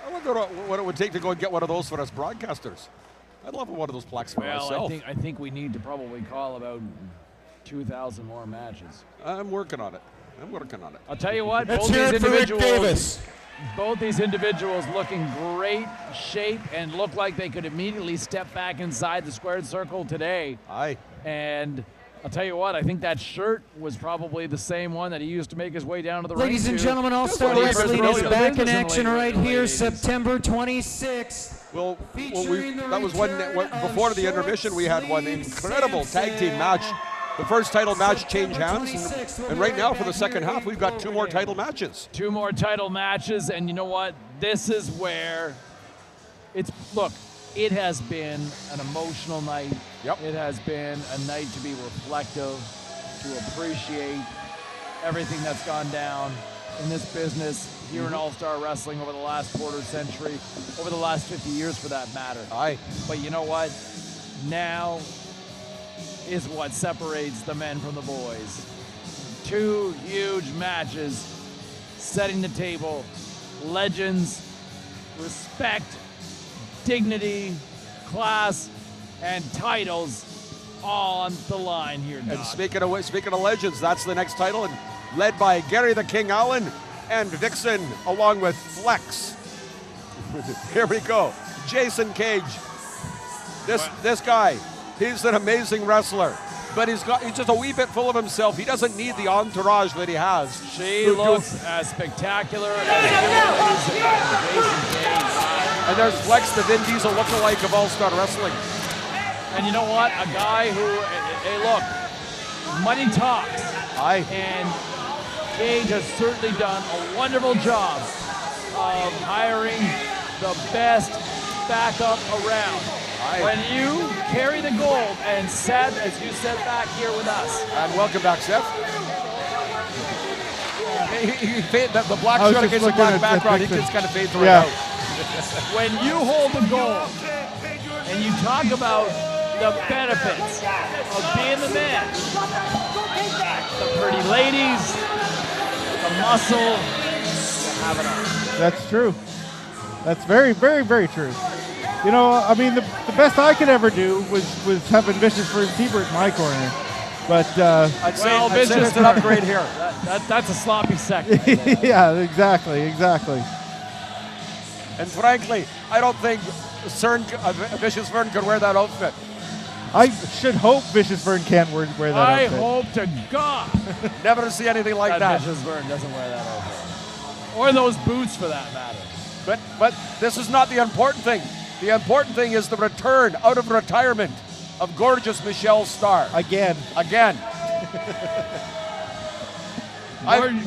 I wonder what it would take to go and get one of those for us broadcasters. I'd love one of those plaques for myself. I think we need to probably call about 2,000 more matches. I'm working on it. I'll tell you what, Let's hear it for Rick Davis. Both these individuals looking great shape and look like they could immediately step back inside the squared circle today. Aye. And I'll tell you what, I think that shirt was probably the same one that he used to make his way down to the ring. Ladies and gentlemen, All Star Wrestling is back in action right here, September 26th. Well, that was one before the intermission. We had one incredible tag team match. The first title match changed hands, and right now for the second half, we've got 2 more title matches. 2 more title matches, and you know what? This is where look, it has been an emotional night. Yep. It has been a night to be reflective, to appreciate everything that's gone down in this business here in All-Star Wrestling over the last quarter century, over the last 50 years for that matter. Aye. But you know what? Now is what separates the men from the boys. 2 huge matches setting the table. Legends, respect, dignity, class, and titles all on the line here, Doc. And speaking of legends, that's the next title, and led by Gary the King Allen and Vixen, along with Flex. Here we go. Jason Cage. This guy, he's an amazing wrestler, but he's just a wee bit full of himself. He doesn't need the entourage that he has. She looks as spectacular as Jason Cage. And there's Flex, the Vin Diesel lookalike of All-Star Wrestling. And you know what? A guy who, hey, look, money talks. Aye. And Cage has certainly done a wonderful job of hiring the best backup around. Aye. When you carry the gold, and Seth, as you said back here with us. And welcome back, Seth. The black shirt against the black background, he just kind of fades right out. When you hold the gold and you talk about the benefits of being the man, the pretty ladies, the muscle, you have it all. That's true. That's very, very, very true. You know, I mean, the best I could ever do was having Vicious Vern Siebert in my corner. But I'd say it's an upgrade here. That's a sloppy second. Yeah, exactly. And frankly, I don't think Vicious Vern could wear that outfit. I should hope Vicious Vern can't wear that I outfit. hope to God. Never to see anything like that. Vicious Vern doesn't wear that outfit. Or those boots for that matter. But this is not the important thing. The important thing is the return out of retirement of gorgeous Michelle Starr. Again.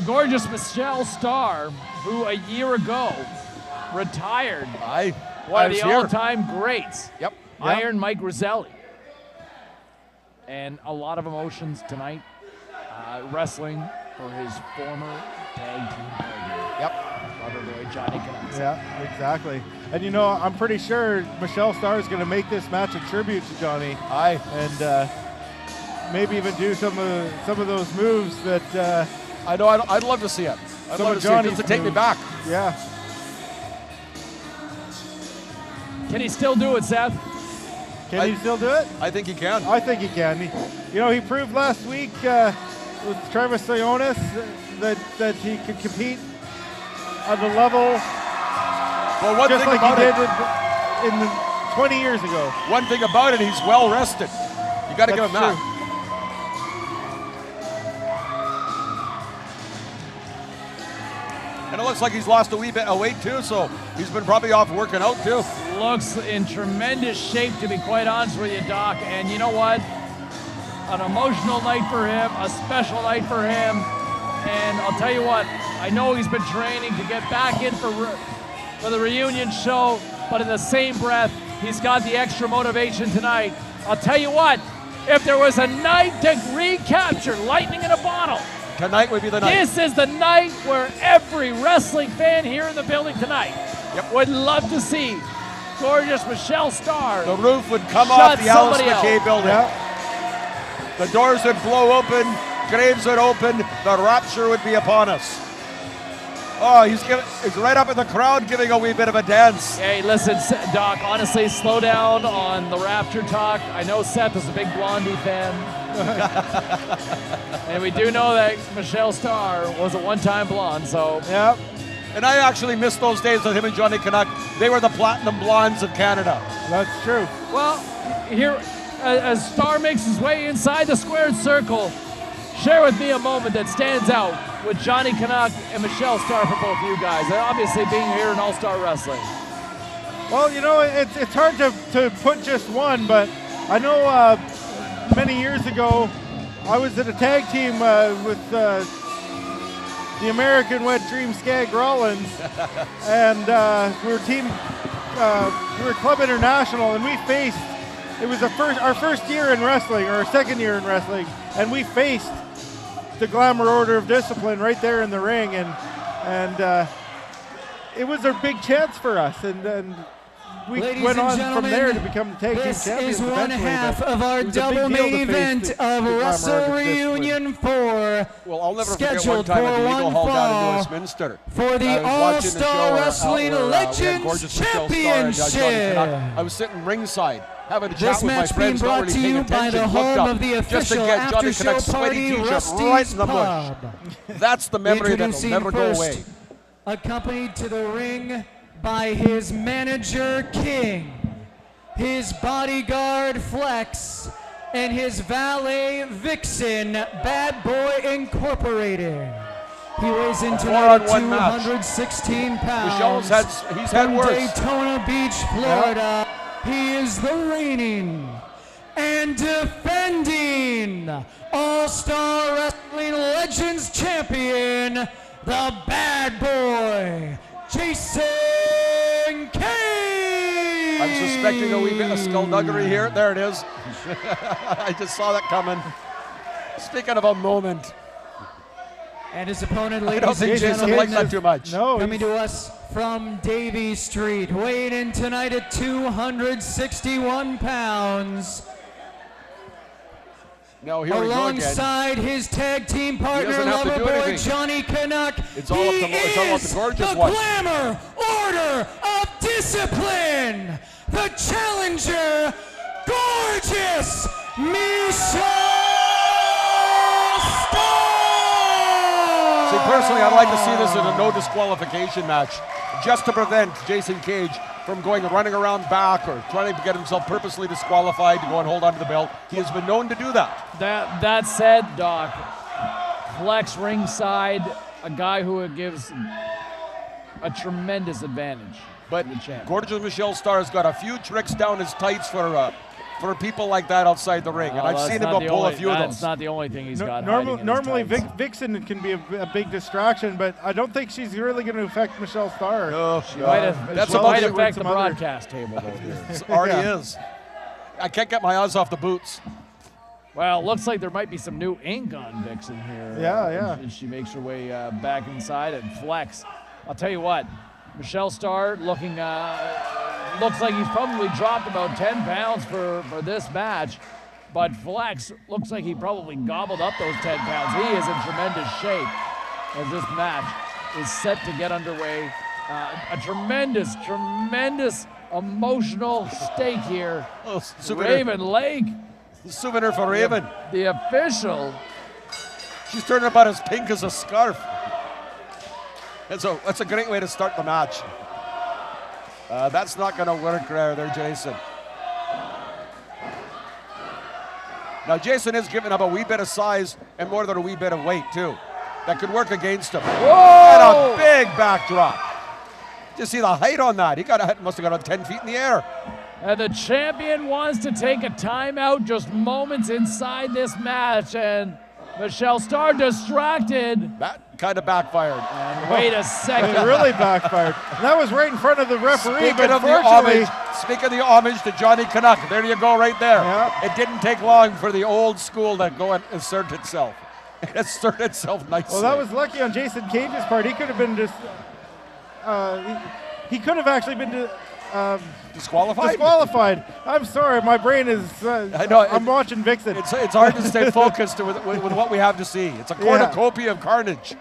Gorgeous Michelle Starr, who a year ago retired. One of the all-time greats. Yep. Iron Mike Roselli. And a lot of emotions tonight. Wrestling for his former tag team partner. Yep. Boy Johnny Canuck. Yeah, exactly. And you know, I'm pretty sure Michelle Starr is going to make this match a tribute to Johnny. Aye. And maybe even do some of those moves that. I know. I'd love to see it. I'd love to see it just to take me back. Yeah. Can he still do it, Seth? Can he still do it? I think he can. I think he can. He proved last week with Travis Theonis that he could compete on the level. Well, one just thing like about he it, did in the 20 years ago. One thing about it, he's well rested. You got to give him that. And it looks like he's lost a wee bit of weight too, so he's been probably off working out too. Looks in tremendous shape, to be quite honest with you, Doc. And you know what? An emotional night for him, a special night for him. And I'll tell you what, I know he's been training to get back in for the reunion show, but in the same breath, he's got the extra motivation tonight. I'll tell you what, if there was a night to recapture lightning in a bottle, tonight would be the night. This is the night where every wrestling fan here in the building tonight would love to see gorgeous Michelle Starr. The roof would come off the Alice McKay building. The doors would blow open, graves would open, the rapture would be upon us. Oh, he's right up in the crowd giving a wee bit of a dance. Hey, listen, Doc, honestly, slow down on the rapture talk. I know Seth is a big Blondie fan. And we do know that Michelle Starr was a one-time blonde, so. Yeah. And I actually missed those days with him and Johnny Canuck. They were the platinum blondes of Canada. That's true. Well, here, as Starr makes his way inside the squared circle, share with me a moment that stands out with Johnny Canuck and Michelle Starr for both of you guys. And obviously being here in All-Star Wrestling. Well, you know, it's hard to put just one, but I know many years ago I was at a tag team with the American Wet Dream Skag Rollins, and we were Club International, and we faced. It was our first year in wrestling, or our second year in wrestling, and we faced the Glamour Order of Discipline right there in the ring, and it was a big chance for us, and we went on from there to become the tag team champions. This is one half of our double main event of Wrestle Reunion 4. Well, I'll never forget one time at the Eagle Hall down in Westminster. For the All-Star Wrestling Legends Championship. I was sitting ringside, having a chat This with my match being friends, not brought really to paying you by attention, the looked home up of the just to official get Johnny after-show Canuck's sweaty party, t-shirt right in the Rusty's bush. That's the memory that will never go away. Accompanied to the ring by his manager, King, his bodyguard, Flex, and his valet, Vixen, Bad Boy Incorporated. He weighs in tonight at 216 pounds. He's had From worse. Daytona Beach, Florida, he is the reigning and defending All-Star Wrestling Legends Champion, the Bad Boy, Jason Kane. I'm suspecting a wee bit of skullduggery here. There it is. I just saw that coming. Speaking of a moment. And his opponent, I ladies don't think and Jason gentlemen, liked that too much. coming to us from Davie Street, weighing in tonight at 261 pounds. No, here we go again. Alongside his tag team partner, Loverboy Johnny Canuck. It's all up the gorgeous the one. Glamour Order of Discipline, the challenger, gorgeous Michelle Starr. See, personally, I'd like to see this in a no disqualification match, just to prevent Jason Cage from running around back or trying to get himself purposely disqualified to go and hold on to the belt. He has been known to do that. That said, Doc, Flex ringside, a guy who gives a tremendous advantage. But gorgeous Michelle Starr has got a few tricks down his tights for people like that outside the ring, and I've seen him pull a few of those. That's not the only thing he's got. Normally, Vixen can be a big distraction, but I don't think she's really going to affect Michelle Starr. No, she might affect the broadcast table, though. It already is. I can't get my eyes off the boots. Well, it looks like there might be some new ink on Vixen here. Yeah. And she makes her way back inside and Flex. I'll tell you what, Michelle Starr looking, looks like he's probably dropped about 10 pounds for this match, but Flex looks like he probably gobbled up those 10 pounds. He is in tremendous shape as this match is set to get underway. A tremendous emotional stake here. Raven Lake. Souvenir for Raven. The official. She's turning about as pink as a scarf. That's a great way to start the match. That's not going to work there, Jason. Now, Jason is giving up a wee bit of size and more than a wee bit of weight, too. That could work against him. Whoa! And a big backdrop. Did you see the height on that? He must have got 10 feet in the air. And the champion wants to take a timeout just moments inside this match, and Michelle Starr distracted. That kind of backfired. And wait a second. It really backfired. And that was right in front of the referee. Speaking of the homage to Johnny Canuck, there you go right there. Yeah. It didn't take long for the old school to go and assert itself. It asserted itself nicely. Well, that was lucky on Jason Cage's part. He could have been just, he could have actually been disqualified. I'm sorry, my brain is. I know. I'm watching Vixen. It's hard to stay focused with what we have to see. It's a cornucopia of carnage.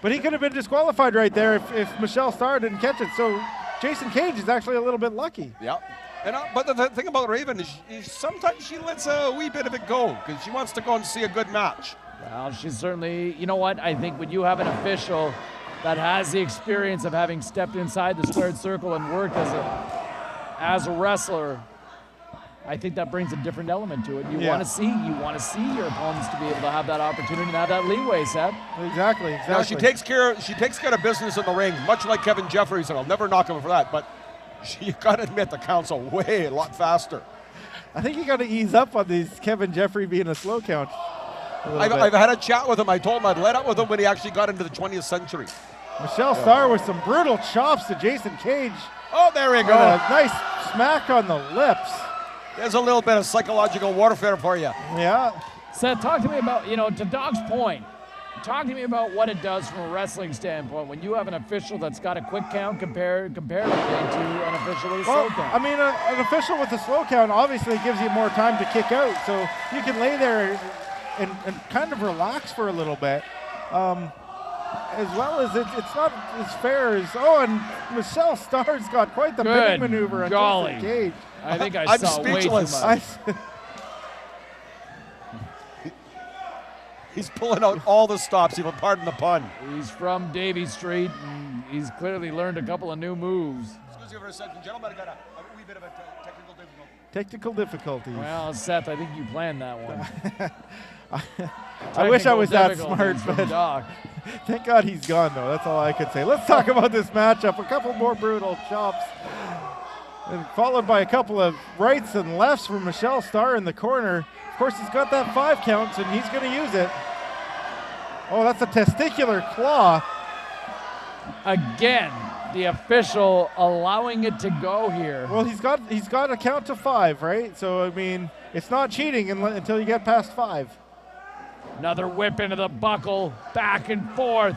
But he could have been disqualified right there if Michelle Starr didn't catch it. So Jason Cage is actually a little bit lucky. Yeah. And but the thing about Raven is sometimes she lets a wee bit of it go because she wants to go and see a good match. Well, she's certainly, you know what? I think when you have an official that has the experience of having stepped inside the squared circle and worked as a wrestler, I think that brings a different element to it. You want to see your opponents to be able to have that opportunity and have that leeway, Seth. Exactly. Now she takes care of business in the ring, much like Kevin Jeffries, and I'll never knock him for that. But you got to admit the count's a lot faster. I think you got to ease up on these Kevin Jeffrey being a slow count. I've had a chat with him. I told him I'd let up with him when he actually got into the 20th century. Michelle Starr with some brutal chops to Jason Cage. Oh, there we go. A nice smack on the lips. There's a little bit of psychological warfare for you. Yeah. Seth, talk to me about, to Doc's point, talk to me about what it does from a wrestling standpoint when you have an official that's got a quick count comparatively to an official with a slow count. I mean, an official with a slow count obviously gives you more time to kick out, so you can lay there and kind of relax for a little bit. As well as it's not as fair as, and Michelle Starr's got quite the pinning maneuver on Jason Cage. I think I saw way too much. He's pulling out all the stops, even pardon the pun. He's from Davie Street, and he's clearly learned a couple of new moves. Excuse me for a second, gentlemen. I got a wee bit of a technical difficulty. Technical difficulties. Well, Seth, I think you planned that one. I wish I was that smart, but thank God he's gone, though. That's all I could say. Let's talk about this matchup. A couple more brutal chops, and followed by a couple of rights and lefts from Michelle Starr in the corner. Of course, he's got that 5 count, and he's going to use it. Oh, that's a testicular claw. Again, the official allowing it to go here. Well, he's got a count to 5, right? So, I mean, it's not cheating until you get past 5. Another whip into the buckle, back and forth.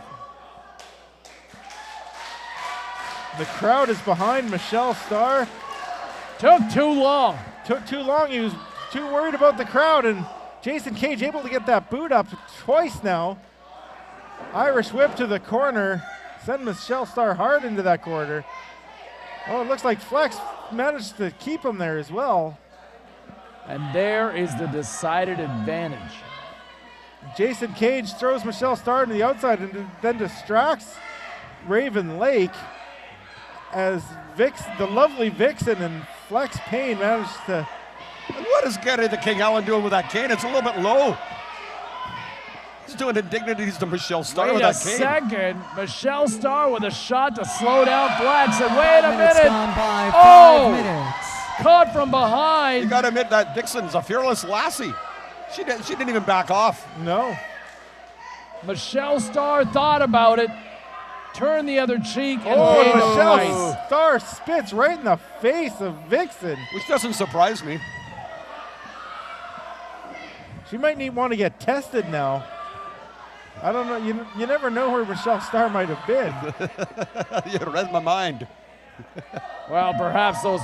The crowd is behind Michelle Starr. Took too long. He was too worried about the crowd, and Jason Cage able to get that boot up twice now. Irish whip to the corner. Send Michelle Starr hard into that corner. Oh, it looks like Flex managed to keep him there as well. And there is the decided advantage. Jason Cage throws Michelle Starr to the outside and then distracts Raven Lake as the lovely Vixen and Flex Payne managed to... What is Gary the King Allen doing with that cane? It's a little bit low. He's doing indignities to Michelle Starr with that cane. Wait a second. Michelle Starr with a shot to slow down Flex. And wait a minute. Gone by 5 minutes. Caught from behind. You got to admit that Vixen's a fearless lassie. She didn't even back off. No. Michelle Starr thought about it, turned the other cheek, and paid the Michelle price. Starr spits right in the face of Vixen. Which doesn't surprise me. She might want to get tested now. I don't know. You never know where Michelle Starr might have been. You read my mind. Well, perhaps those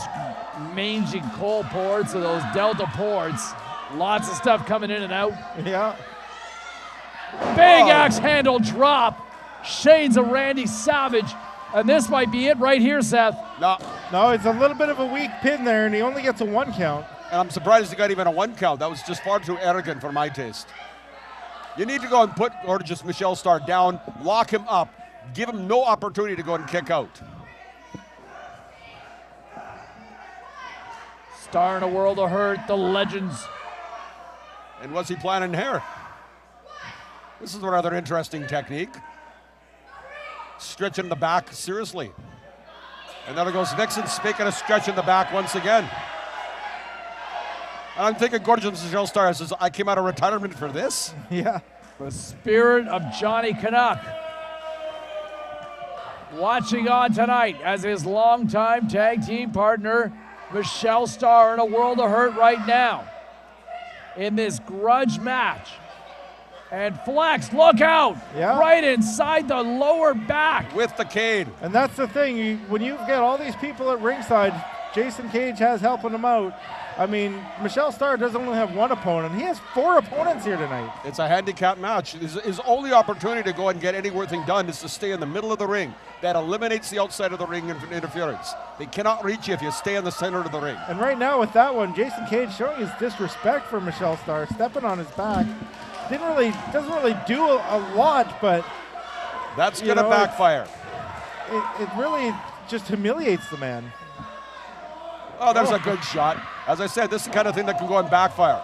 mangy coal ports or those delta ports. Lots of stuff coming in and out. Yeah. Big axe handle drop. Shades of Randy Savage. And this might be it right here, Seth. No, it's a little bit of a weak pin there, and he only gets a 1 count. And I'm surprised he got even a 1 count. That was just far too arrogant for my taste. You need to go and put gorgeous Michelle Starr down, lock him up, give him no opportunity to go and kick out. Starr in a World of Hurt, the legends. And what's he planning here? This is a rather interesting technique. Stretching the back, seriously. And then it goes Nixon, speaking of stretching the back once again. And I'm thinking gorgeous Michelle Starr says, I came out of retirement for this? Yeah. The spirit of Johnny Canuck. Watching on tonight as his longtime tag team partner, Michelle Starr, in a World of Hurt right now. In this grudge match. And Flex, look out! Yeah. Right inside the lower back. With the cane. And that's the thing, when you've got all these people at ringside, Jason Cage has helping him out. I mean, Michelle Starr doesn't only have one opponent. He has 4 opponents here tonight. It's a handicap match. His only opportunity to go and get anything done is to stay in the middle of the ring. That eliminates the outside of the ring interference. They cannot reach you if you stay in the center of the ring. And right now with that one, Jason Cage showing his disrespect for Michelle Starr, stepping on his back. Doesn't really do a lot, but that's gonna backfire. It really just humiliates the man. Oh, there's a good shot. As I said, this is the kind of thing that can go and backfire.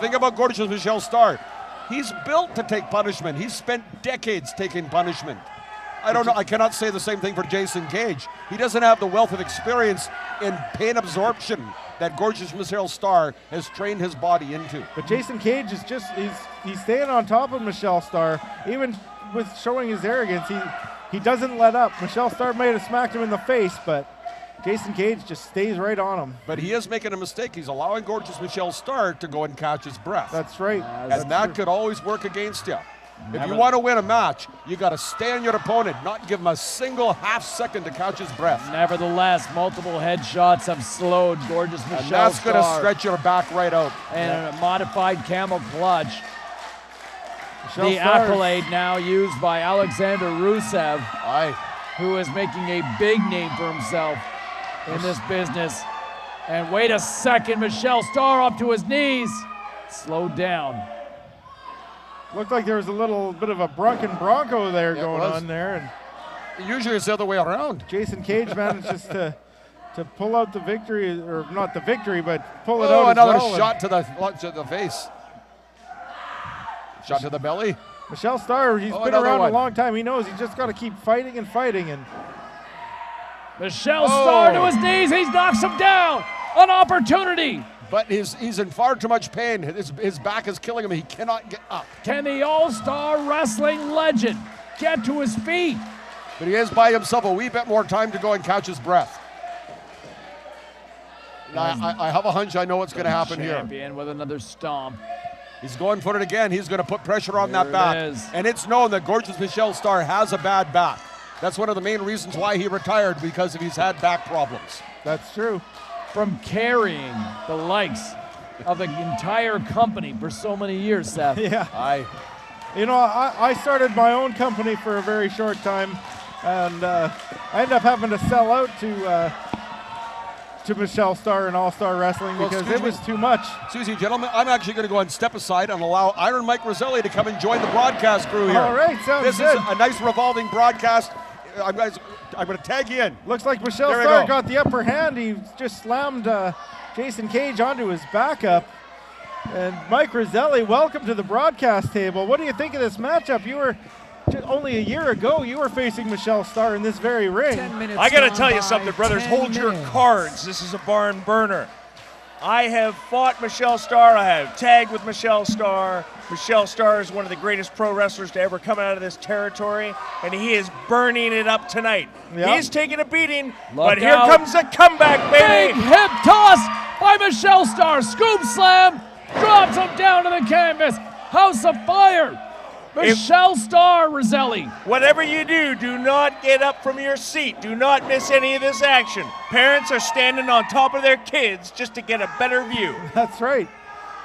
Think about gorgeous Michelle Starr. He's built to take punishment. He's spent decades taking punishment. I don't know. I cannot say the same thing for Jason Cage. He doesn't have the wealth of experience in pain absorption that gorgeous Michelle Starr has trained his body into. But Jason Cage is he's staying on top of Michelle Starr, even with showing his arrogance. He doesn't let up. Michelle Starr may have smacked him in the face, but Jason Cage just stays right on him. But he is making a mistake. He's allowing gorgeous Michelle Starr to go and catch his breath. That's right. And that could always work against you. If you want to win a match, you got to stay on your opponent, not give him a single half second to catch his breath. Nevertheless, multiple headshots have slowed gorgeous Michelle Starr. And that's going to stretch your back right out. And a modified camel clutch. Michelle the Starr. accolade now used by Alexander Rusev, who is making a big name for himself in this business. And wait a second, Michelle Starr up to his knees. Slowed down. Looked like there was a little bit of a drunken bronco there going on there. And usually it's the other way around. Jason Cage manages to pull out the victory, or not the victory, but pull it out. Oh, another as well. shot to the face. Shot to the belly. Michelle Starr, he's been around a long time. He knows he's just got to keep fighting and fighting. And Michelle Starr to his knees. He knocks him down. An opportunity. But he's in far too much pain. His back is killing him. He cannot get up. Can the All-Star Wrestling legend get to his feet? But he has by himself a wee bit more time to go and catch his breath. I have a hunch I know what's going to happen here. Champion with another stomp. He's going for it again. He's going to put pressure on that back. And it's known that gorgeous Michelle Starr has a bad back. That's one of the main reasons why he retired, because of he's had back problems. That's true. From carrying the likes of the entire company for so many years, Seth. Yeah. You know, I started my own company for a very short time, and I ended up having to sell out to Michelle Starr and All-Star Wrestling because it was too much. Excuse me, gentlemen. I'm actually going to go and step aside and allow Iron Mike Roselli to come and join the broadcast crew here. All right, sounds good. This is a nice revolving broadcast. I'm going to tag you in. Looks like Michelle Starr got the upper hand. He just slammed Jason Cage onto his backup. And Mike Roselli, welcome to the broadcast table. What do you think of this matchup? You were only a year ago, you were facing Michelle Starr in this very ring. I got to tell you something, brothers. Hold your cards. This is a barn burner. I have fought Michelle Starr. I have tagged with Michelle Starr. Michelle Starr is one of the greatest pro wrestlers to ever come out of this territory, and he is burning it up tonight. Yep. He's taking a beating, Look but here out. comes a comeback, baby. Big hip toss by Michelle Starr. Scoop slam. Drops him down to the canvas. House of Fire. Michelle Starr, Roselli. Whatever you do, do not get up from your seat. Do not miss any of this action. Parents are standing on top of their kids just to get a better view. That's right.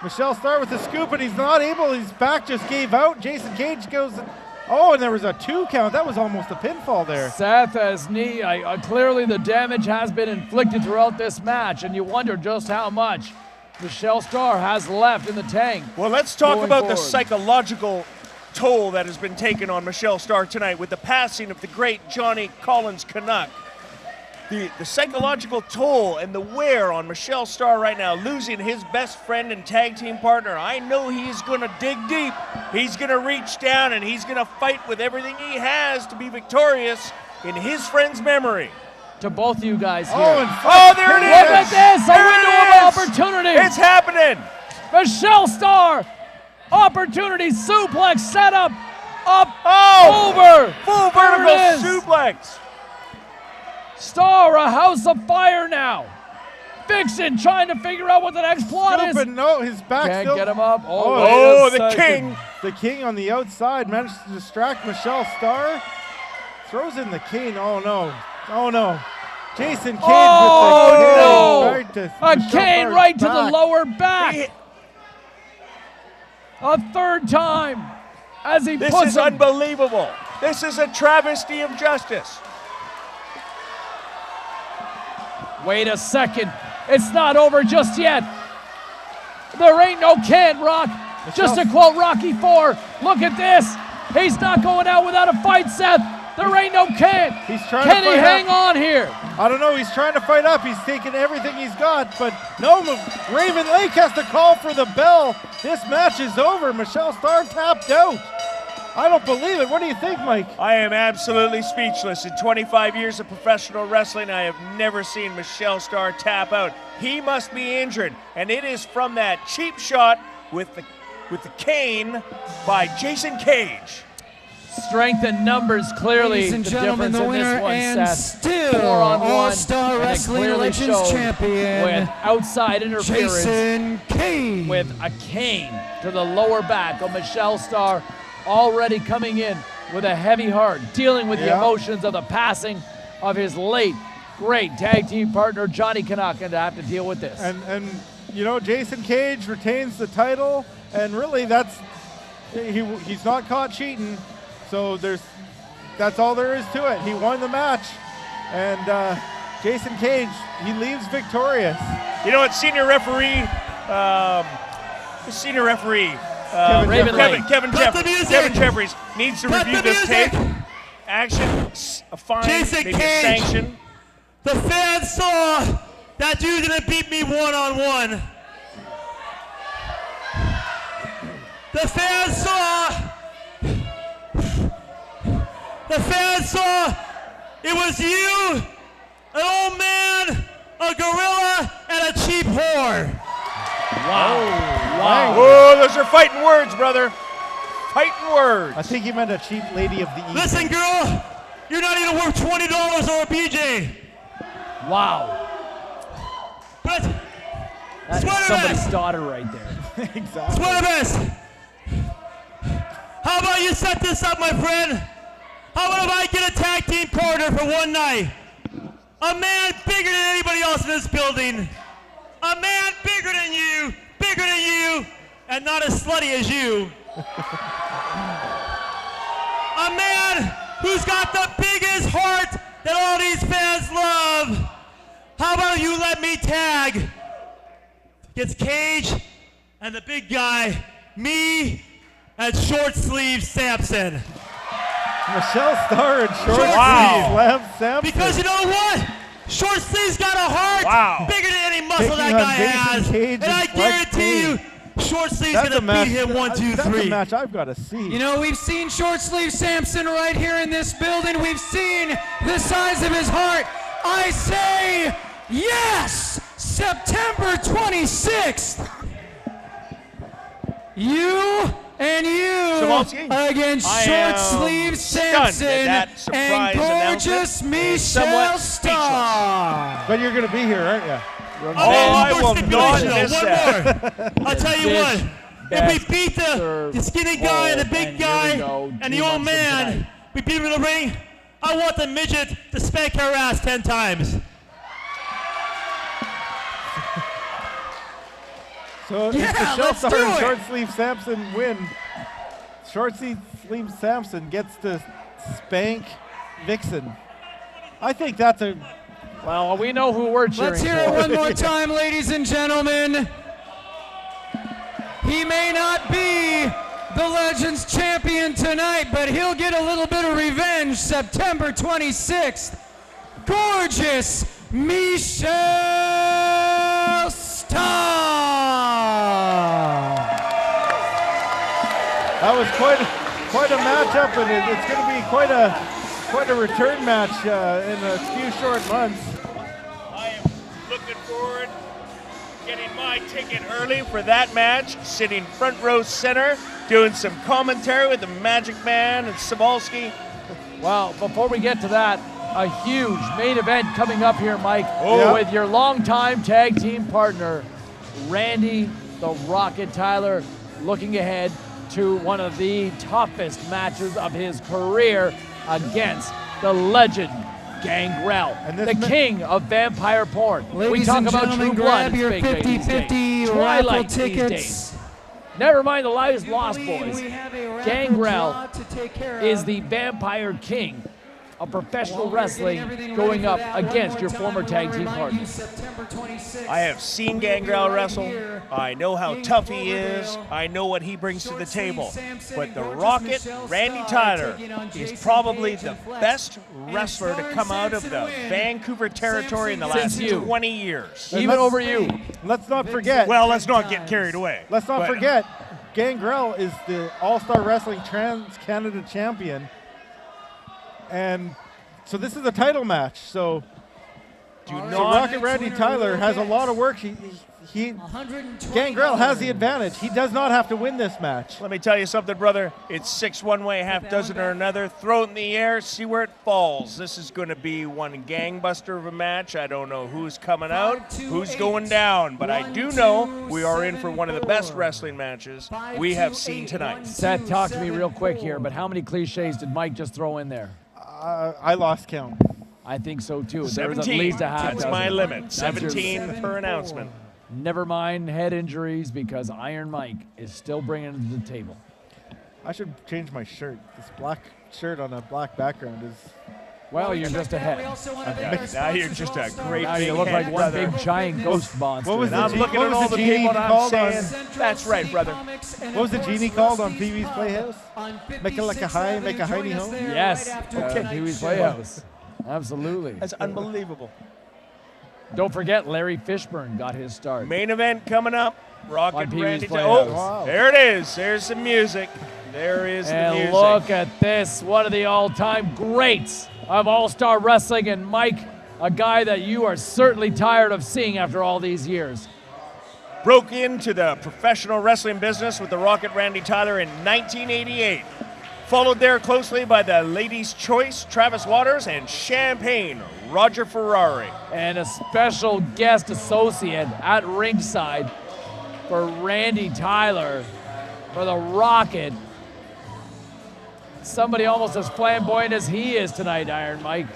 Michelle Starr with the scoop, and he's not able. His back just gave out. Jason Cage goes, and there was a 2 count. That was almost a pinfall there. Seth has knee. Clearly the damage has been inflicted throughout this match, and you wonder just how much Michelle Starr has left in the tank. Well, let's talk about the forward. psychological toll that has been taken on Michelle Starr tonight with the passing of the great Johnny Collins Canuck. the psychological toll and the wear on Michelle Starr right now, losing his best friend and tag team partner. I know he's going to dig deep. He's going to reach down and he's going to fight with everything he has to be victorious in his friend's memory. To both of you guys here. Oh, there it is! Look at this! A window of opportunity! It's happening! Michelle Starr! Opportunity suplex set up! Up! Oh! Over! Full vertical suplex! Starr, a house of fire now. Vixen trying to figure out what the next plot is. No, his back Can't still. get him up. Oh, the king! The king on the outside managed to distract Michelle Starr. Throws in the cane. Oh no! Oh no! Jason Cage with the cane. A cane right to the lower back. A third time as he puts him. This is unbelievable. This is a travesty of justice. Wait a second. It's not over just yet. There ain't no can't, Rock. Just to quote Rocky IV, look at this. He's not going out without a fight, Seth. There ain't no can't. He's trying Can to he fight hang up. on here? I don't know. He's trying to fight up. He's taking everything he's got, but no. Raven Lake has to call for the bell. This match is over. Michelle Starr tapped out. I don't believe it. What do you think, Mike? I am absolutely speechless. In 25 years of professional wrestling, I have never seen Michelle Starr tap out. He must be injured, and it is from that cheap shot with the cane by Jason Cage. Strength and numbers clearly. Ladies and the gentlemen, difference the in this winner one, and Seth. still 4-on-1, All-Star and it Wrestling clearly Legends showed champion, with outside interference. Jason Cage. With a cane to the lower back of Michelle Starr, already coming in with a heavy heart, dealing with the emotions of the passing of his late, great tag team partner, Johnny Canuck, and to have to deal with this. And you know, Jason Cage retains the title, and really he's not caught cheating. So that's all there is to it. He won the match, and Jason Cage, he leaves victorious. You know what, senior referee Kevin Jeffries needs to review this tape. Action, a fine, Jason maybe Cage. a sanction. The fans saw that dude's gonna beat me one-on-one. The fans saw it was you, an old man, a gorilla, and a cheap whore. Wow. Whoa, those are fighting words, brother. Fighting words. I think he meant a cheap lady of the evening. Listen, girl, you're not even worth $20 or a BJ. Wow. But That's somebody's daughter right there. Exactly. Swervis, how about you set this up, my friend? How about if I get a tag team partner for one night? A man bigger than anybody else in this building. A man bigger than you, and not as slutty as you. A man who's got the biggest heart that all these fans love. How about you let me tag? Gets Cage and the big guy, me and Short Sleeve Samson. Michelle Starr and Short Sleeve Samson. Because you know what? Short Sleeve's got a heart bigger than any muscle Taking that on guy Jason has. Cage And I and Flex guarantee you, Short Sleeve's going to beat him 1, 2, 3. That's a match I've got to see. You know, we've seen Short Sleeve Samson right here in this building. We've seen the size of his heart. I say yes! September 26th. You and you against Short Sleeve Samson and gorgeous Michelle Starr. But you're going to be here, aren't you? I will not miss that. I'll tell you what. If we beat the skinny guy and the big guy and the old man, we beat him in the ring, I want the midget to spank her ass 10 times. So if Michelle Starr and Short Sleeve Samson win, Short Sleeve Samson gets to spank Vixen. I think that's a... Well, we know who we're cheering Let's hear for. it one more time, ladies and gentlemen. He may not be the Legends champion tonight, but he'll get a little bit of revenge September 26th gorgeous Michelle Starr. That was quite a matchup, and it's going to be quite a return match in a few short months. I am looking forward to getting my ticket early for that match, sitting front row center, doing some commentary with the Magic Man and Cebulski. Well, before we get to that, a huge main event coming up here, Mike, with your longtime tag team partner, Randy the Rocket Tyler, looking ahead to one of the toughest matches of his career against the legend Gangrel, the king of vampire porn. Ladies we talk and about gentlemen, True Blood. grab your 50-50 raffle tickets. Never mind the lives lost, boys. Gangrel is the vampire king of professional wrestling going up against your former tag team partner. I have seen Gangrel wrestle. I know how tough he is. I know what he brings to the table. But the Rocket, Randy Tyler, is probably the best wrestler to come out of the Vancouver territory in the last 20 years. Even over you. Let's not forget. Well, let's not get carried away. Let's not forget, Gangrel is the All-Star Wrestling Trans-Canada champion. And so this is a title match. So Rocket Randy Tyler has a lot of work. Gangrel has the advantage. He does not have to win this match. Let me tell you something, brother. It's 6 one way, half dozen or another. Throw it in the air, see where it falls. This is going to be one gangbuster of a match. I don't know who's coming out, who's going down, but I do know we are in for one of the best wrestling matches we have seen tonight. Seth, talk to me real quick here, but how many cliches did Mike just throw in there? I lost count. I think so too. 17. There's at least a half That's dozen. my limit. That's 17 per announcement. Never mind head injuries, because Iron Mike is still bringing it to the table. I should change my shirt. This black shirt on a black background is... Well, you're just ahead. Now you're just a great Now big you look head, like brother. one big giant ghost monster. What was And I'm looking at all the people and I'm saying, that's right, brother. What was the genie called on Pee-wee's Playhouse? Make it like a high, make a hiney home? Yes. Pee-wee's Playhouse. Absolutely. That's unbelievable. Don't forget, Larry Fishburne got his start. Main event coming up. Rocket Pee-wee's Randy. Playhouse. Oh, Wow. there it is. There's some music. There is the music. And look at this, one of the all-time greats of All-Star Wrestling, and Mike, a guy that you are certainly tired of seeing after all these years. Broke into the professional wrestling business with the Rocket Randy Tyler in 1988. Followed there closely by the Ladies' Choice, Travis Waters, and Champagne, Roger Ferrari. And a special guest associate at ringside for Randy Tyler, for the Rocket. Somebody almost as flamboyant as he is tonight, Iron Mike.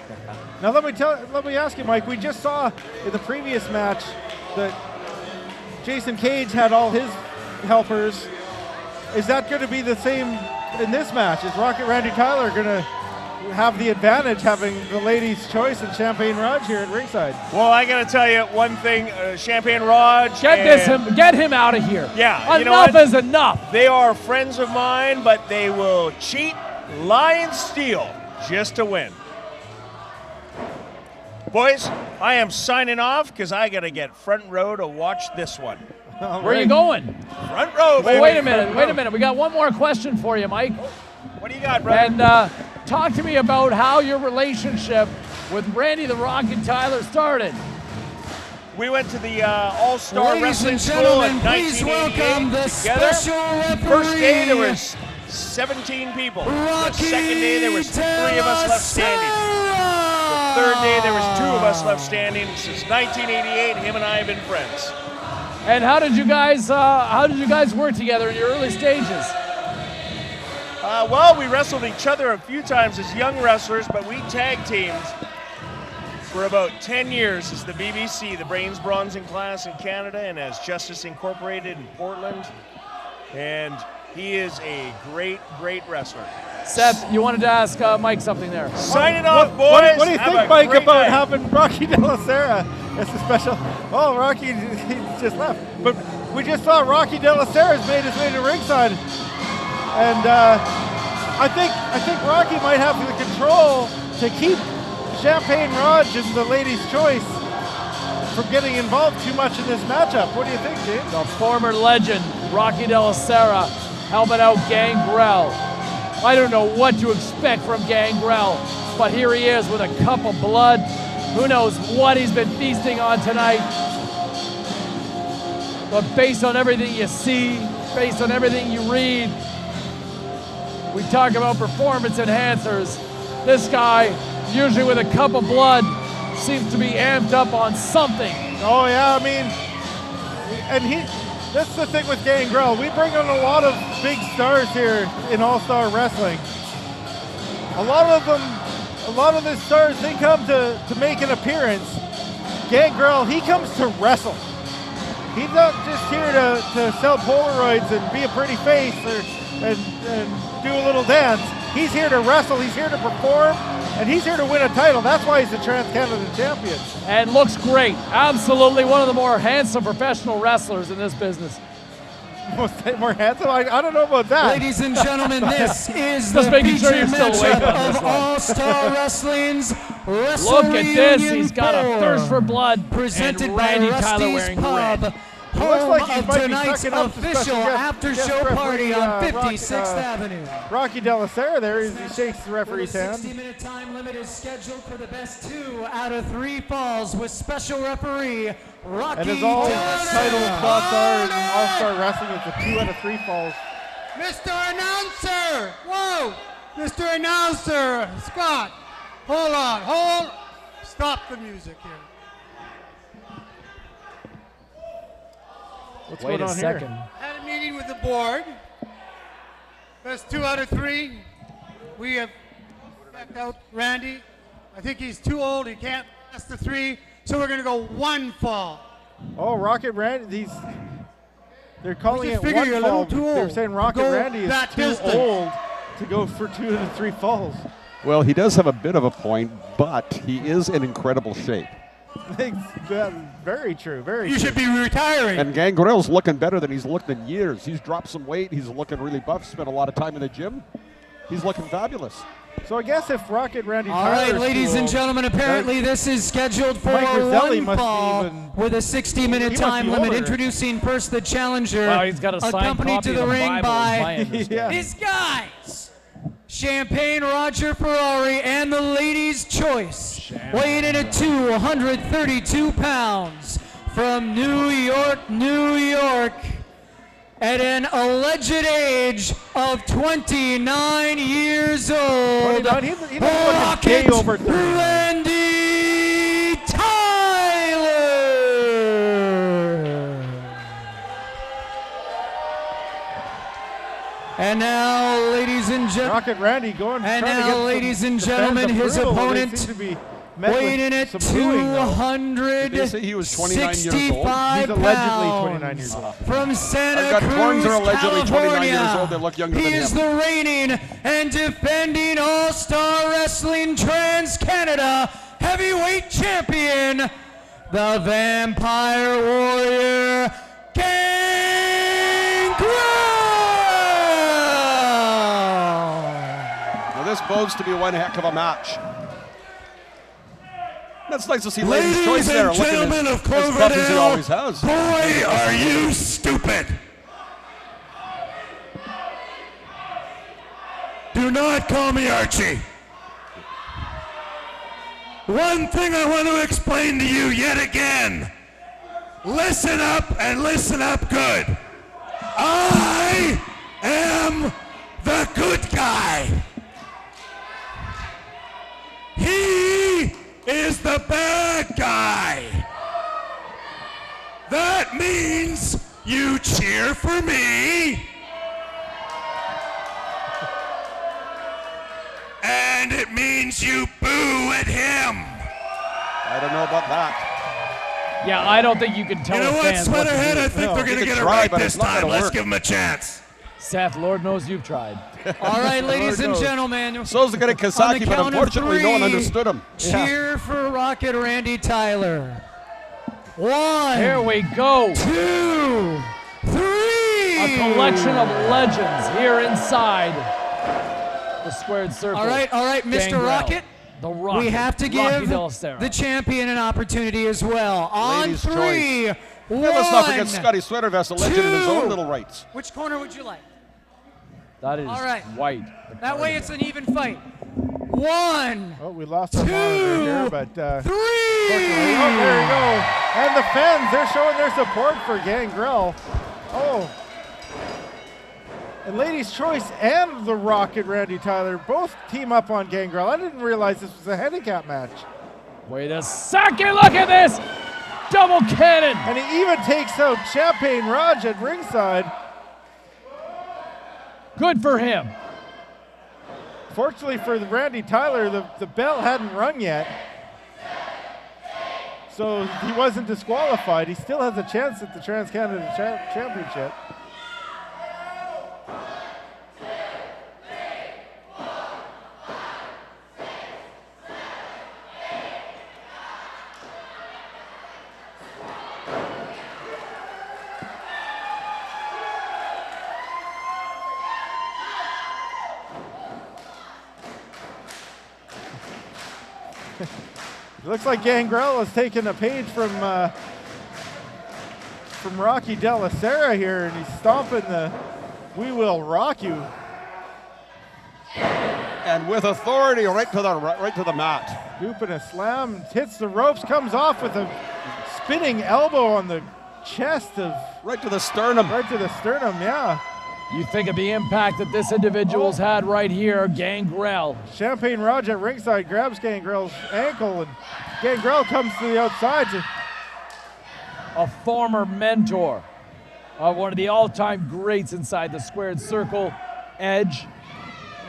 Now let me ask you, Mike. We just saw in the previous match that Jason Cage had all his helpers. Is that going to be the same in this match? Is Rocket Randy Tyler going to have the advantage having the Ladies' Choice and Champagne Raj here at ringside? Well, I got to tell you one thing, Champagne Raj. Get him out of here. Yeah, enough is enough. They are friends of mine, but they will cheat, lie, and steal just to win. Boys, I am signing off because I got to get front row to watch this one. Where are you going? Front row, baby. Well, wait a minute. We got one more question for you, Mike. What do you got, brother? And talk to me about how your relationship with Randy the Rocket Tyler started. We went to the All-Star Ladies Wrestling and School in gentlemen, please 1988 welcome the together. special referee. First day there was 17 people. The second day there was 3 of us left standing. The third day there was 2 of us left standing. Since 1988, him and I have been friends. And how did you guys work together in your early stages? Well, we wrestled each other a few times as young wrestlers, but we tag teamed for about 10 years as the BBC, the Brains, Bronze, and Class in Canada, and as Justice Incorporated in Portland. And he is a great, great wrestler. Seth, you wanted to ask Mike something there. Sign it off, boys. What do you Have think, a Mike, great about night. having Rocky De La Sera as a special? Oh, Rocky, he just left. But we just saw Rocky De La Sera's made his way to ringside. And I think Rocky might have the control to keep Champagne Raj is the ladies' choice for getting involved too much in this matchup. What do you think, James? The former legend, Rocky De La Sera, helping out Gangrel. I don't know what to expect from Gangrel, but here he is with a cup of blood. Who knows what he's been feasting on tonight. But based on everything you see, based on everything you read, we talk about performance enhancers. This guy, usually with a cup of blood, seems to be amped up on something. Oh yeah, I mean, and that's the thing with Gangrel. We bring on a lot of big stars here in All-Star Wrestling. A lot of the stars, they come to make an appearance. Gangrel, he comes to wrestle. He's not just here to sell Polaroids and be a pretty face and do a little dance. He's here to wrestle, he's here to perform, and he's here to win a title. That's why he's the Trans-Canada champion. And looks great. Absolutely one of the more handsome professional wrestlers in this business. More handsome? I don't know about that. Ladies and gentlemen, this is the featured matchup of All-Star Wrestling's Wrestle Look at this. Reunion He's got a 4, thirst for blood. presented and by Randy Tyler Rusty's wearing Pub, red. home like he of might be tonight's sucking up to official special guest after-show party referee, on 56th Avenue. Rocky De La Sera there, he shakes the referee's hand. 60-minute time limit is scheduled for the best 2 out of 3 falls with special referee Rocky And as all De La title Sera. spots are in All-Star Wrestling, it's a 2 out of 3 falls. Mr. Announcer! Whoa! Mr. Announcer! Scott! Hold on, stop the music here. What's Wait going a on second. here? Had a meeting with the board. That's 2 out of 3. We have checked out Randy. I think he's too old. He can't pass the 3. So we're going to go 1 fall. Oh, Rocket Randy, they're calling We it just figure 1 you're a fall. little too They're old saying to Rocket go Randy is that too distance. old to go for 2 out of 3 falls. Well, he does have a bit of a point, but he is in incredible shape. Very true, very You true. should be retiring. And Gangrel's looking better than he's looked in years. He's dropped some weight. He's looking really buff. Spent a lot of time in the gym. He's looking fabulous. So I guess if Rocket Randy All right, Tyler's ladies too and old, gentlemen, apparently this is scheduled for Mike Roselli 1 must be fall even- with a 60-minute he must time be limit. older. Introducing first the challenger, Wow, he's got a signed accompanied copy to of the the ring Bible, is by my understanding. his guys, Champagne Roger Ferrari and the ladies' choice, weighing in at 232 pounds from New York, New York, at an alleged age of 29 years old. 29? He looks like a day over 30. Randy Tyler. And now, ladies and gentlemen, Rocket Randy going. and trying to now, get ladies some and fans gentlemen, his approval. They opponent, seem to be met weighing in with at some booing, though. 265 Did they say he was 29 years old? He's allegedly pounds. 29 years old. From Santa I've got Cruz, horns are allegedly 29 California. years old. They look younger He than is him. the reigning and defending All-Star Wrestling Trans-Canada Heavyweight Champion, the Vampire Warrior, Gangrel. Now this bodes to be one heck of a match. That's nice to see ladies' choice there. Ladies and gentlemen of as buff as he always Cloverdale, has. boy, are you stupid. Do not call me Archie. One thing I want to explain to you yet again. Listen up and listen up good. I am the good guy. He is the bad guy. That means you cheer for me. And it means you boo at him. I don't know about that. Yeah, I don't think you can tell You know the what, fans what to Sweaterhead? do. I think we're going to get it try, right but this it's not time. gonna Let's work. give him a chance. Seth, Lord knows you've tried. All right, ladies and knows. gentlemen. So's the guy at on the Kasaki, but count of unfortunately no one 3, understood him. Cheer for Rocket Randy Tyler. 1. Here we go. 2, 3. A collection of legends here inside the squared circle. All right, Mr. Gangrel. Rocket. we have to give the champion an opportunity as well. On Ladies' 3, choice. 1, Let's not forget Scotty Swittervest, a legend in his own little rights. Which corner would you like? That is All right. white. That way it's an even fight. 1. Oh, we lost our monitor here, but 3. Oh, there you go. And the fans, they're showing their support for Gangrel. Oh. And Ladies' Choice and the Rocket Randy Tyler both team up on Gangrel. I didn't realize this was a handicap match. Wait a second, look at this! Double cannon! And he even takes out Champagne Raj at ringside. Good for him. Fortunately for Randy Tyler, the bell hadn't rung yet. So he wasn't disqualified. He still has a chance at the Trans-Canada Championship. It looks like Gangrel has taken a page from Rocky De La Sera here, and he's stomping the "We Will Rock You." And with authority, right to the mat. Scoop and a slam, hits the ropes, comes off with a spinning elbow on the chest of. Right to the sternum. Right to the sternum, yeah. You think of the impact that this individual's had right here, Gangrel. Champagne Raj at ringside grabs Gangrel's ankle, and Gangrel comes to the outside. A former mentor of one of the all-time greats inside the squared circle, Edge.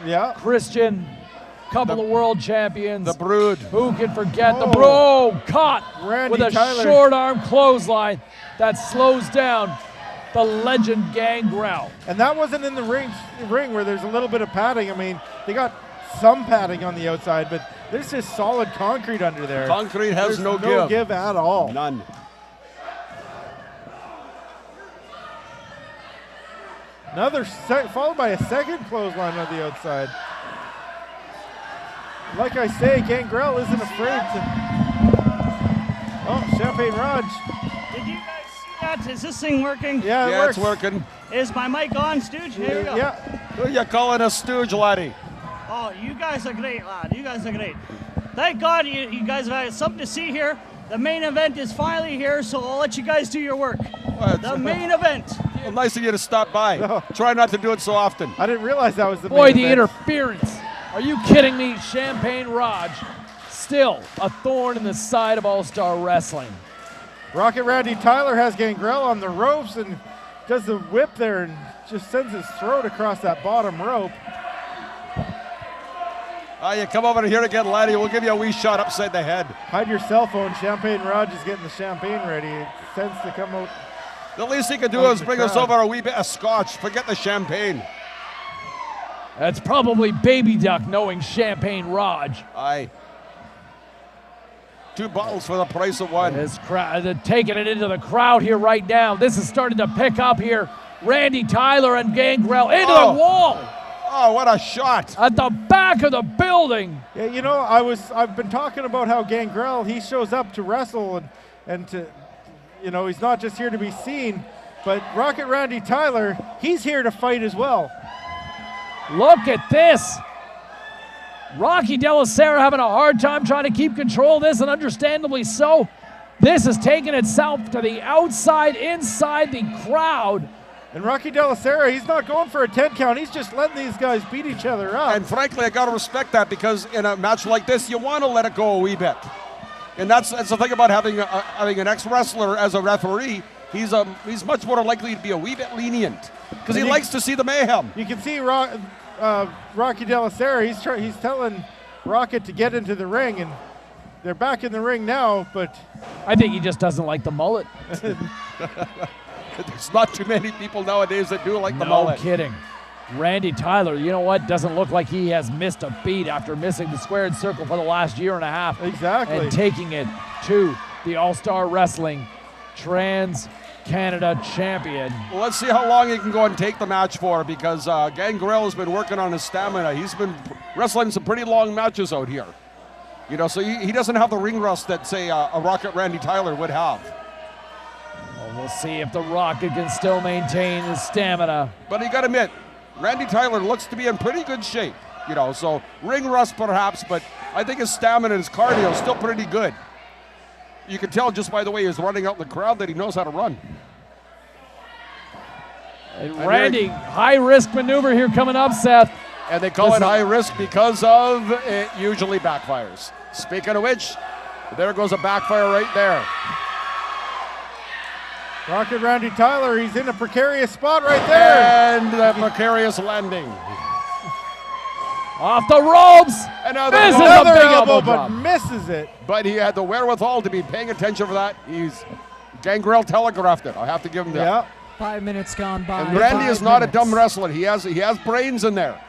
Yeah. Christian, couple of world champions. The Brood. Who can forget the Bro? Caught Randy with a Tyler. short arm clothesline that slows down the legend Gangrel. And that wasn't in the ring where there's a little bit of padding. I mean, they got some padding on the outside, but there's just solid concrete under there. Concrete has there's no give at all. None. Another followed by a second clothesline on the outside. Like I say, Gangrel isn't afraid to. Oh, Champagne Raj. Did you guys see that? Is this thing working? Yeah, it works. It's working. Is my mic on, Stooge? Here we go. Yeah. Who you calling a stooge, laddie? Oh, you guys are great, lad. You guys are great. Thank God you guys have had something to see here. The main event is finally here, so I'll let you guys do your work. The main event. Well, nice of you to stop by. No. Try not to do it so often. I didn't realize that was the Boy, main the event. interference. Are you kidding me? Champagne Raj, still a thorn in the side of All-Star Wrestling. Rocket Randy Tyler has Gangrel on the ropes and does the whip there and just sends his throat across that bottom rope. You come over here again, laddie. We'll give you a wee shot upside the head. Hide your cell phone. Champagne Raj is getting the champagne ready. It tends to come out. The least he can do is bring us over a wee bit of scotch. Forget the champagne. That's probably Baby Duck knowing Champagne Raj. Aye. 2 bottles for the price of one. They're taking it into the crowd here right now. This is starting to pick up here. Randy Tyler and Gangrel into the wall. Oh, what a shot. At the back of the building. Yeah, you know, I've been talking about how Gangrel, he shows up to wrestle and to, you know, he's not just here to be seen, but Rocket Randy Tyler, he's here to fight as well. Look at this. Rocky De La Sera having a hard time trying to keep control of this, and understandably so. This is taking itself to the outside, inside the crowd. And Rocky De La Sera, he's not going for a 10 count. He's just letting these guys beat each other up. And frankly, I got to respect that, because in a match like this, you want to let it go a wee bit. And that's the thing about having an ex-wrestler as a referee. He's much more likely to be a wee bit lenient, because he likes to see the mayhem. You can see Rocky De La Sera, he's telling Rocket to get into the ring, and they're back in the ring now, but... I think he just doesn't like the mullet. There's not too many people nowadays that do like the mullet. No kidding. Randy Tyler, you know what? Doesn't look like he has missed a beat after missing the squared circle for the last year and a half. Exactly. And taking it to the All-Star Wrestling Trans-Canada Champion. Well, let's see how long he can go and take the match for, because Gangrel has been working on his stamina. He's been wrestling some pretty long matches out here. You know, so he doesn't have the ring rust that, say, a Rocket Randy Tyler would have. Well, we'll see if the Rocket can still maintain his stamina. But you got to admit, Randy Tyler looks to be in pretty good shape. You know, so ring rust perhaps, but I think his stamina and his cardio is still pretty good. You can tell just by the way he's running out in the crowd that he knows how to run. And Randy, high-risk maneuver here coming up, Seth. And they call it high risk because of it usually backfires. Speaking of which, there goes a backfire right there. Rocket Randy Tyler, he's in a precarious spot right there. And the precarious landing. Off the ropes. Another elbow, but misses it. But he had the wherewithal to be paying attention for that. Gangrel telegraphed it. I have to give him that. Yeah. 5 minutes gone by. And Randy is not a dumb wrestler. He has brains in there.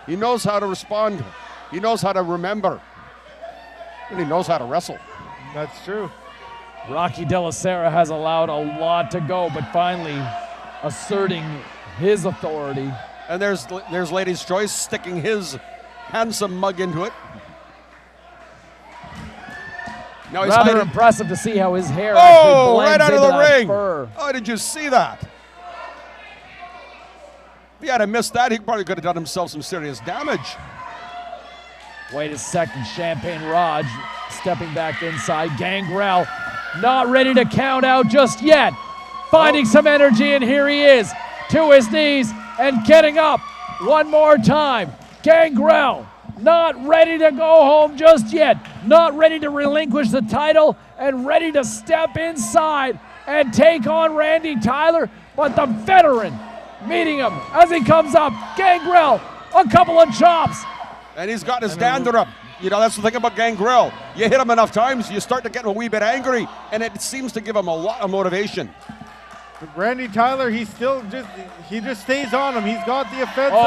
He knows how to respond. He knows how to remember. And he knows how to wrestle. That's true. Rocky De La Sera has allowed a lot to go, but finally asserting his authority. And there's Ladies' Choice sticking his handsome mug into it. Now he's rather impressive to see how his hair actually blends right out of into the that ring. fur. Oh, did you see that? If he had missed that, he probably could have done himself some serious damage. Wait a second, Champagne Raj stepping back inside. Gangrel not ready to count out just yet. Finding some energy, and here he is to his knees and getting up one more time. Gangrel not ready to go home just yet. Not ready to relinquish the title and ready to step inside and take on Randy Tyler, but the veteran meeting him as he comes up. Gangrel, a couple of chops. And he's got his dander up. You know, that's the thing about Gangrel. You hit him enough times, you start to get a wee bit angry, and it seems to give him a lot of motivation. But Randy Tyler, he just stays on him. He's got the offensive.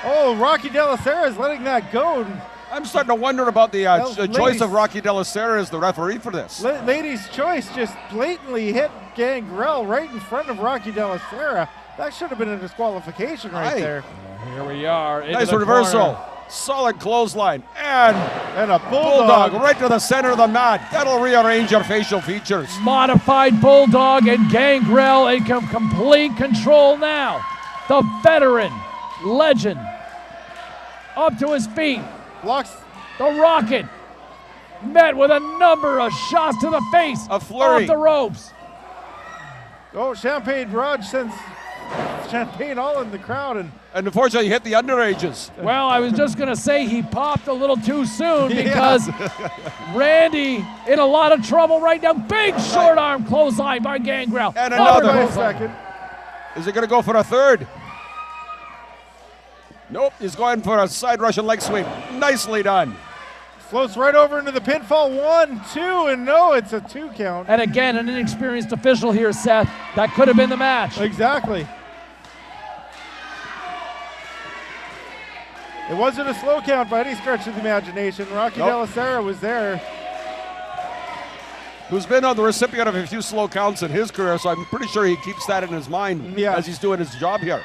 Oh, Rocky De La Sera is letting that go. I'm starting to wonder about the choice of Rocky De La Sera as the referee for this. Ladies' Choice just blatantly hit Gangrel right in front of Rocky De La Sera. That should have been a disqualification right there. Here we are. Nice reversal. Corner. Solid clothesline. And a bulldog right to the center of the mat. That'll rearrange your facial features. Modified bulldog and Gangrel in complete control now. The veteran legend up to his feet. Blocks the Rocket. Met with a number of shots to the face. A flurry. Off the ropes. Oh, Champagne Raj sends Champagne all in the crowd. And unfortunately, he hit the underages. Well, I was just going to say he popped a little too soon because Randy in a lot of trouble right now. Big short arm clothesline by Gangrel. And another. Second. Is he going to go for a third? Nope, he's going for a side Russian leg sweep. Nicely done. Floats right over into the pinfall. 1, 2, and no, it's a 2 count. And again, an inexperienced official here, Seth. That could have been the match. Exactly. It wasn't a slow count by any stretch of the imagination. Rocky De La Sera was there. Who's been on the recipient of a few slow counts in his career, so I'm pretty sure he keeps that in his mind as he's doing his job here.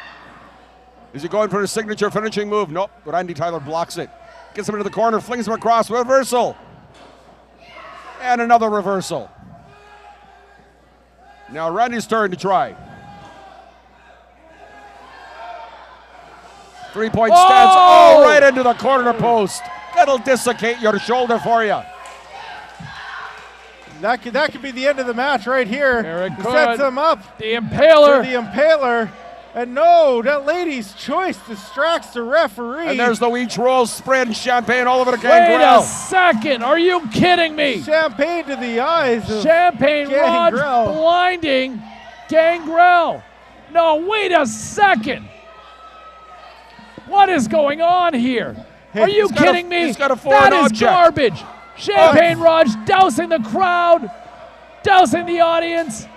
Is he going for his signature finishing move? Nope, Randy Tyler blocks it. Gets him into the corner, flings him across, reversal. And another reversal. Now Randy's turn to try. 3-point stance, right into the corner post. That'll dislocate your shoulder for you. That could be the end of the match right here. He sets him up. The Impaler. The Impaler. And no, that Ladies' Choice distracts the referee. And there's the Weech Rolls spreading champagne all over the Gangrel. Wait a second, are you kidding me? Champagne to the eyes of Champagne Raj Gangrel. blinding Gangrel. No, wait a second. What is going on here? Are you kidding me? He's got a foreign that is object. garbage. Champagne Raj dousing the crowd, dousing the audience.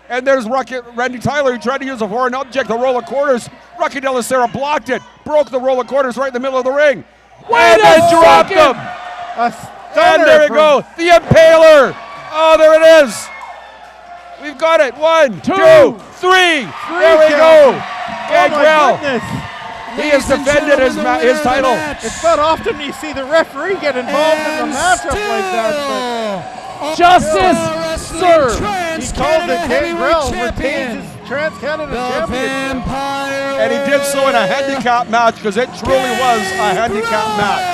And there's Randy Tyler, who tried to use a foreign object, the roll of quarters. Rocky De La Sera blocked it, broke the roll of quarters right in the middle of the ring. Wait and then dropped him. And there we go, the Impaler. Oh, there it is. We've got it. 1, 2, 3. There we go. Gangrel. He has defended his title. It's not often you see the referee get involved in the matchup like that. But Justice served. He called it Gangrel retains his Trans-Canada Championship. And he did so in a handicap match because it truly was a handicap match.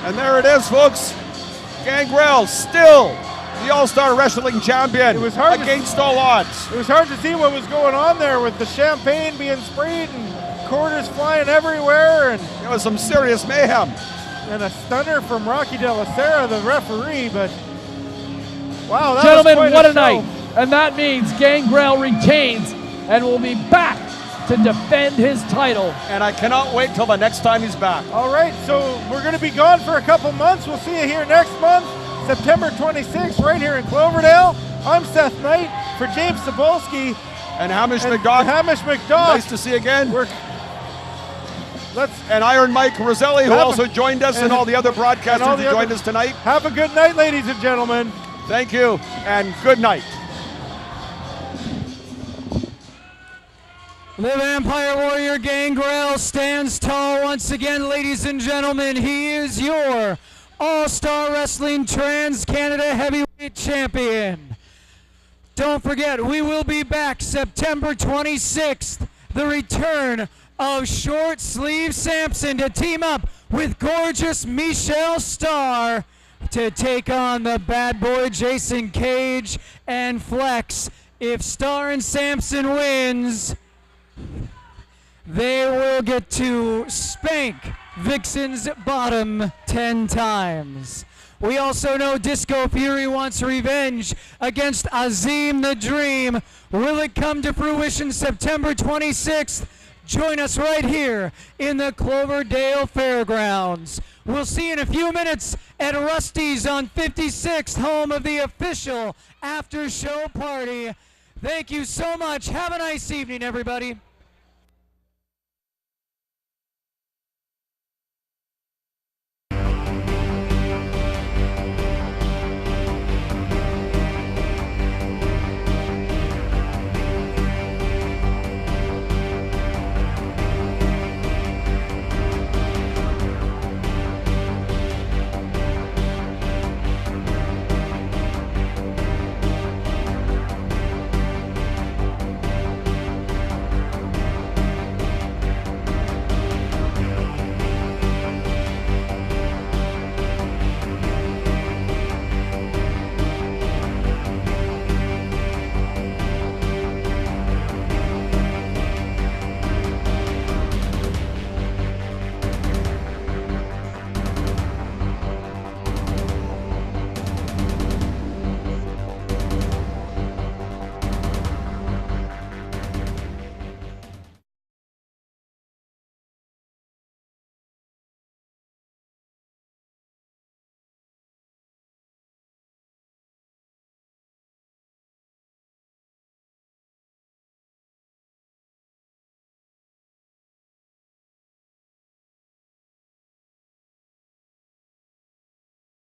And there it is, folks. Gangrel still the All-Star Wrestling Champion. It was hard against all odds. It was hard to see what was going on there with the champagne being sprayed and quarters flying everywhere. And it was some serious mayhem. And a stunner from Rocky De La Sera, the referee, but wow, that Gentlemen, was quite what a show. night. And that means Gangrel retains and will be back to defend his title. And I cannot wait till the next time he's back. All right, so we're going to be gone for a couple months. We'll see you here next month, September 26th, right here in Cloverdale. I'm Seth Knight for James Cebulski. And Hamish McDock. Nice to see you again. And Iron Mike Roselli, who also joined us, and all the other broadcasters who joined us tonight. Have a good night, ladies and gentlemen. Thank you, and good night. The Vampire Warrior Gangrel stands tall once again, ladies and gentlemen. He is your All-Star Wrestling Trans-Canada Heavyweight Champion. Don't forget, we will be back September 26th, the return of Short Sleeve Samson to team up with gorgeous Michelle Starr to take on the bad boy Jason Cage and Flex. If Starr and Samson wins, they will get to spank Vixen's bottom 10 times. We also know Disco Fury wants revenge against Azeem the Dream. Will it come to fruition September 26th? Join us right here in the Cloverdale Fairgrounds. We'll see you in a few minutes at Rusty's on 56th, home of the official after-show party. Thank you so much. Have a nice evening, everybody.